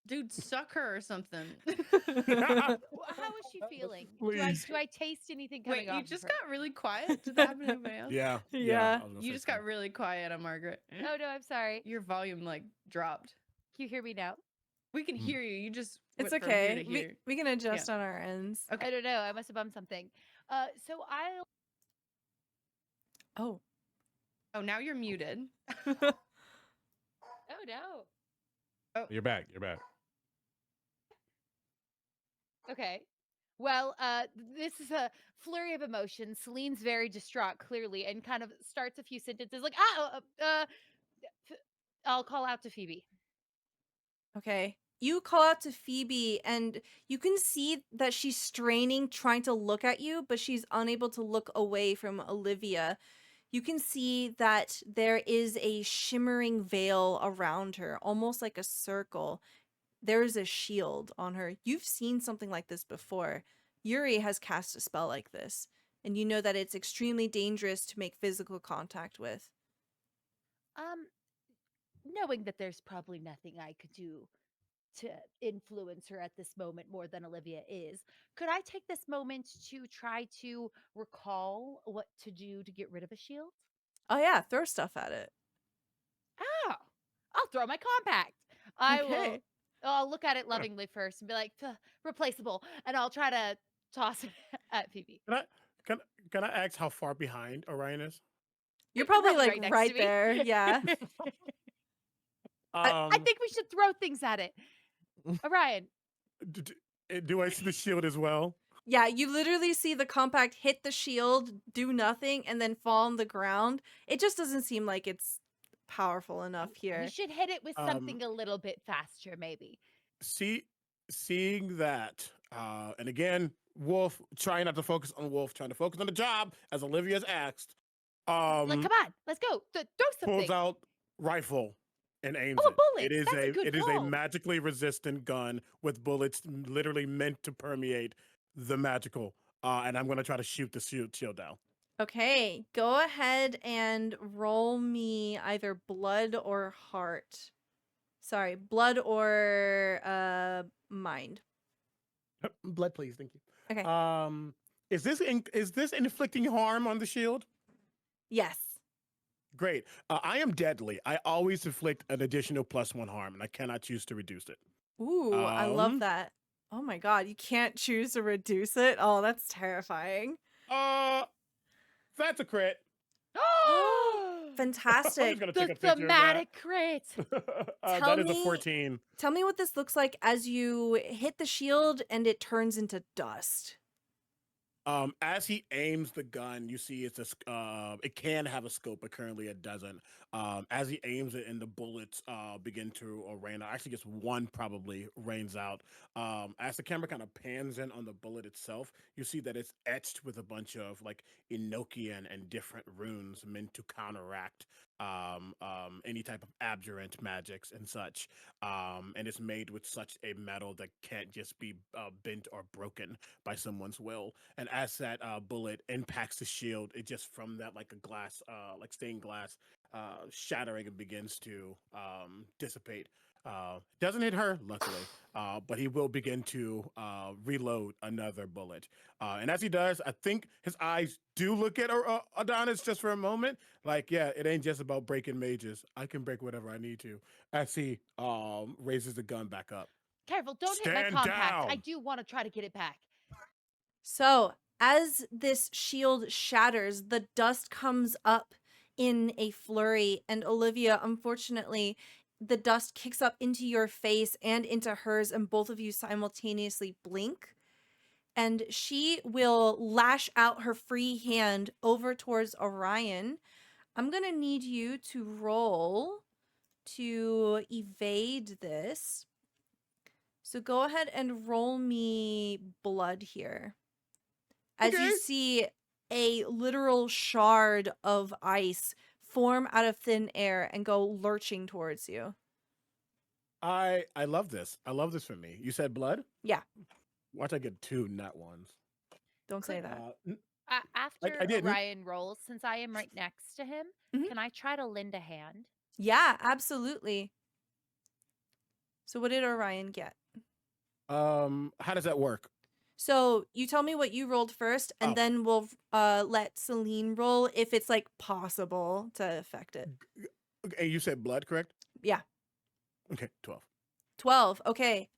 Dude, suck her or something. How is she feeling? Please. Do I taste anything coming Wait, off you of just her? got really quiet? Did that happen to anybody else? Yeah. Yeah. I was gonna You say just so. got really quiet on Margaret. Oh no, I'm sorry. Your volume like dropped. Can you hear me now? We can hear you. You just It's went from here okay. to here. We can adjust on our ends. Okay. I don't know. I must have bumped something. So I'll. Oh. Oh, now you're muted. Oh no. You're back. You're back. Okay. Well, this is a flurry of emotions. Celine's very distraught, clearly, and kind of starts a few sentences like, I'll call out to Phoebe. Okay. You call out to Phoebe, and you can see that she's straining, trying to look at you, but she's unable to look away from Olivia. You can see that there is a shimmering veil around her, almost like a circle. There's a shield on her. You've seen something like this before. Yuri has cast a spell like this, and you know that it's extremely dangerous to make physical contact with. Um, Knowing that there's probably nothing I could do to influence her at this moment more than Olivia is, could I take this moment to try to recall what to do to get rid of a shield? Oh yeah, throw stuff at it. Oh, I'll throw my compact. I will. Okay. I'll look at it lovingly first and be like, replaceable. And I'll try to toss it at Phoebe. Can I can can I ask how far behind Orion is? You're You're probably like right next to right me. there. Yeah. I think we should throw things at it. Orion, d- do I see the shield as well? Yeah, you literally see the compact hit the shield, do nothing, and then fall on the ground. It just doesn't seem like it's powerful enough we here. should hit it with Um, something a little bit faster, maybe. see, seeing that, and again, Wolf trying not to focus on Wolf, trying to focus on the job, as Olivia's asked. Like, come on, let's go. Throw Pulls something. out rifle and aims Oh, a it. bullet. It is That's a good it is a call. magically resistant gun with bullets literally meant to permeate the magical. And I'm gonna try to shoot the shield down. Okay, go ahead and roll me either blood or heart. Sorry, blood or mind. Blood, please, thank you. Okay. Is this inflicting harm on the shield? Yes. Great. I am deadly. I always inflict an additional +1 harm, and I cannot choose to reduce it. Ooh, I love that. Oh my god, you can't choose to reduce it? Oh, that's terrifying. That's a crit. Oh, I'm Fantastic. just gonna the take a picture of thematic crit. that. Tell That is a me- 14. Tell me what this looks like as you hit the shield and it turns into dust. As he aims the gun, you see it can have a scope, but currently it doesn't. As he aims it and the bullets begin to rain out, actually just one probably rains out. As the camera kind of pans in on the bullet itself, you see that it's etched with a bunch of like Enochian and different runes meant to counteract any type of abjurant magics and such. And it's made with such a metal that can't just be bent or broken by someone's will. And as that bullet impacts the shield, it just from that like a glass, like stained glass, shattering and begins to dissipate. Doesn't hit her, luckily, but he will begin to reload another bullet. And as he does, I think his eyes do look at Adonis just for a moment. Like, yeah, it ain't just about breaking mages. I can break whatever I need to. As he raises the gun back up. Careful, don't hit my Stand compact. I down. do want to try to get it back. So, as this shield shatters, the dust comes up in a flurry, and Olivia, unfortunately, the dust kicks up into your face and into hers, and both of you simultaneously blink. And she will lash out her free hand over towards Orion. I'm going to need you to roll to evade this. So go ahead and roll me blood here. As Okay. you see a literal shard of ice form out of thin air and go lurching towards you. I love this. I love this for me. You said blood? Yeah. Watch I get 2 nat ones. Don't say that. After I didn't. Orion rolls, since I am right next to him, Mhm. can I try to lend a hand? Yeah, absolutely. So what did Orion get? How does that work? So you tell me what you rolled first, and Oh. then we'll let Celine roll if it's like possible to affect it. And you said blood, correct? Yeah. Okay, 12. 12. Okay.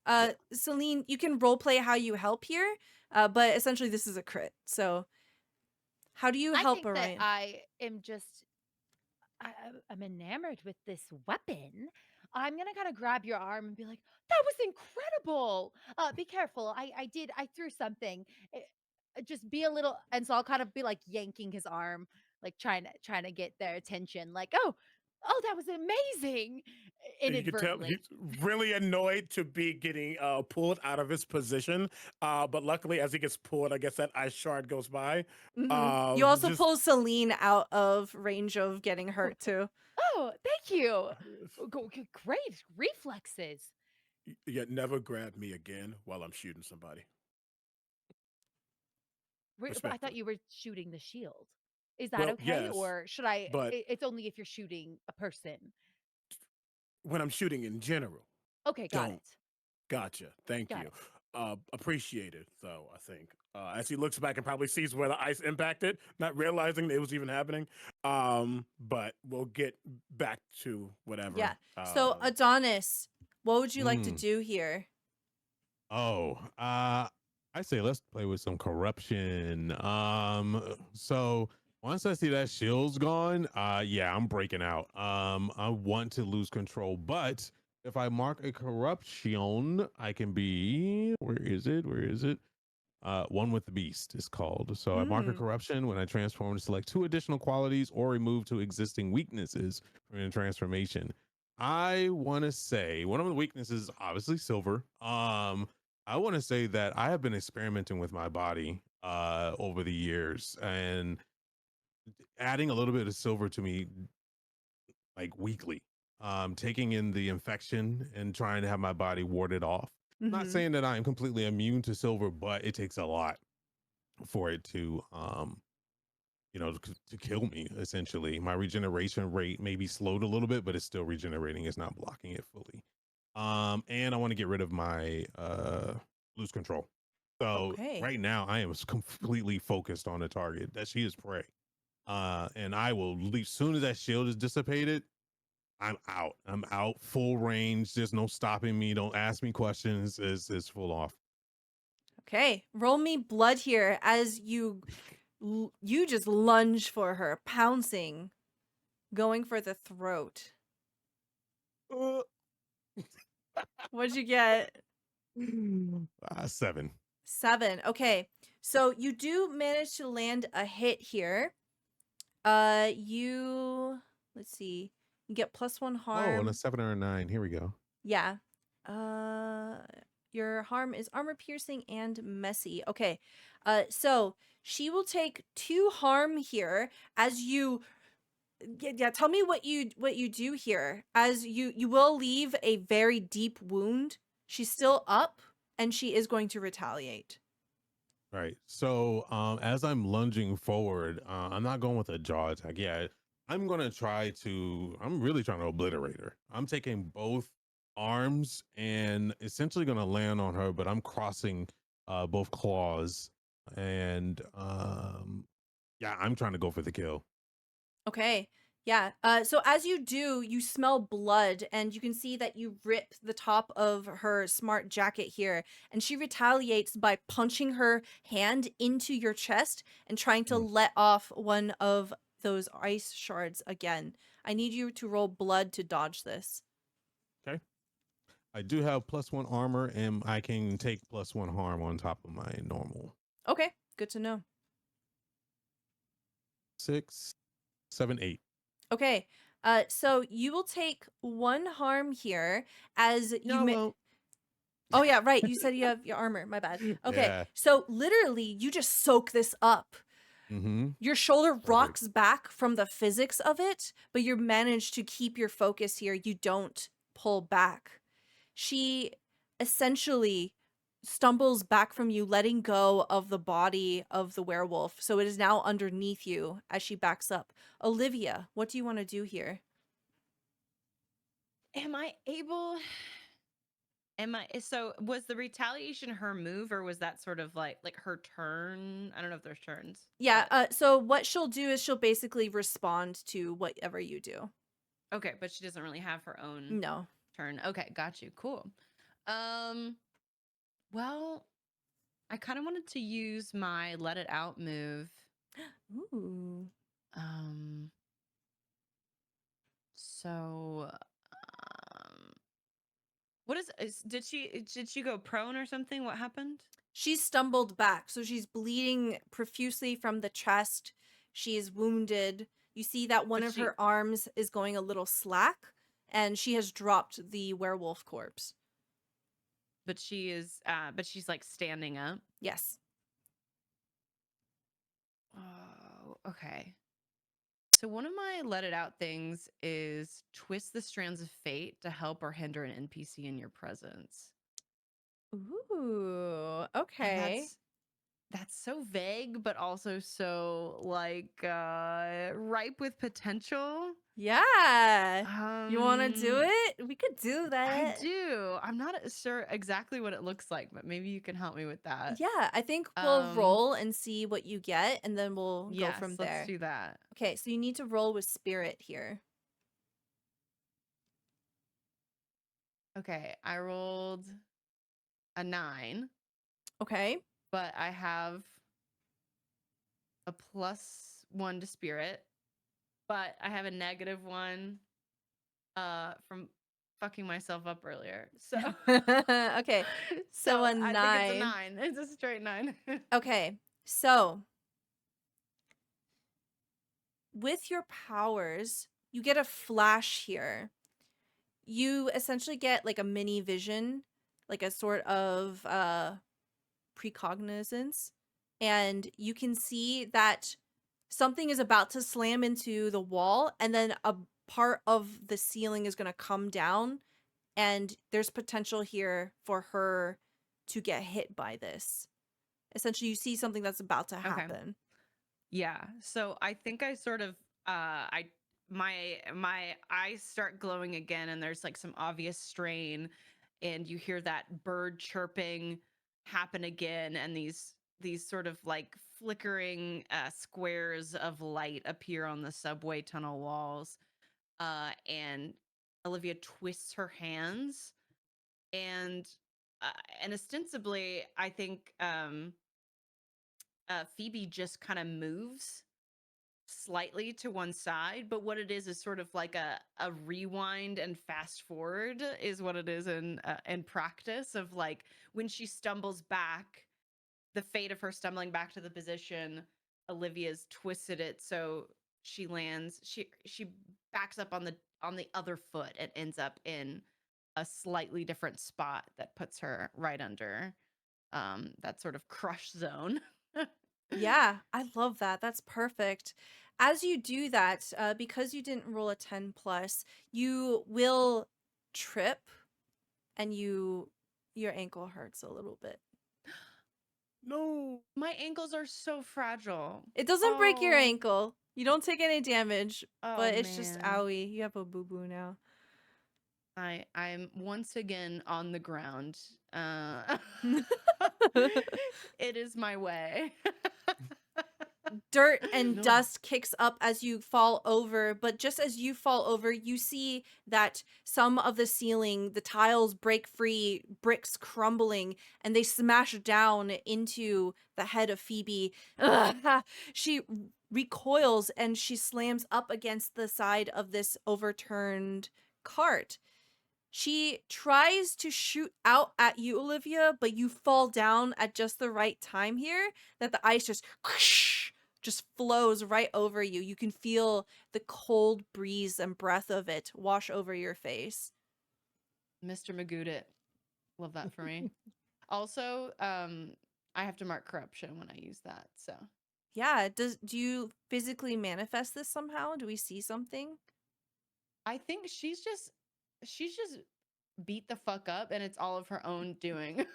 Celine, you can role play how you help here, but essentially this is a crit. So How do you I help think that Orion? I am just I'm enamored with this weapon. I'm gonna kind of grab your arm and be like, "That was incredible! Be careful. I threw something. Just be a little." And so I'll kind of be like yanking his arm, like trying to get their attention. Like, oh, that was amazing! And you can tell Inadvertently. he's really annoyed to be getting pulled out of his position. But luckily, as he gets pulled, I guess that ice shard goes by. You also Just pull Celine out of range of getting Oh, hurt too. oh, thank you. Great reflexes. yet never grab me again while I'm shooting somebody. But I thought Respectfully. you were shooting the shield. Is that Well, okay? yes, Or should I? but It's only if you're shooting a person. when I'm shooting in general, Okay, got don't. it. Gotcha. Thank Got you. it. Appreciate it, though, I think. As he looks back and probably sees where the ice impacted, not realizing it was even happening. But we'll get back to whatever. Yeah. So Adonis, what would you like to Mm. do here? Oh, I say let's play with some corruption. So once I see that shield's gone, yeah, I'm breaking out. I want to lose control, but if I mark a corruption, I can be, where is it? Where is it? One with the beast is called. So I mark a Mm. corruption when I transform to select 2 additional qualities or remove 2 existing weaknesses from a transformation. I want to say one of the weaknesses, obviously silver. I want to say that I have been experimenting with my body over the years and adding a little bit of silver to me like weekly. Taking in the infection and trying to have my body warded off. Not Mhm. saying that I am completely immune to silver, but it takes a lot for it to to kill me. Essentially, my regeneration rate may be slowed a little bit, but it's still regenerating. It's not blocking it fully. And I want to get rid of my lose control. So Okay. right now I am completely focused on the target that she is prey. And I will leave soon as that shield is dissipated. I'm out full range. There's no stopping me. Don't ask me questions. It's full off. Okay. Roll me blood here as you just lunge for her, pouncing, going for the throat. Uh, What'd you get? 7. 7. Okay. So you do manage to land a hit here. You let's see. You get +1 Oh, and a harm. 7 or a 9. Here we go. Yeah. Uh your harm is armor piercing and messy. Okay. So she will take 2 harm here as you yeah, tell me what you do here as you will leave a very deep wound. She's still up and she is going to retaliate. Right. So as I'm lunging forward, I'm not going with a jaw attack. Yeah, I'm really trying to obliterate her. I'm taking both arms and essentially gonna land on her, but I'm crossing both claws and yeah, I'm trying to go for the kill. Okay. Yeah. So as you do, you smell blood and you can see that you rip the top of her smart jacket here. And she retaliates by punching her hand into your chest and trying to Mm, let off one of those ice shards again. I need you to roll blood to dodge this. okay. I do have +1 armor and I can take +1 harm on top of my normal. Okay. Good to know. 6, 7, 8. Okay. So you will take 1 harm here as you No, may. well, Oh yeah, right. You said you have your armor. My bad. Okay. yeah. So literally you just soak this up. Mm-hmm. Your shoulder Perfect. rocks back from the physics of it, but you manage to keep your focus here. You don't pull back. She essentially stumbles back from you, letting go of the body of the werewolf. So it is now underneath you as she backs up. Olivia, what do you want to do here? Am I able? So was the retaliation her move, or was that sort of like her turn? I don't know if there's turns, Yeah, but so what she'll do is she'll basically respond to whatever you do. okay, but she doesn't really have her own No. turn. Okay, got you. Cool. Um, well, I kind of wanted to use my let it out move. Ooh. Um. So, um, did she go prone or something? What happened? She stumbled back, so she's bleeding profusely from the chest. She is wounded. You see that one But of she her arms is going a little slack, and she has dropped the werewolf corpse. but she's like standing up. Yes. Oh, okay. So one of my let it out things is twist the strands of fate to help or hinder an NPC in your presence. Ooh. And Okay. that's so vague, but also so like ripe with potential. Yeah. You want to do Um it? We could do I that. do. I'm not sure exactly what it looks like, but maybe you can help me with that. Yeah, I think we'll Um roll and see what you get, and then we'll go yes, from let's there. do that. Okay, so you need to roll with spirit here. Okay, I rolled a 9, Okay. but I have a +1 to spirit, but I have a -1 from fucking myself up earlier. So Okay. So so a I think it's a 9. 9. It's a straight 9. Okay. So with your powers, you get a flash here. You essentially get like a mini vision, like a sort of precognizance, and you can see that something is about to slam into the wall, and then a part of the ceiling is going to come down, and there's potential here for her to get hit by this. Essentially, you see something that's about to Okay. happen. Yeah. So I think I sort of I my eyes start glowing again, and there's like some obvious strain, and you hear that bird chirping happen again, and these sort of like flickering squares of light appear on the subway tunnel walls. And Olivia twists her hands, and uh, and ostensibly I think Phoebe just kind of moves slightly to one side, but what it is sort of like a rewind and fast forward is what it is in practice of like when she stumbles back, the fate of her stumbling back to the position, Olivia's twisted it so she lands, she backs up on the other foot and ends up in a slightly different spot that puts her right under that sort of crush zone. Yeah, I love that. That's perfect. As you do that, because you didn't roll a 10 plus, you will trip and your ankle hurts a little bit. No. My ankles are so fragile. It doesn't break your Oh, ankle. You don't take any damage, oh but it's just man. owie. You have a boo-boo now. I'm once again on the ground. It is my way. Dirt and No. dust kicks up as you fall over, but just as you fall over, you see that some of the ceiling, the tiles break free, bricks crumbling, and they smash down into the head of Phoebe. Ugh. She recoils and she slams up against the side of this overturned cart. She tries to shoot out at you, Olivia, but you fall down at just the right time here that the ice just flows right over you. You can feel the cold breeze and breath of it wash over your face. Mr. Magoodet. Love that for me. Also, I have to mark corruption when I use that. So Yeah, do you physically manifest this somehow? Do we see something? I think she's just beat the fuck up and it's all of her own doing.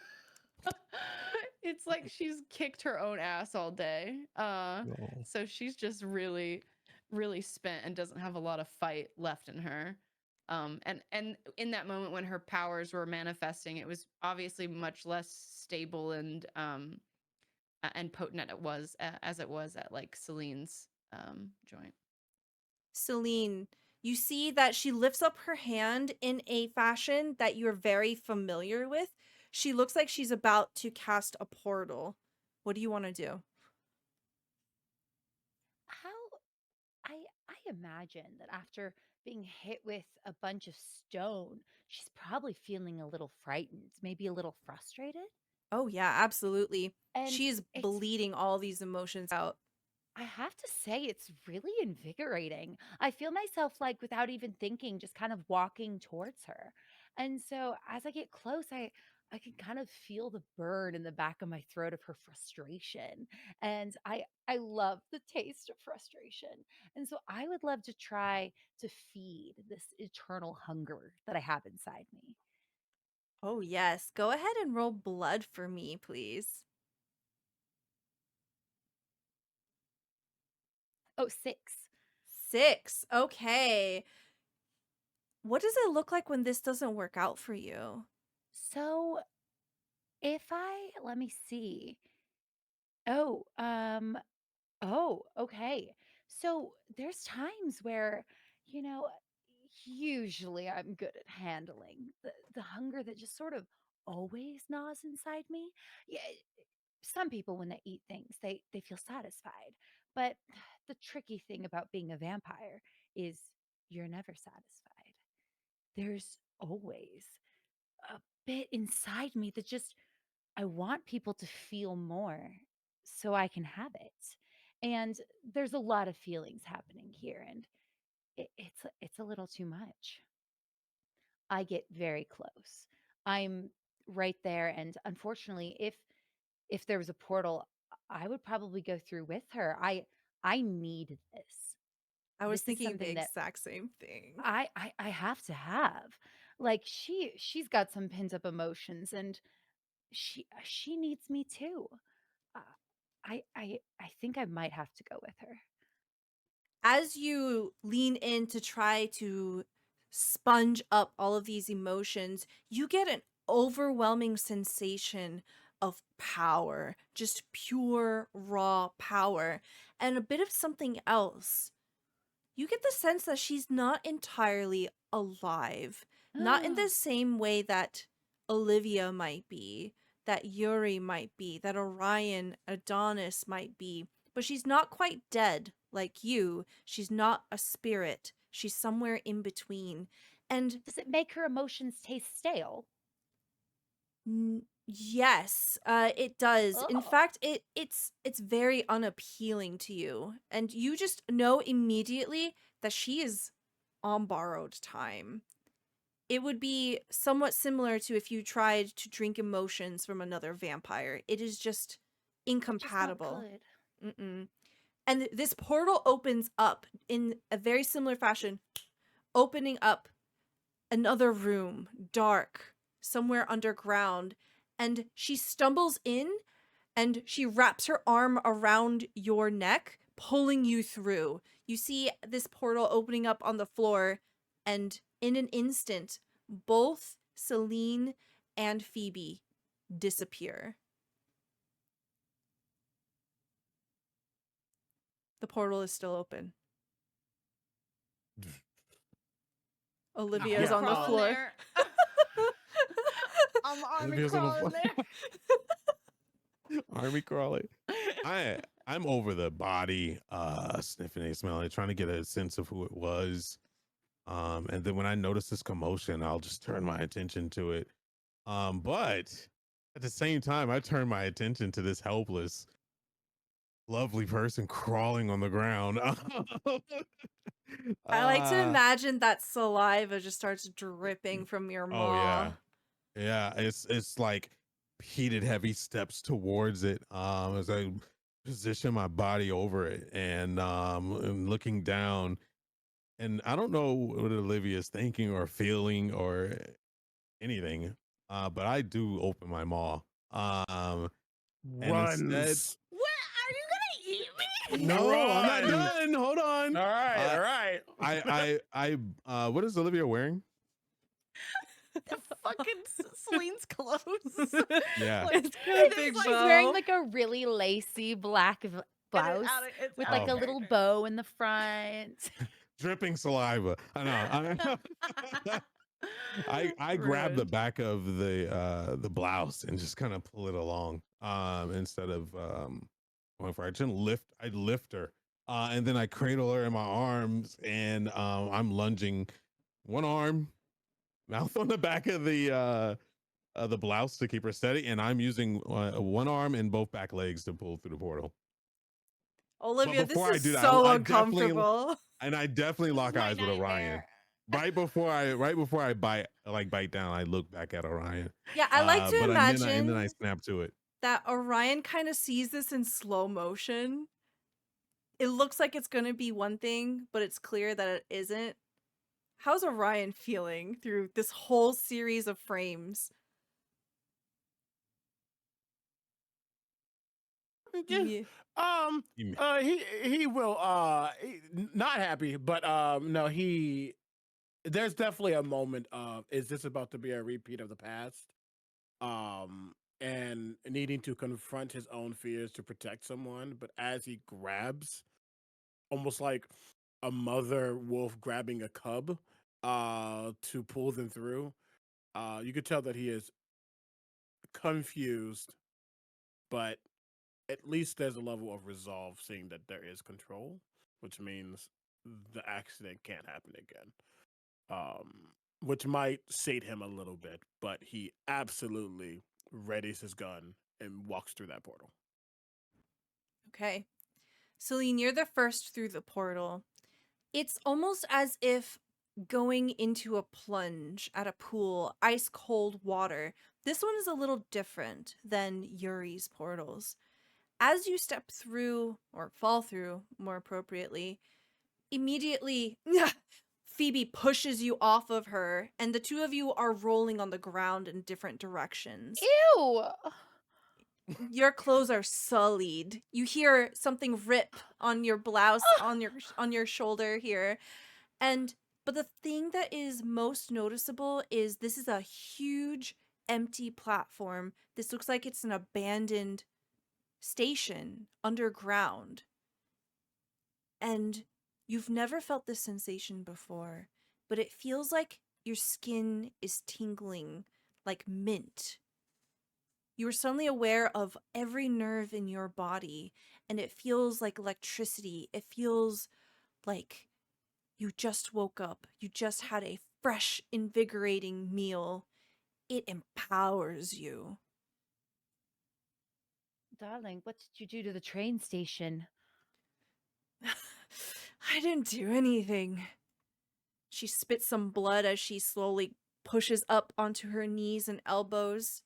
It's like she's kicked her own ass all day. No. So she's just really spent and doesn't have a lot of fight left in her. And in that moment when her powers were manifesting, it was obviously much less stable and potent as it was at like Celine's joint. Celine, you see that she lifts up her hand in a fashion that you're very familiar with. She looks like she's about to cast a portal. What do you want to do? imagine that after being hit with a bunch of stone, she's probably feeling a little frightened, maybe a little frustrated. Oh, yeah, absolutely. And She's it's bleeding all these emotions out. I have to say, it's really invigorating. I feel myself, like, without even thinking, just kind of walking towards her. And so as I get close, I can kind of feel the burn in the back of my throat of her frustration. And I love the taste of frustration. And so I would love to try to feed this eternal hunger that I have inside me. Oh, yes. Go ahead and roll blood for me, please. Oh, 6. 6. Okay. What does it look like when this doesn't work out for you? So if I let me see. Oh, okay. So there's times where, you know, usually I'm good at handling the hunger that just sort of always gnaws inside me. Yeah, some people when they eat things, they feel satisfied. But the tricky thing about being a vampire is you're never satisfied. There's always a bit inside me that just I want people to feel more so I can have it. And there's a lot of feelings happening here, and it's a little too much. I get very close. I'm right there, and unfortunately, if there was a portal, I would probably go through with her. I need this. I was This is thinking the something that exact same thing. I have to have. Like she's got some pent up emotions, and she needs me too. Uh, I think I might have to go with her. As you lean in to try to sponge up all of these emotions, you get an overwhelming sensation of power, just pure, raw power, and a bit of something else. You get the sense that she's not entirely alive. Not in the same way that Olivia might be, that Yuri might be, that Orion, Adonis might be, but she's not quite dead like you. She's not a spirit. She's somewhere in between. And Does it make her emotions taste stale? yes, it does. In Oh, fact, it's very unappealing to you, and you just know immediately that she is on borrowed time. It would be somewhat similar to if you tried to drink emotions from another vampire. It is just just not incompatible. good. Mm-mm. And this portal opens up in a very similar fashion, opening up another room, dark, somewhere underground. And she stumbles in and she wraps her arm around your neck, pulling you through. You see this portal opening up on the floor, and in an instant, both Celine and Phoebe disappear. The portal is still open. Olivia is Yeah. on the Crawling floor. there. I'm army Olivia's on the crawling floor. there. Army crawling. I'm over the body, sniffing it, smelling it, trying to get a sense of who it was. And then when I notice this commotion, I'll just turn my attention to it. But at the same time, I turn my attention to this helpless, lovely person crawling on the ground. I like to uh, imagine that saliva just starts dripping from your oh maw. yeah. Yeah, it's like heated heavy steps towards it as I position my body over it and looking down, and I don't know what Olivia's thinking or feeling or anything, but I do open my maw, and instead, Runs. What? Are you gonna eat me? no, I'm not Run. done. Hold on. All right, uh, all right. what is Olivia wearing? The fucking Celine's clothes. Yeah. Like, It's got a it is big like, She's wearing bow. like a really lacy black blouse it's with out like of a Oh, little character. bow in the front. dripping saliva. I know. I grab the Rude. back of the blouse and just kind of pull it along instead of going for it. I lift her And then I cradle her in my arms, and I'm lunging, one arm, mouth on the back of the blouse to keep her steady, and I'm using one arm and both back legs to pull through the portal. But Olivia, this before I is do that, so I definitely uncomfortable. lock my eyes with Orion. nightmare. Right before I bite down, I look back at Orion. Yeah, I like to But and then I imagine snap to it. that Orion kind of sees this in slow motion. It looks like it's going to be one thing, but it's clear that it isn't. How's Orion feeling through this whole series of frames? Yeah. Yeah. He- He will not happy, but no, there's definitely a moment of, is this about to be a repeat of the past? And needing to confront his own fears to protect someone, but as he grabs, almost like a mother wolf grabbing a cub, to pull them through, you could tell that he is confused, but at least there's a level of resolve, seeing that there is control, which means the accident can't happen again. Which might sate him a little bit, but he absolutely readies his gun and walks through that portal. Okay. Celine, you're the first through the portal. It's almost as if going into a plunge at a pool, ice cold water. This one is a little different than Yuri's portals. As you step through, or fall through more appropriately, immediately Phoebe pushes you off of her, and the two of you are rolling on the ground in different directions. Ew. Your clothes are sullied. You hear something rip on your blouse, on your shoulder here. And but the thing that is most noticeable is this is a huge empty platform. This looks like it's an abandoned station underground. And you've never felt this sensation before, but it feels like your skin is tingling like mint. You are suddenly aware of every nerve in your body, and it feels like electricity. It feels like you just woke up. You just had a fresh, invigorating meal. It empowers you. Darling, what did you do to the train station? I didn't do anything. She spits some blood as she slowly pushes up onto her knees and elbows.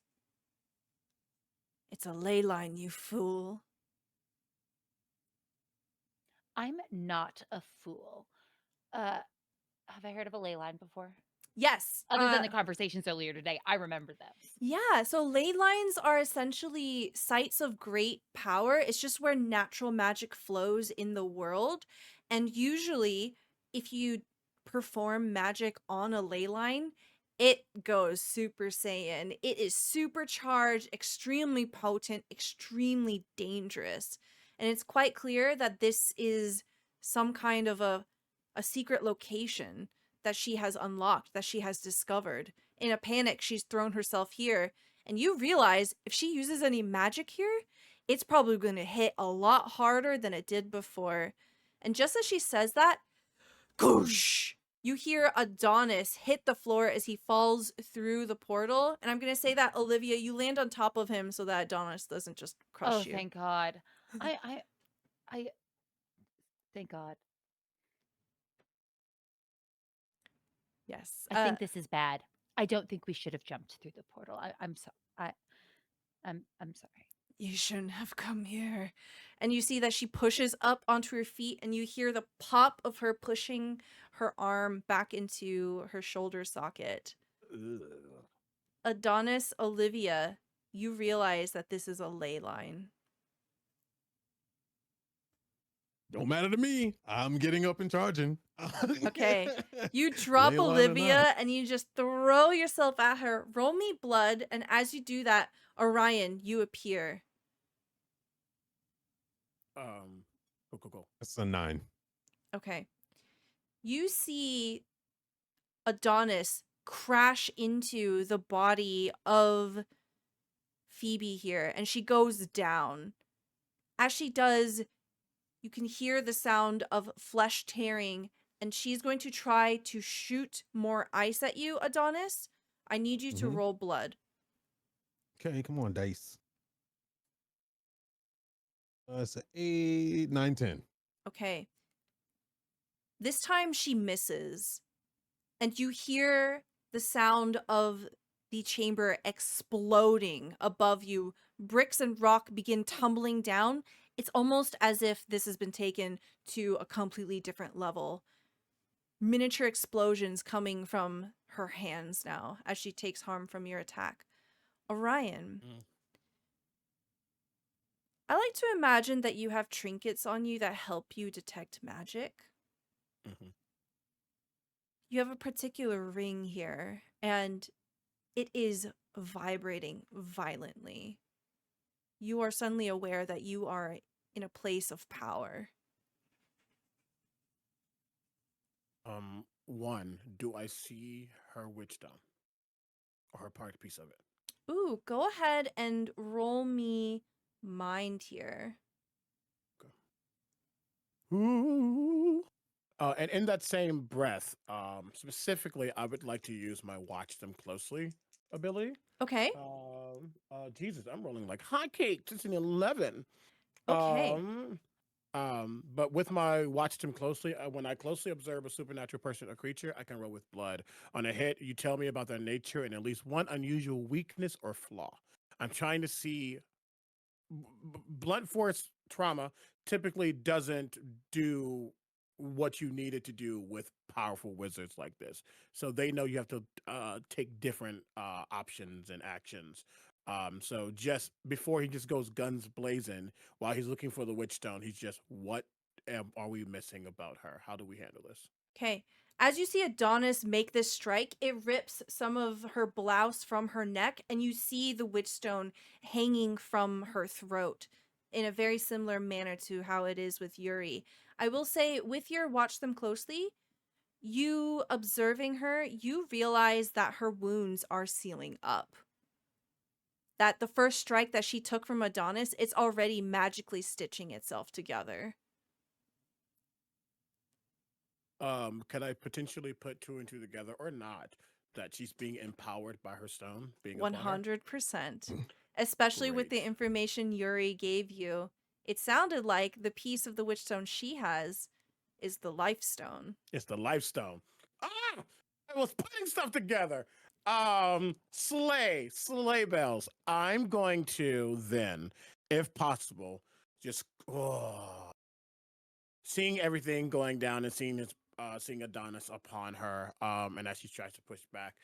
It's a ley line, you fool. I'm not a fool. Have I heard of a ley line before? Yes. Other than the conversations earlier today, I remember those. Yeah, so ley lines are essentially sites of great power. It's just where natural magic flows in the world. And usually, if you perform magic on a ley line, it goes Super Saiyan. It is supercharged, extremely potent, extremely dangerous. And it's quite clear that this is some kind of a secret location that she has unlocked, that she has discovered. In a panic, she's thrown herself here, and you realize if she uses any magic here, it's probably going to hit a lot harder than it did before. And just as she says that, goosh, you hear Adonis hit the floor as he falls through the portal. And I'm going to say that, Olivia, you land on top of him so that Adonis doesn't just crush Oh, you. thank God. I thank God. Yes. I think this is bad. I don't think we should have jumped through the portal. I'm sorry. I'm sorry. You shouldn't have come here. And you see that she pushes up onto her feet, and you hear the pop of her pushing her arm back into her shoulder socket. Ugh. Adonis, Olivia, you realize that this is a ley line. Don't matter to me. I'm getting up and charging. Okay. You drop Ley line or Olivia not. and you just throw yourself at her. Roll me blood, and as you do that, Orion, you appear. Go. That's a 9. Okay. You see Adonis crash into the body of Phoebe here, and she goes down. As she does, You can hear the sound of flesh tearing, and she's going to try to shoot more ice at you, Adonis. I need you to Mhm. roll blood. Okay, come on, dice. It's an 8, 9, 10. Okay. This time she misses, and you hear the sound of the chamber exploding above you. Bricks and rock begin tumbling down. It's almost as if this has been taken to a completely different level. Miniature explosions coming from her hands now as she takes harm from your attack. Orion, Mm. I like to imagine that you have trinkets on you that help you detect magic. Mhm. You have a particular ring here, and it is vibrating violently. You are suddenly aware that you are in a place of power. One, do I see her witchstone or her part piece of it? Ooh, go ahead and roll me mind here. Ooh. And in that same breath, specifically, I would like to use my watch them closely ability. Okay, Jesus, I'm rolling like hotcakes. It's an 11. okay. Um, but with my watch them closely, when I closely observe a supernatural person or creature, I can roll with blood. On a hit, you tell me about their nature and at least one unusual weakness or flaw. I'm trying to see blunt force trauma typically doesn't do what you need it to do with powerful wizards like this. So they know you have to take different options and actions. So just before he just goes guns blazing, while he's looking for the witch stone, he's just, what are we missing about her? How do we handle this? Okay. As you see Adonis make this strike, it rips some of her blouse from her neck, and you see the witchstone hanging from her throat in a very similar manner to how it is with Yuri. I will say, with your watch them closely, you observing her, you realize that her wounds are sealing up. That the first strike that she took from Adonis, it's already magically stitching itself together. Can I potentially put two and two together or not? That she's being empowered by her stone being upon her? 100%. Especially with the Great. information Yuri gave you. It sounded like the piece of the witchstone she has is the life stone. It's the life stone. Ah! I was putting stuff together. Sleigh bells. I'm going to then, if possible, just seeing everything going down and seeing Adonis upon her, and as she tries to push back,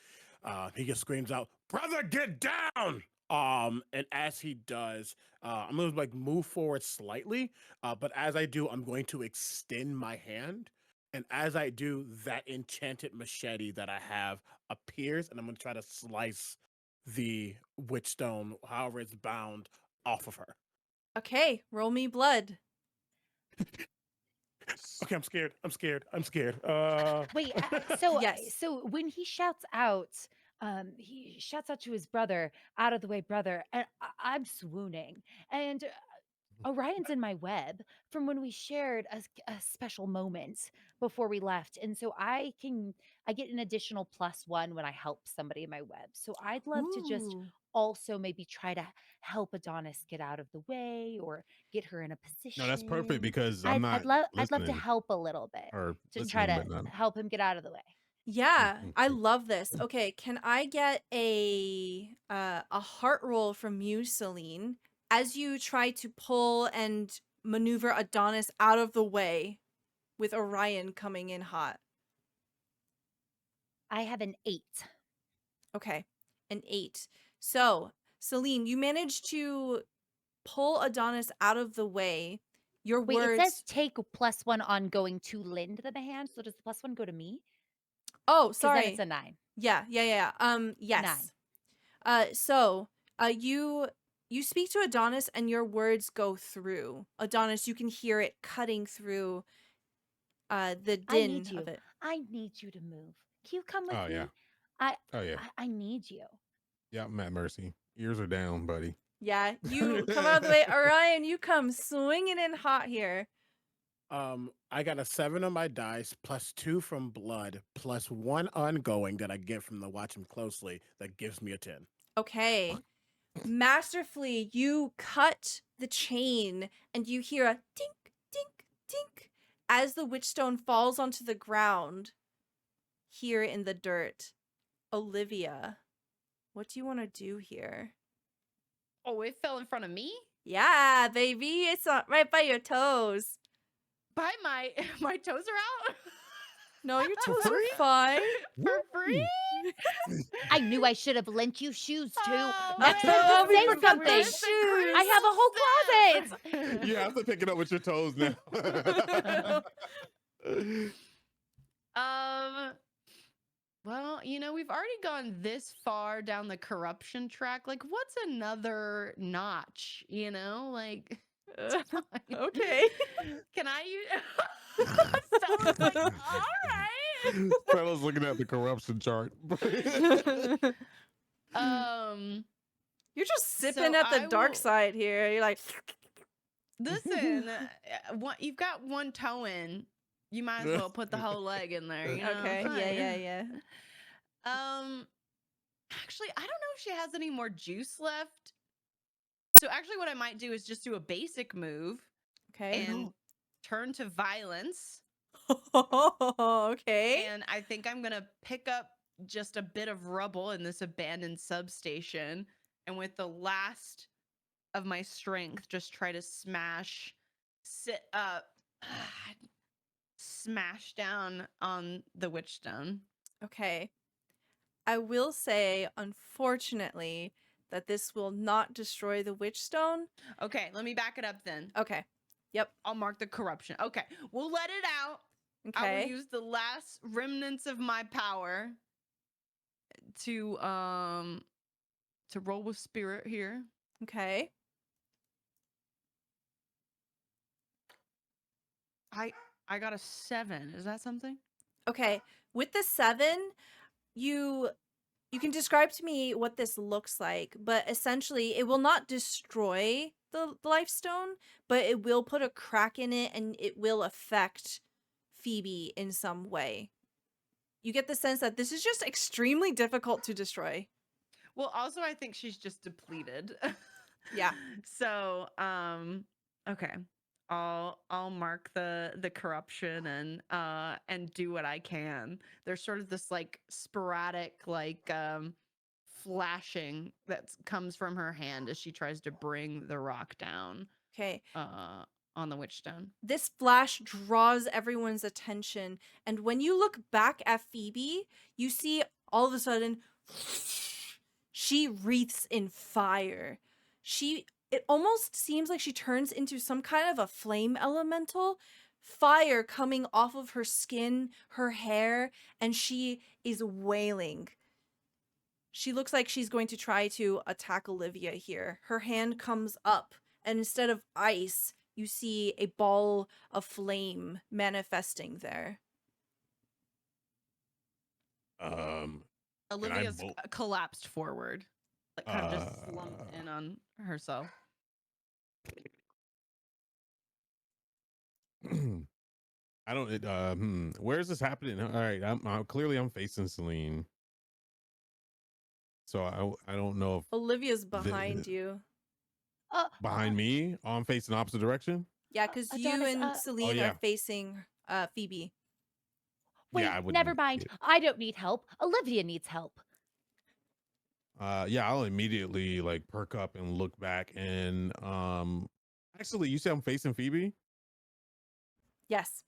he just screams out, "Brother, get down!" And as he does, I'm gonna like move forward slightly, but as I do, I'm going to extend my hand, and as I do, that enchanted machete that I have appears, and I'm gonna try to slice the witchstone, however it's bound, off of her. Okay, roll me blood. Okay, I'm scared. I'm scared. I'm scared. Wait, so Yes. so when he shouts out to his brother, "Out of the way, brother!" And I'm swooning, and Orion's in my web from when we shared a special moment before we left, and so I get an additional +1 when I help somebody in my web. So I'd love to just Ooh. also maybe try to help Adonis get out of the way or get her in a No, that's perfect position. because I'm I'd not love I'd love to listening help a little bit or to try listening, to but not. help him get out of the way. Yeah, I Mhm. love this. Okay, can I get a heart roll from you, Celine, as you try to pull and maneuver Adonis out of the way with Orion coming in hot? I have an 8. Okay, an 8. So, Celine, you managed to pull Adonis out of the way. Your Wait, it says words. take +1 on going to lend the hand, so does the +1 go to me? Oh, Because then it's sorry. a 9. Yeah. A 9. Yes. You speak to Adonis and your words go through. Adonis, you can hear it cutting through the I need din of you. it. I need you to move. Can you come with Oh yeah. me? I Oh yeah. I need you. Yeah, I'm at mercy. Ears are down, buddy. Yeah, you come out of the way. Orion, you come swinging in hot here. I got a 7 on my dice, +2 from blood, +1 ongoing that I get from the watch him closely. That gives me a 10. Okay. Masterfully, you cut the chain and you hear a tink, tink, tink as the witchstone falls onto the ground here in the dirt. Olivia, what do you want to do here? Oh, it fell in front of me? Yeah, baby, it's right by your toes. By my toes are out? No, your For toes are free? fine. For free? I knew I should have lent you shoes too. Oh, Next man, time, just we say forgot something. those shoes. I have a whole closet. You have to pick it up with your toes now. Well, we've already gone this far down the corruption track. Like, what's another notch? Like, it's fine. Okay. Can I use? Stella's like, all right. Stella's looking at the corruption chart. You're just sipping So at the I dark will- side here. You're like, Listen, you've got one toe in. You might as well put the whole leg in there. okay, yeah. Actually, I don't know if she has any more juice left. So actually, what I might do is just do a basic move Okay. and turn to violence. Okay. And I think I'm gonna pick up just a bit of rubble in this abandoned substation, and with the last of my strength, just try to sit up, smash down on the witchstone. Okay. I will say, unfortunately, that this will not destroy the witchstone. Okay, let me back it up then. Okay. Yep. I'll mark the corruption. Okay, we'll let it out. I Okay. will use the last remnants of my power to roll with spirit here. Okay. I got a 7. Is that something? Okay. With the 7, you can describe to me what this looks like, but essentially it will not destroy the life stone, but it will put a crack in it and it will affect Phoebe in some way. You get the sense that this is just extremely difficult to destroy. Well, also I think she's just depleted. Yeah. So, okay. I'll mark the corruption and do what I can. There's sort of this like sporadic flashing that comes from her hand as she tries to bring the rock down Okay. on the witchstone. This flash draws everyone's attention, and when you look back at Phoebe, you see all of a sudden she wreaths in fire. It almost seems like she turns into some kind of a flame elemental, fire coming off of her skin, her hair, and she is wailing. She looks like she's going to try to attack Olivia here. Her hand comes up, and instead of ice, you see a ball of flame manifesting there. Olivia's bolt? collapsed forward, like kind of just slumped in on herself. I don't. Where is this happening? All right, I'm clearly I'm facing Celine, so I don't know if Olivia's behind you. behind me. Oh, I'm facing opposite direction. Yeah, because you Adonis, and Celine yeah. are facing Phoebe. Wait, Yeah, I wouldn't never mind. I don't need help. Olivia needs help. Yeah, I'll immediately like perk up and look back and actually you say I'm facing Phoebe? Yes.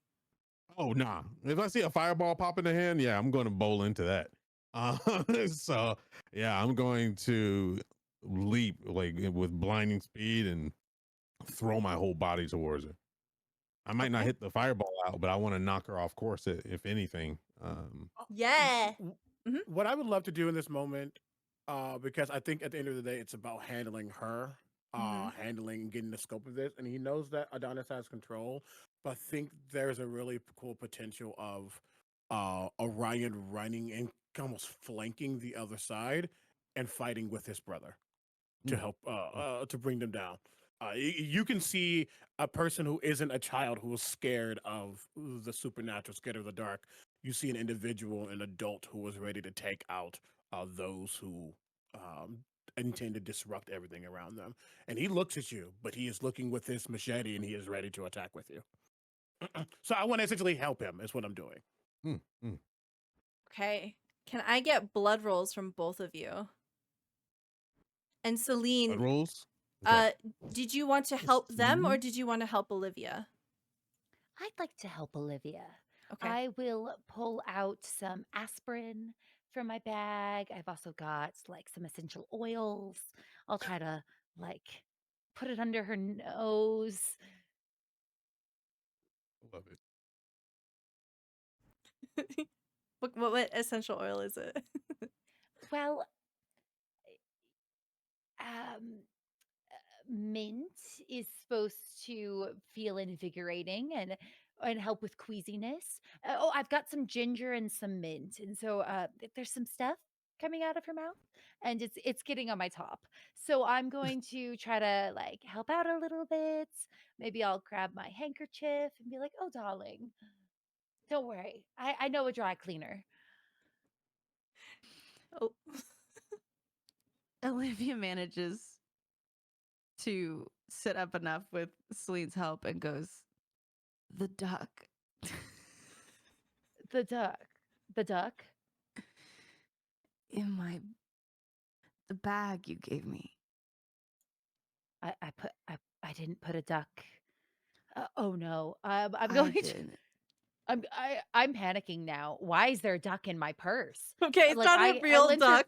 Oh nah. If I see a fireball pop in the hand, yeah, I'm gonna bowl into that. So yeah, I'm going to leap like with blinding speed and throw my whole body towards her. I might not Okay. hit the fireball out, but I want to knock her off course if anything. Yeah. What I would love to do in this moment, because I think at the end of the day, it's about handling her, handling and getting the scope of this. And he knows that Adonis has control, but I think there's a really cool potential of Orion running and almost flanking the other side and fighting with his brother to help to bring them down. You can see a person who isn't a child who is scared of the supernatural, scared of the dark. You see an individual, an adult who is ready to take out those who um, intend to disrupt everything around them. And he looks at you, but he is looking with his machete and he is ready to attack with you. So I want to essentially help him, is what I'm doing. Mm, mm. Okay. Can I get blood rolls from both of you? And Blood Celine, rolls. Okay. did you want to help them or did you want to help Olivia? I'd like to help Olivia. Okay. I will pull out some aspirin from my bag. I've also got like some essential oils. I'll try to like put it under her nose. Love it. What essential oil is it? Well, um, mint is supposed to feel invigorating and help with queasiness. Oh, I've got some ginger and some mint, and so there's some stuff coming out of her mouth, and it's getting on my top. So I'm going to try to like help out a little bit. Maybe I'll grab my handkerchief and be like, "Oh, darling, don't worry. I know a dry cleaner." Oh. Olivia manages to sit up enough with Celine's help and goes, "The duck." The duck, the duck. In the bag you gave me. I didn't put a duck. Oh no. I'm I going to. did. I'm panicking now. Why is there a duck in my purse? Okay, it's Like not a real duck.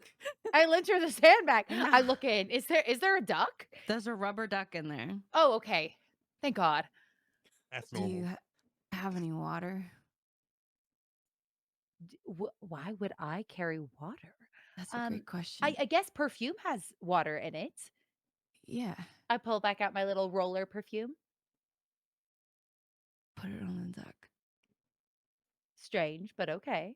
I lent her the sandbag. I No. look in. Is there a duck? There's a rubber duck in there. Oh, okay. Thank God. That's Do normal. you have any water? Why would I carry water? That's a great question. I guess perfume has water in it. Yeah. I pull back out my little roller perfume. Put it on the duck. Strange, but okay.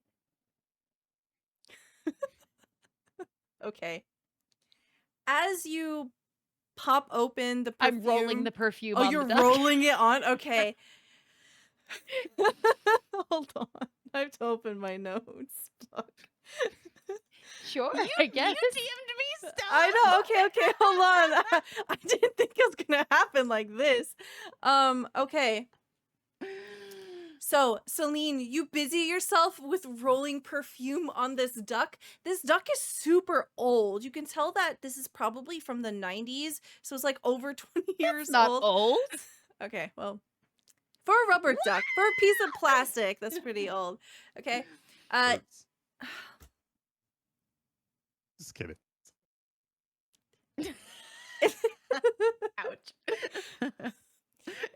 Okay. As you pop open the perfume. I'm rolling the perfume Oh, on you're the duck. rolling it on? Okay. Hold on. I have to open my notes. Fuck. Sure, You I guess. DM'd me stuff. I know. Okay, hold on. I didn't think it was gonna happen like this. Okay. So, Celine, you busy yourself with rolling perfume on this duck. This duck is super old. You can tell that this is probably from the 90s, so it's like over 20 years That's not old. old. Okay, well, for a rubber duck, for a piece of plastic, that's pretty old. Okay. Oops. Just kidding. Ouch.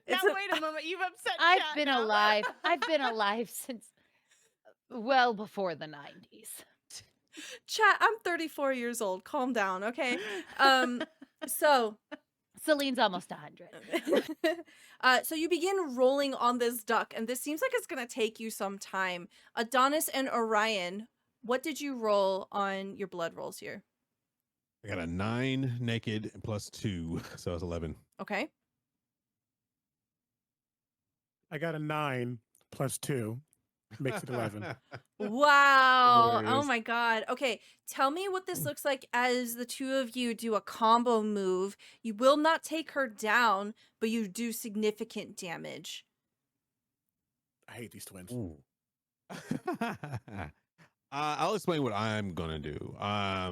It's Now a- wait a moment. You've upset I've chat been now. alive. I've been alive since well before the 90s. Chat, I'm 34 years old. Calm down, okay? So Celine's almost 100. so you begin rolling on this duck, and this seems like it's gonna take you some time. Adonis and Orion, what did you roll on your blood rolls here? I got a 9 naked plus 2, so it's 11. Okay. I got a 9 plus 2. Makes it 11. Wow. Oh Hilarious. my god. Okay, tell me what this looks like as the two of you do a combo move. You will not take her down, but you do significant damage. I hate these twins. Ooh. I'll explain what I'm gonna do.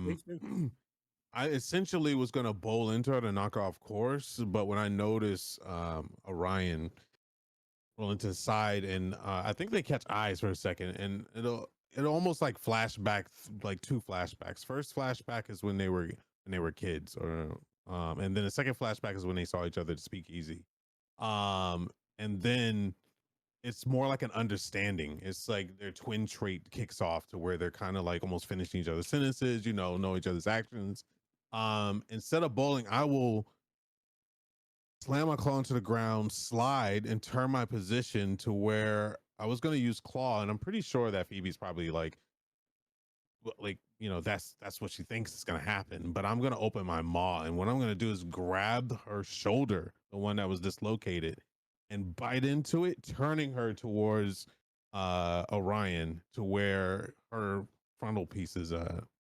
Please do. I essentially was gonna bowl into her to knock her off course, but when I noticed Orion roll into the side, and I think they catch eyes for a second, and it'll almost like flashback, like 2 flashbacks. First flashback is when they were kids, or and then the second flashback is when they saw each other to speak easy. And then it's more like an understanding. It's like their twin trait kicks off to where they're kind of like almost finishing each other's sentences, know each other's actions. Instead of bowling, I will slam my claw into the ground, slide, and turn my position to where I was going to use claw. And I'm pretty sure that Phoebe's probably like that's what she thinks is gonna happen. But I'm gonna open my maw, and what I'm gonna do is grab her shoulder, the one that was dislocated, and bite into it, turning her towards Orion to where her frontal piece is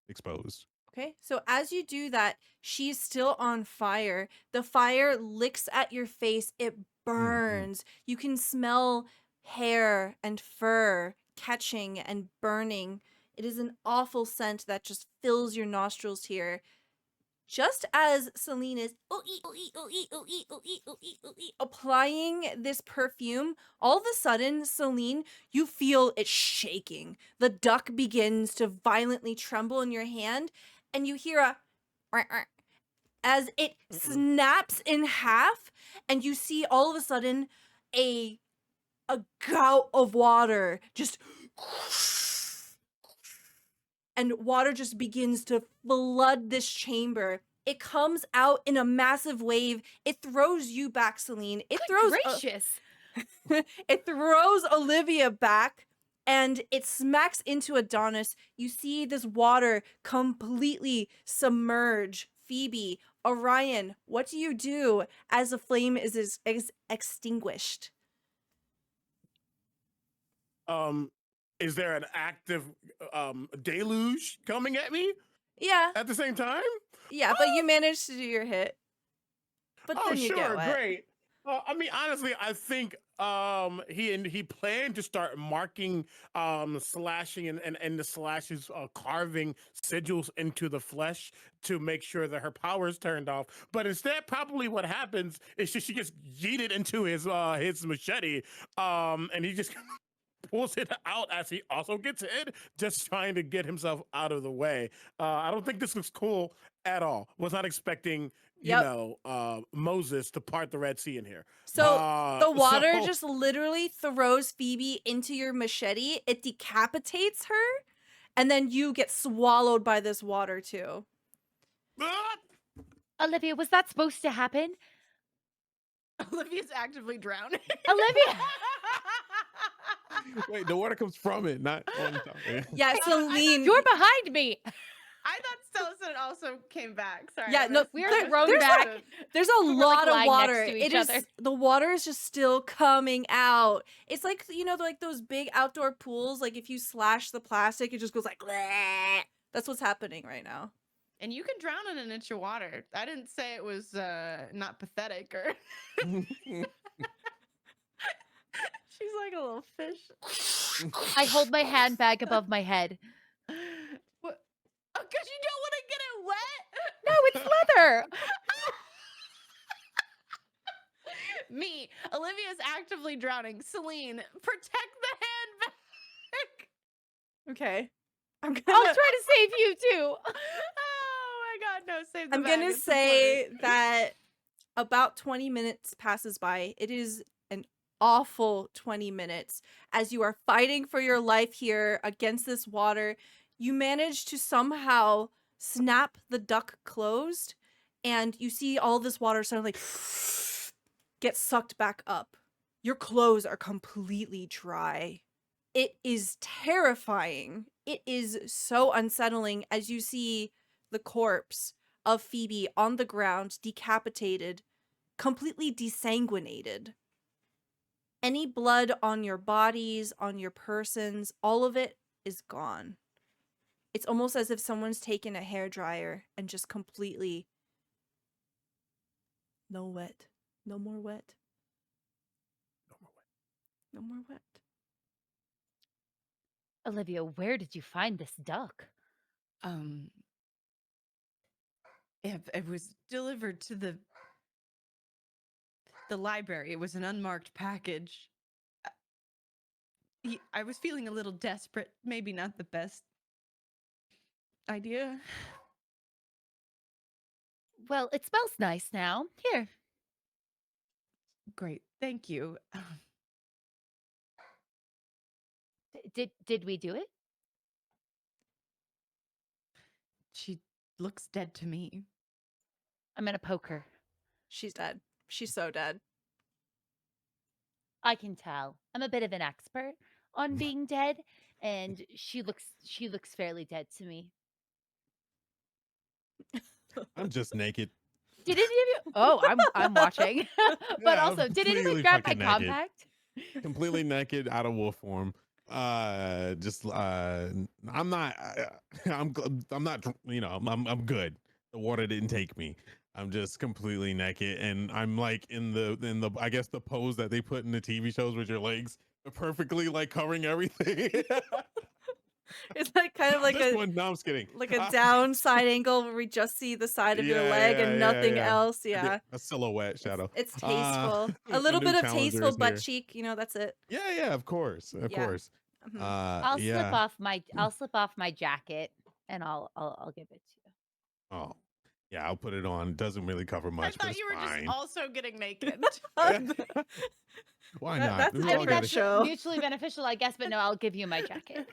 exposed. Okay, so as you do that, she's still on fire. The fire licks at your face, it Mm. burns. You can smell hair and fur catching and burning. It is an awful scent that just fills your nostrils here. Just as Celine is applying this perfume, all of a sudden, Celine, you feel it shaking. The duck begins to violently tremble in your hand, and you hear a as it snaps in half, and you see all of a sudden a gout of water just and water just begins to flood this chamber. It comes out in a massive wave. It throws you back, Celine. It throws Gracious. it throws Olivia back and it smacks into Adonis. You see this water completely submerge Phoebe. Orion, what do you do as the flame is extinguished? Is there an active deluge coming at me Yeah, at the same time? yeah, but you managed to do your hit. But Oh, then you get sure, wet. great. I mean, honestly, I think he planned to start marking, slashing and the slashes, carving sigils into the flesh to make sure that her power is turned off. But instead, probably what happens is she gets yeeted into his machete, and he just pulls it out as he also gets hit, just trying to get himself out of the way. I don't think this looks cool at all. Was not expecting, Yep. Moses to part the Red Sea in here. So the water So just literally throws Phoebe into your machete. It decapitates her, and then you get swallowed by this water too. Ah! Olivia, was that supposed to happen? Olivia's actively drowning. Olivia! Wait, the water comes from it, not on top. Yeah, Celine. You're behind me. I thought Stelson also came back. Sorry. Yeah, I no, was- We are there- thrown there's back. There's a We're, like, lot of lying next water. to It each is other. the water is just still coming out. It's like like those big outdoor pools. Like if you slash the plastic, it just goes like. Bleh. That's what's happening right now. And you can drown in an inch of water. I didn't say it was not pathetic or she's like a little fish. I hold my handbag above my head. What? Oh, because you don't want to get it wet? No, it's leather. Me, Olivia's actively drowning. Celine, protect the handbag. Okay. I'm I'll gonna try to save you too. Oh my god, no, save the I'm bag. gonna It's say important. that about 20 minutes passes by. It is an awful 20 minutes as you are fighting for your life here against this water. You manage to somehow snap the duck closed, and you see all this water suddenly get sucked back up. Your clothes are completely dry. It is terrifying. It is so unsettling as you see the corpse of Phoebe on the ground, decapitated, completely desanguinated. Any blood on your bodies, on your persons, all of it is gone. It's almost as if someone's taken a hairdryer and just completely no wet. No more wet. No more way. No more wet. Olivia, where did you find this duck? Um, it was delivered to the library. It was an unmarked package. I was feeling a little desperate. Maybe not the best idea. Well, it smells nice now. Here. Great, thank you. Did we do it? She looks dead to me. I'm gonna poke her. She's dead. She's so dead. I can tell. I'm a bit of an expert on being dead, and she looks fairly dead to me. I'm just naked. Did any of you? Oh, I'm watching. But Yeah, I'm also, did anyone completely grab my fucking naked. compact? Completely naked, out of wolf form. Just I'm not. I'm not. I'm good. The water didn't take me. I'm just completely naked, and I'm like in the I guess the pose that they put in the TV shows with your legs perfectly like covering everything. It's like kind of like Just a one. No, I'm just kidding. downside angle where we just see the side of your leg and nothing Yeah. else. I get Yeah. a silhouette shadow. It's tasteful. A A little new bit of challenger tasteful is butt here. cheek, that's it. Yeah, of course, of Yeah. course. Mhm. Yeah. I'll slip off my jacket and I'll give it to you. Oh, yeah, I'll put it on. Doesn't really cover I much, but thought it's you were just fine. also getting naked. Why not? That's a We all I mean, gotta different that's show. mutually beneficial, I guess, but no, I'll give you my jacket.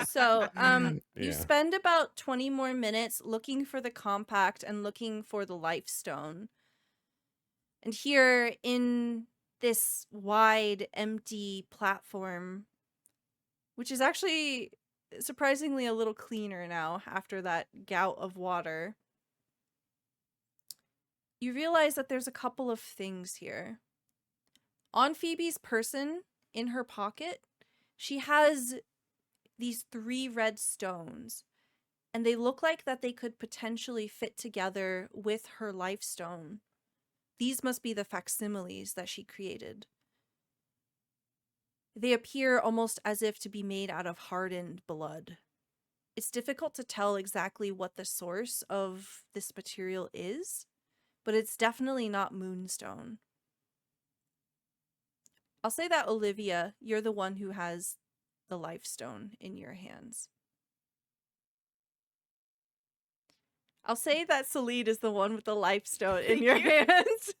So, you Yeah. spend about 20 more minutes looking for the compact and looking for the life stone. And here in this wide, empty platform, which is actually surprisingly a little cleaner now after that gout of water, you realize that there's a couple of things here. On Phoebe's person, in her pocket, she has these 3 red stones, and they look like that they could potentially fit together with her life stone. These must be the facsimiles that she created. They appear almost as if to be made out of hardened blood. It's difficult to tell exactly what the source of this material is, but it's definitely not moonstone. I'll say that, Olivia, you're the one who has the life stone in your hands. I'll say that Celine is the one with the life stone in Thank your you. hands.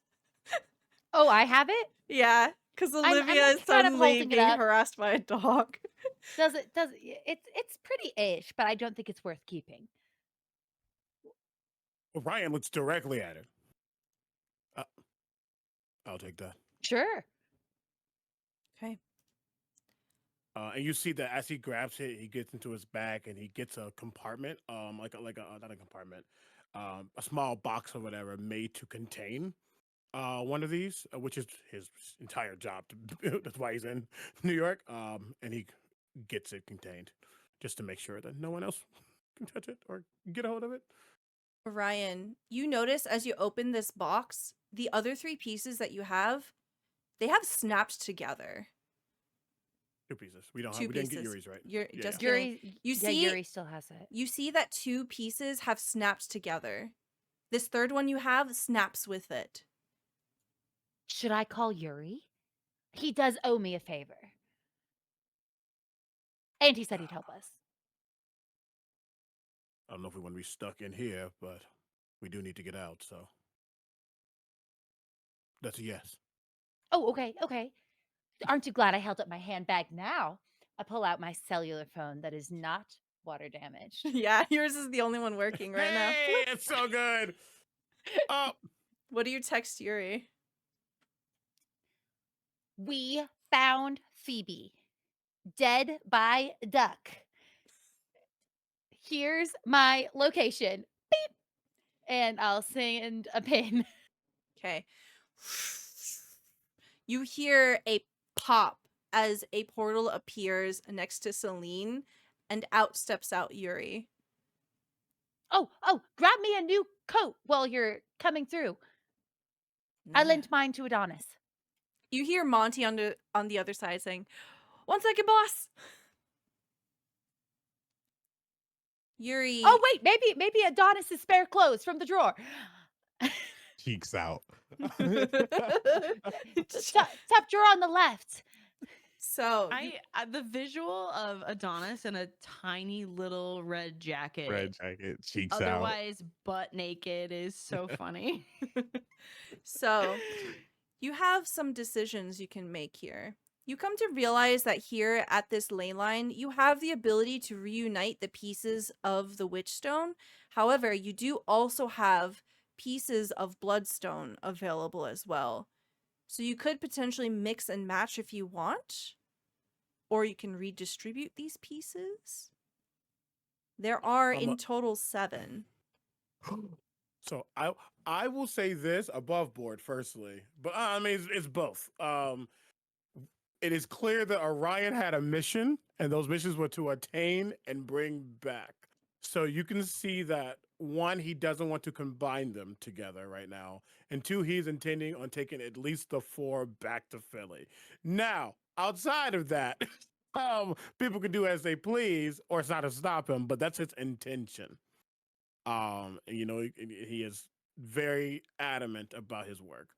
Oh, I have it? Yeah, because I'm Olivia like is kind of suddenly holding it being up. harassed by a dog. It's pretty-ish, but I don't think it's worth keeping. Well, Ryan looks directly at it. I'll take that. Sure. Okay. And you see that as he grabs it, he gets into his bag and he gets a compartment, not a compartment, a small box or whatever made to contain one of these, which is his entire job. That's why he's in New York. And he gets it contained just to make sure that no one else can touch it or get a hold of it. Ryan, you notice as you open this box, the other 3 pieces that you have, they have snapped together. 2 pieces. We don't have. 2 We didn't get pieces. Yuri's right. You're Yeah, just yeah. kidding. You see, Yuri still has it. you see that 2 pieces have snapped together. This third one you have snaps with it. Should I call Yuri? He does owe me a favor. And he said he'd help us. I don't know if we want to be stuck in here, but we do need to get out. So that's a yes. Oh, okay. Aren't you glad I held up my handbag now? I pull out my cellular phone that is not water damaged. Yeah, yours is the only one working right now. Hey, it's so good. Oh, What do you text Yuri? We found Phoebe dead by duck. Here's my location. Beep. And I'll send a pin. Okay. You hear a pop as a portal appears next to Celine, and out steps out Yuri. Oh, grab me a new coat while you're coming through. I lent mine to Adonis. You hear Monty on the other side saying, "1 second, boss." Yuri. Oh, wait, maybe Adonis's spare clothes from the drawer. Cheeks out. Top drawer on the left. So The visual of Adonis in a tiny little red jacket, Red jacket, cheeks out. otherwise butt naked, is so funny. So you have some decisions you can make here. You come to realize that here at this ley line, you have the ability to reunite the pieces of the Witchstone. However, you do also have pieces of Bloodstone available as well. So you could potentially mix and match if you want, or you can redistribute these pieces. There are in total 7. So I will say this above board firstly, but I mean it's both. It is clear that Orion had a mission, and those missions were to attain and bring back. So you can see that one, he doesn't want to combine them together right now, and two, he's intending on taking at least the four back to Philly. Now, outside of that, people can do as they please, or it's not to stop him, but that's his intention. He is very adamant about his work.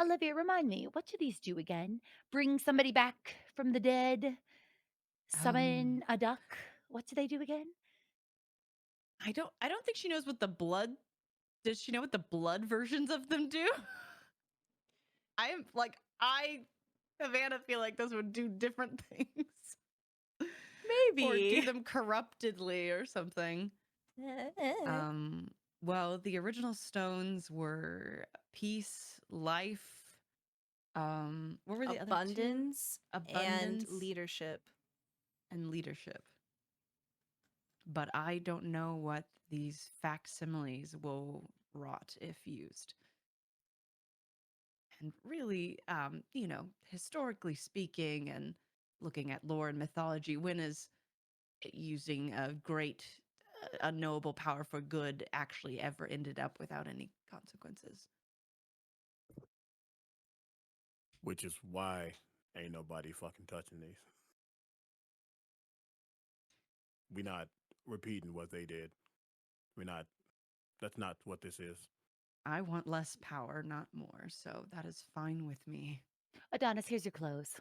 Olivia, remind me, what do these do again? Bring somebody back from the dead? Um, Summon a duck? What do they do again? I don't think she knows what the blood. Does she know what the blood versions of them do? I Havana feel like those would do different things. Or do Maybe. them corruptedly or something. Well, the original stones were peace, life, what were the other two? Abundance and Abundance leadership. and leadership. But I don't know what these facsimiles will rot if used. And really, historically speaking and looking at lore and mythology, when is using a great, unknowable power for good actually ever ended up without any consequences? Which is why ain't nobody fucking touching these. We not repeating what they did. We're not. That's not what this is. I want less power, not more. So that is fine with me. Adonis, here's your clothes.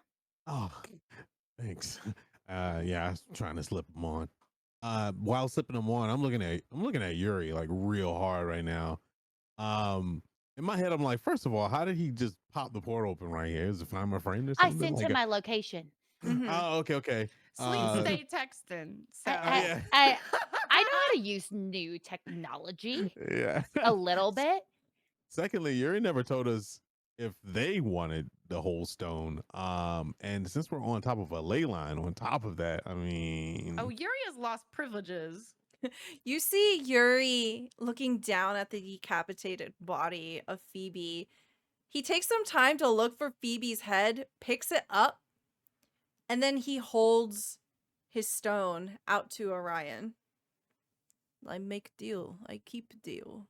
Oh, thanks. Yeah, I was trying to slip them on. While slipping them on, I'm looking at Yuri like real hard right now. In my head, I'm like, first of all, how did he just pop the portal open right here? Is it find my friend or I something? sent Like, him my location. oh, okay. Sleep stay texting. So I, Yeah, I, I know how to use new technology yeah. a little bit. Secondly, Yuri never told us if they wanted the whole stone. And since we're on top of a ley line, on top of that, I mean, Oh, Yuri has lost privileges. You see Yuri looking down at the decapitated body of Phoebe. He takes some time to look for Phoebe's head, picks it up, and then he holds his stone out to Orion. I make deal. I keep deal.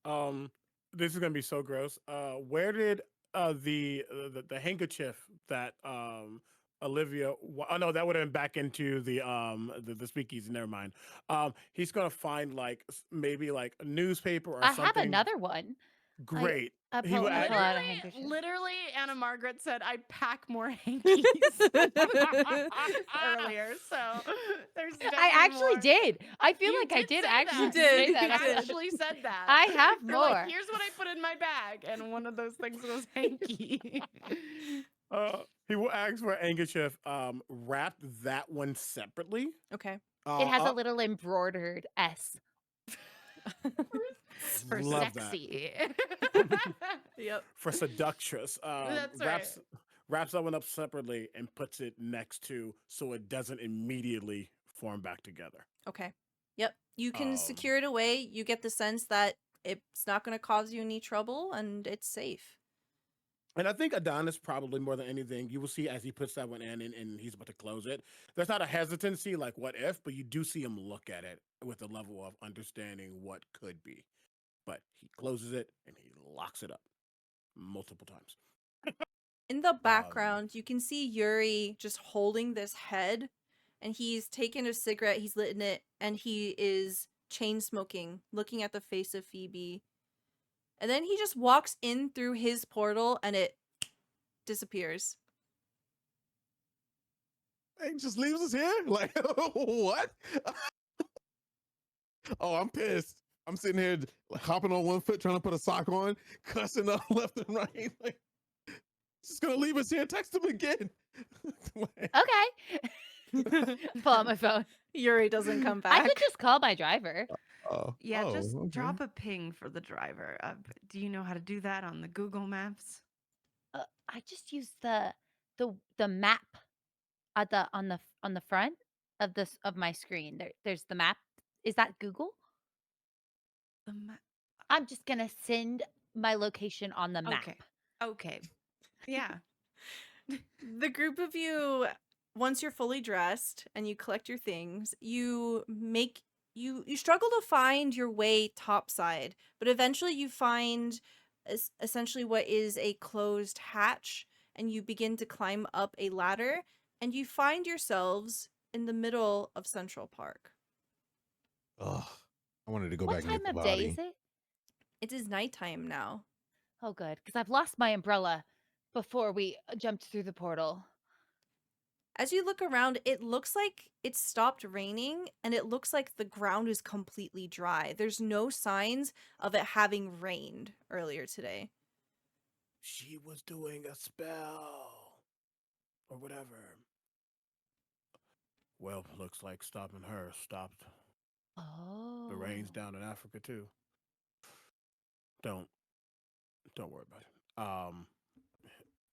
Damn. This is gonna be so gross. Where did the handkerchief that Olivia? Oh no, that would have been back into the speakeasy. Never mind. He's gonna find like maybe like a newspaper or I have something. another one. Great. I He pull, would I act- pull out a handkerchief. Literally, Anna Margaret said I'd pack more hankies earlier. So there's definitely I actually more. actually did. I feel You like I did did say actually that. did, say you that. You did. actually said that. I have You're like, more. here's what I put in my bag, and one of those things was hanky. he will ask for a handkerchief. Wrap that one separately. Okay. It has a Up. little embroidered S. For Love that. sexy. Yep. For seductress. That's Wraps that one up separately and puts it next to so it doesn't immediately form back together. Okay. Yep. You can Um, secure it away. You get the sense that it's not going to cause you any trouble and it's safe. And I think Adonis probably more than anything, you will see as he puts that one in and he's about to close it. There's not a hesitancy like what if, but you do see him look at it with a level of understanding what could be. But he closes it and he locks it up multiple times. In the background, you can see Yuri just holding this head and he's taken a cigarette, he's lit it, and he is chain smoking, looking at the face of Phoebe. And then he just walks in through his portal and it disappears. he just leaves us here. Like, what? Oh, I'm pissed. I'm sitting here like, hopping on one foot, trying to put a sock on, cussing up left and right. Like, just gonna leave us here. Text him again. Okay. Pull out my phone. Yuri doesn't come I back. could just call my driver. Yeah, just okay. drop a ping for the driver. Do you know how to do that on the Google Maps? I just use the map at the on the front of this of my screen. There's the map Is that Google? The ma- I'm just gonna send my location on the okay. map. Okay. Yeah. The group of you, once you're fully dressed and you collect your things, you struggle to find your way topside, but eventually you find essentially what is a closed hatch, and you begin to climb up a ladder, and you find yourselves in the middle of Central Park. Ugh. I wanted to go What back and get time the of day body. is it? It is nighttime now. Oh, good, because I've lost my umbrella before we jumped through the portal. As you look around, it looks like it stopped raining, and it looks like the ground is completely dry. There's no signs of it having rained earlier today. She was doing a spell or whatever. Well, looks like stopping her stopped the rains Oh. down in Africa too. Don't don't worry about it.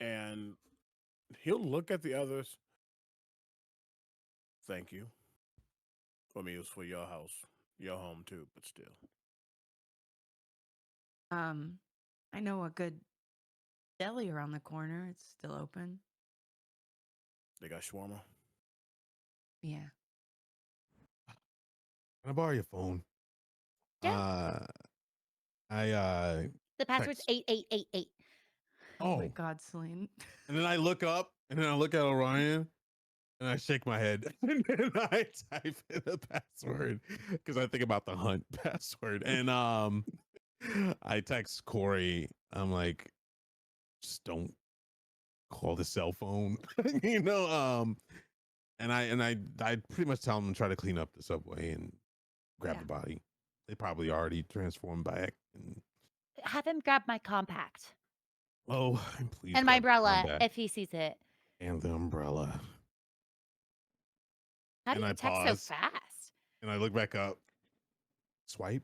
And he'll look at the others. Thank you. I mean, it was for your house, your home too, but still. I know a good deli around the corner. It's still open. They got shawarma. Yeah. Can I borrow your phone? Yeah. I The password's text. 8888. Oh my Oh, God, Celine. and then I look up, and then I look at Orion, and I shake my head, and then I type in the password because I think about the hunt password, and I text Corey. I'm like, just don't call the cell phone, you know. And I pretty much tell them to try to clean up the subway and grab Yeah. the body. They probably already transformed back. And Have him grab my compact oh, please and my grab the umbrella combat if he sees it. and the umbrella. How do And you I text so pause fast? and I look back up, swipe,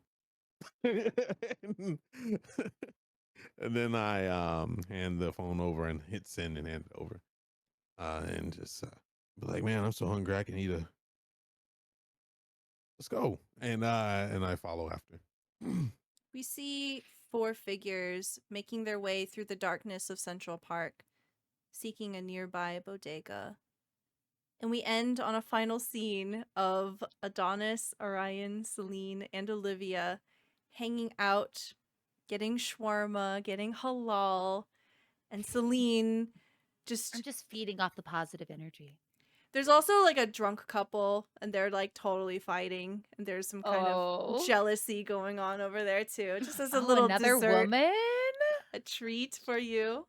and then I hand the phone over and hit send and hand it over. And just be like, man, I'm so hungry. I can eat a. Let's go. And I follow after. We see 4 figures making their way through the darkness of Central Park, seeking a nearby bodega. And we end on a final scene of Adonis, Orion, Celine, and Olivia hanging out, getting shawarma, getting halal, and Celine I'm just. just feeding off the positive energy. There's also like a drunk couple, and they're like totally fighting, and there's some kind of Oh. jealousy going on over there too. Just as a Oh, little another dessert, woman? a treat for you.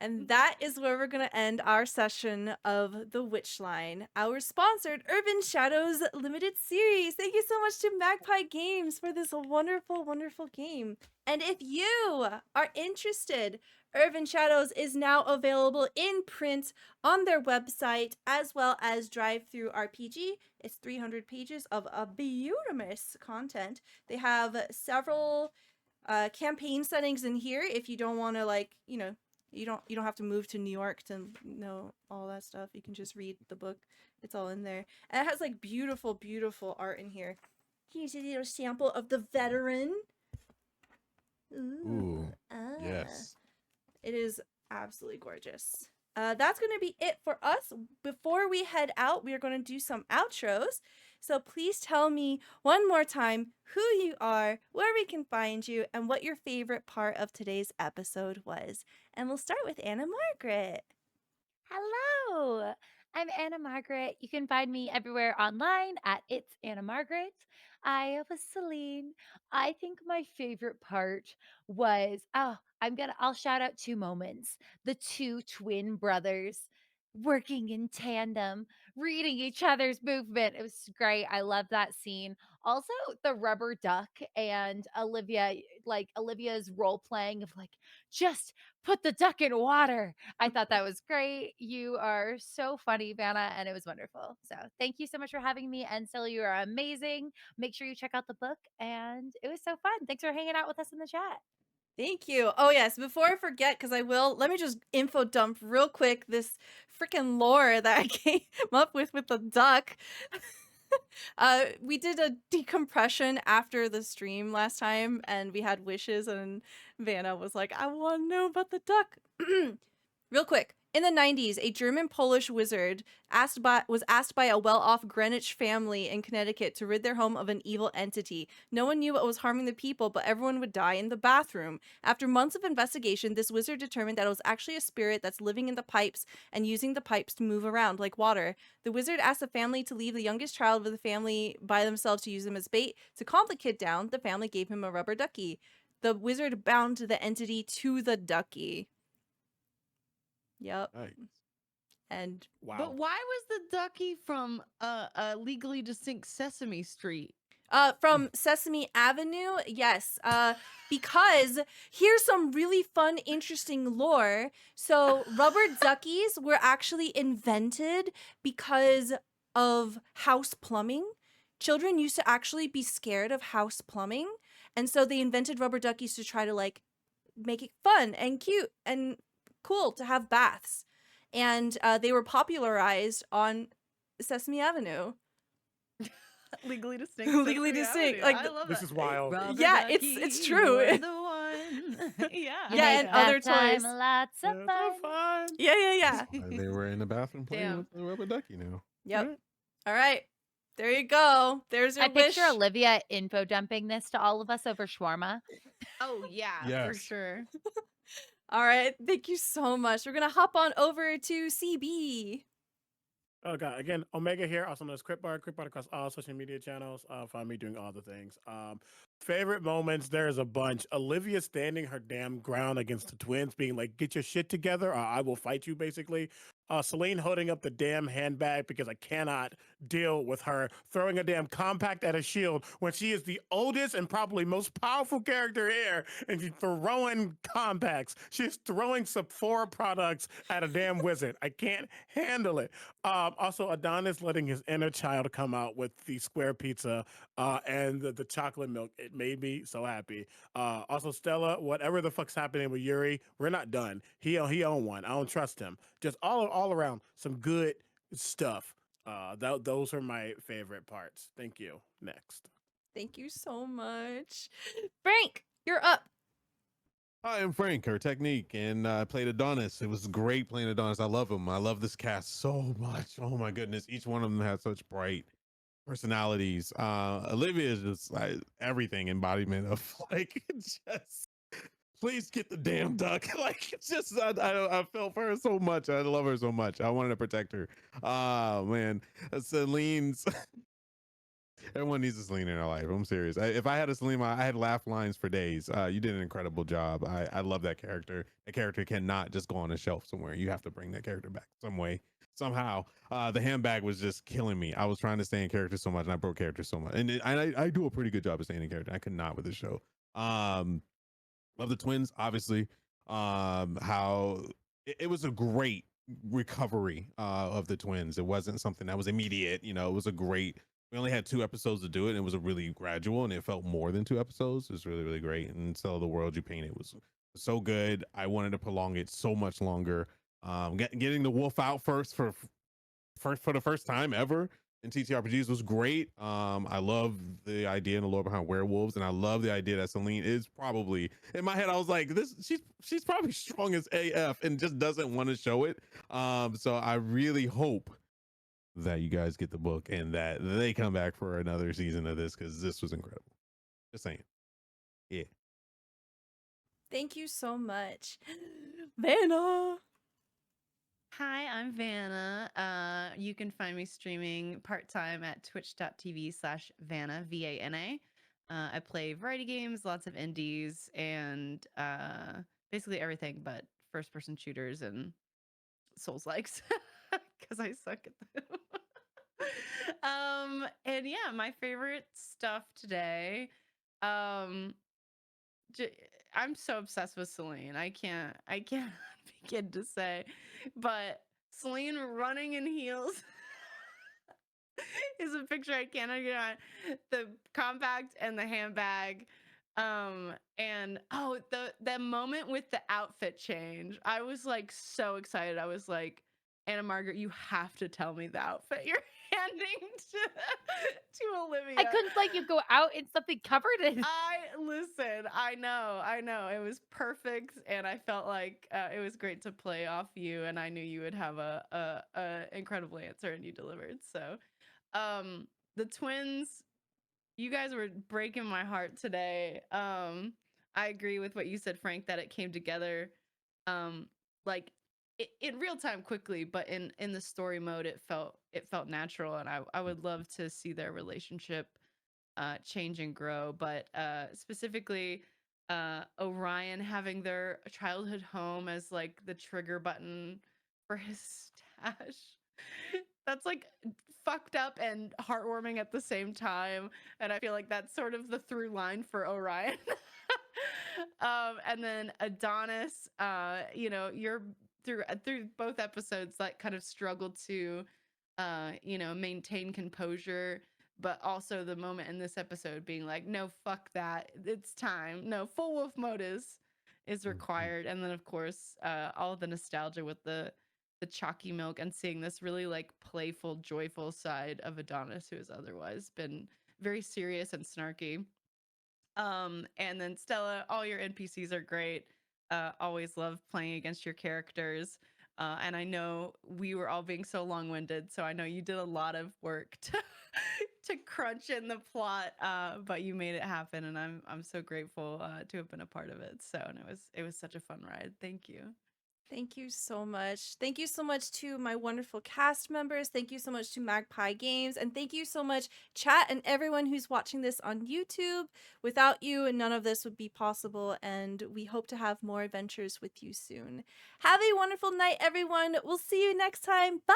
And that is where we're going to end our session of The Witch Line, our sponsored Urban Shadows limited series. Thank you so much to Magpie Games for this wonderful, wonderful game. And if you are interested, Urban Shadows is now available in print on their website as well as Drive Through RPG. It's 300 pages of a beautimous content. They have several campaign settings in here if you don't want to you don't have to move to New York to know all that stuff. You can just read the book. It's all in there. And it has like beautiful, beautiful art in here. Here's a little sample of the veteran. Ooh, Ah. yes. It is absolutely gorgeous. That's going to be it for us. Before we head out, we are going to do some outros. So please tell me one more time who you are, where we can find you, and what your favorite part of today's episode was. And we'll start with Anna Margaret. Hello. I'm Anna Margaret. You can find me everywhere online at It's Anna Margaret. I was Celine. I think my favorite part was I'll shout out 2 moments. The 2 twin brothers working in tandem, reading each other's movement. It was great. I love that scene. Also, the rubber duck and Olivia, like Olivia's role playing of like, just put the duck in water. I thought that was great. You are so funny, Vanna, and it was wonderful. So thank you so much for having me. And Silly, you are amazing. Make sure you check out the book. And it was so fun. Thanks for hanging out with us in the chat. Thank you. Oh, yes. Before I forget, because I will, let me just info dump real quick this freaking lore that I came up with the duck. We did a decompression after the stream last time, and we had wishes, and Vanna was like, I want to know about the duck. Real quick. In the 90s, a German-Polish wizard was asked by a well-off Greenwich family in Connecticut to rid their home of an evil entity. No one knew what was harming the people, but everyone would die in the bathroom. After months of investigation, this wizard determined that it was actually a spirit that's living in the pipes and using the pipes to move around like water. The wizard asked the family to leave the youngest child of the family by themselves to use them as bait. To calm the kid down, the family gave him a rubber ducky. The wizard bound the entity to the ducky. Yep. Nice. And Wow. But why was the ducky from legally distinct Sesame Street? from Sesame Avenue, yes. Because here's some really fun, interesting lore. So rubber duckies were actually invented because of house plumbing. Children used to actually be scared of house plumbing, and so they invented rubber duckies to try to like make it fun and cute and cool to have baths. And they were popularized on Sesame Avenue. Legally distinct. Legally Sesame distinct, Avenue. like I the- love This it. is wild. Rubber Yeah, ducky, it's true. you're the one. Yeah. Yeah, and other Bath time toys. lots of Yeah, fun. so fun. Yeah. Why they were in the bathroom playing Damn. with the rubber ducky now. Yep. Right. All right. There you go. There's your I wish. picture Olivia info dumping this to all of us over shawarma. Oh yeah, for Yes. sure. All right. Thank you so much. We're going to hop on over to CB. Oh god! Again, Omega here, also known as Crypt Bard across all social media channels. Find me doing all the things. Favorite moments? There's a bunch. Olivia standing her damn ground against the twins, being like, "Get your shit together, or I will fight you." Basically, Celine holding up the damn handbag because I cannot deal with her throwing a damn compact at a shield when she is the oldest and probably most powerful character here, and she's throwing compacts. She's throwing Sephora products at a damn wizard. I can't handle it. Also, Adonis letting his inner child come out with the square pizza and the chocolate milk. It made me so happy. Also, Stella, whatever the fuck's happening with Yuri, we're not done. He own one. I don't trust him. Just all around some good stuff. Those are my favorite parts. Thank you. Next. Thank you so much. Frank, you're up. Hi, I'm Frank, her technique, and I played Adonis. It was great playing Adonis. I love him. I love this cast so much. Oh my goodness. Each one of them has such bright personalities. Olivia is just like everything embodiment of like just please get the damn duck. Like it's just I felt for her so much. I love her so much. I wanted to protect her. Man. Celine's everyone needs a Celine in their life. I'm serious. If I had a Celine, I had laugh lines for days. You did an incredible job. I love that character. A character cannot just go on a shelf somewhere. You have to bring that character back some way, somehow. The handbag was just killing me. I was trying to stay in character so much, and I broke character so much. And I do a pretty good job of staying in character. I could not with this show. Love the twins, obviously. How it was a great recovery of the twins. It wasn't something that was immediate. You know, it was a great. We only had 2 episodes to do it, and it was a really gradual, and it felt more than 2 episodes. It was really, really great. And so the world you painted was so good. I wanted to prolong it so much longer. Getting the wolf out first for the first time ever in TTRPGs was great. I love the idea and the lore behind werewolves, and I love the idea that Celine is probably in my head. I was like, she's probably strong as AF and just doesn't want to show it. So I really hope that you guys get the book and that they come back for another season of this because this was incredible. Just saying. Yeah. Thank you so much. Vanna. Hi, I'm Vanna. You can find me streaming part-time at twitch.tv/Vanna, VANA. I play variety games, lots of indies, and basically everything but first-person shooters and Souls-likes because I suck at them. And yeah, my favorite stuff today. Um, I'm so obsessed with Celine. I can't begin to say, but Celine running in heels is a picture I cannot get on. The compact and the handbag. And oh, the moment with the outfit change, I was like so excited. I was like, Anna Margaret, you have to tell me the outfit you're handing to Olivia. I couldn't let you go out in something covered in. Listen. I know. It was perfect, and I felt like it was great to play off you, and I knew you would have a incredible answer, and you delivered. So, the twins, you guys were breaking my heart today. I agree with what you said, Frank, that it came together, um, like in real time quickly, but in the story mode, it felt natural, and I would love to see their relationship change and grow. But specifically, Orion having their childhood home as like the trigger button for his stash. That's like fucked up and heartwarming at the same time. And I feel like that's sort of the through line for Orion. And then Adonis, you're through both episodes that kind of struggled to maintain composure, but also the moment in this episode being like, no, fuck that, it's time, no, full wolf mode is required. And then of course all of the nostalgia with the chalky milk, and seeing this really like playful, joyful side of Adonis, who has otherwise been very serious and snarky. And then Stella, all your NPCs are great. Always love playing against your characters. And I know we were all being so long-winded, so I know you did a lot of work to to crunch in the plot, but you made it happen, and I'm so grateful to have been a part of it. So, and it was such a fun ride. Thank you. Thank you so much. Thank you so much to my wonderful cast members. Thank you so much to Magpie Games. And thank you so much, chat, and everyone who's watching this on YouTube. Without you, none of this would be possible. And we hope to have more adventures with you soon. Have a wonderful night, everyone. We'll see you next time. Bye.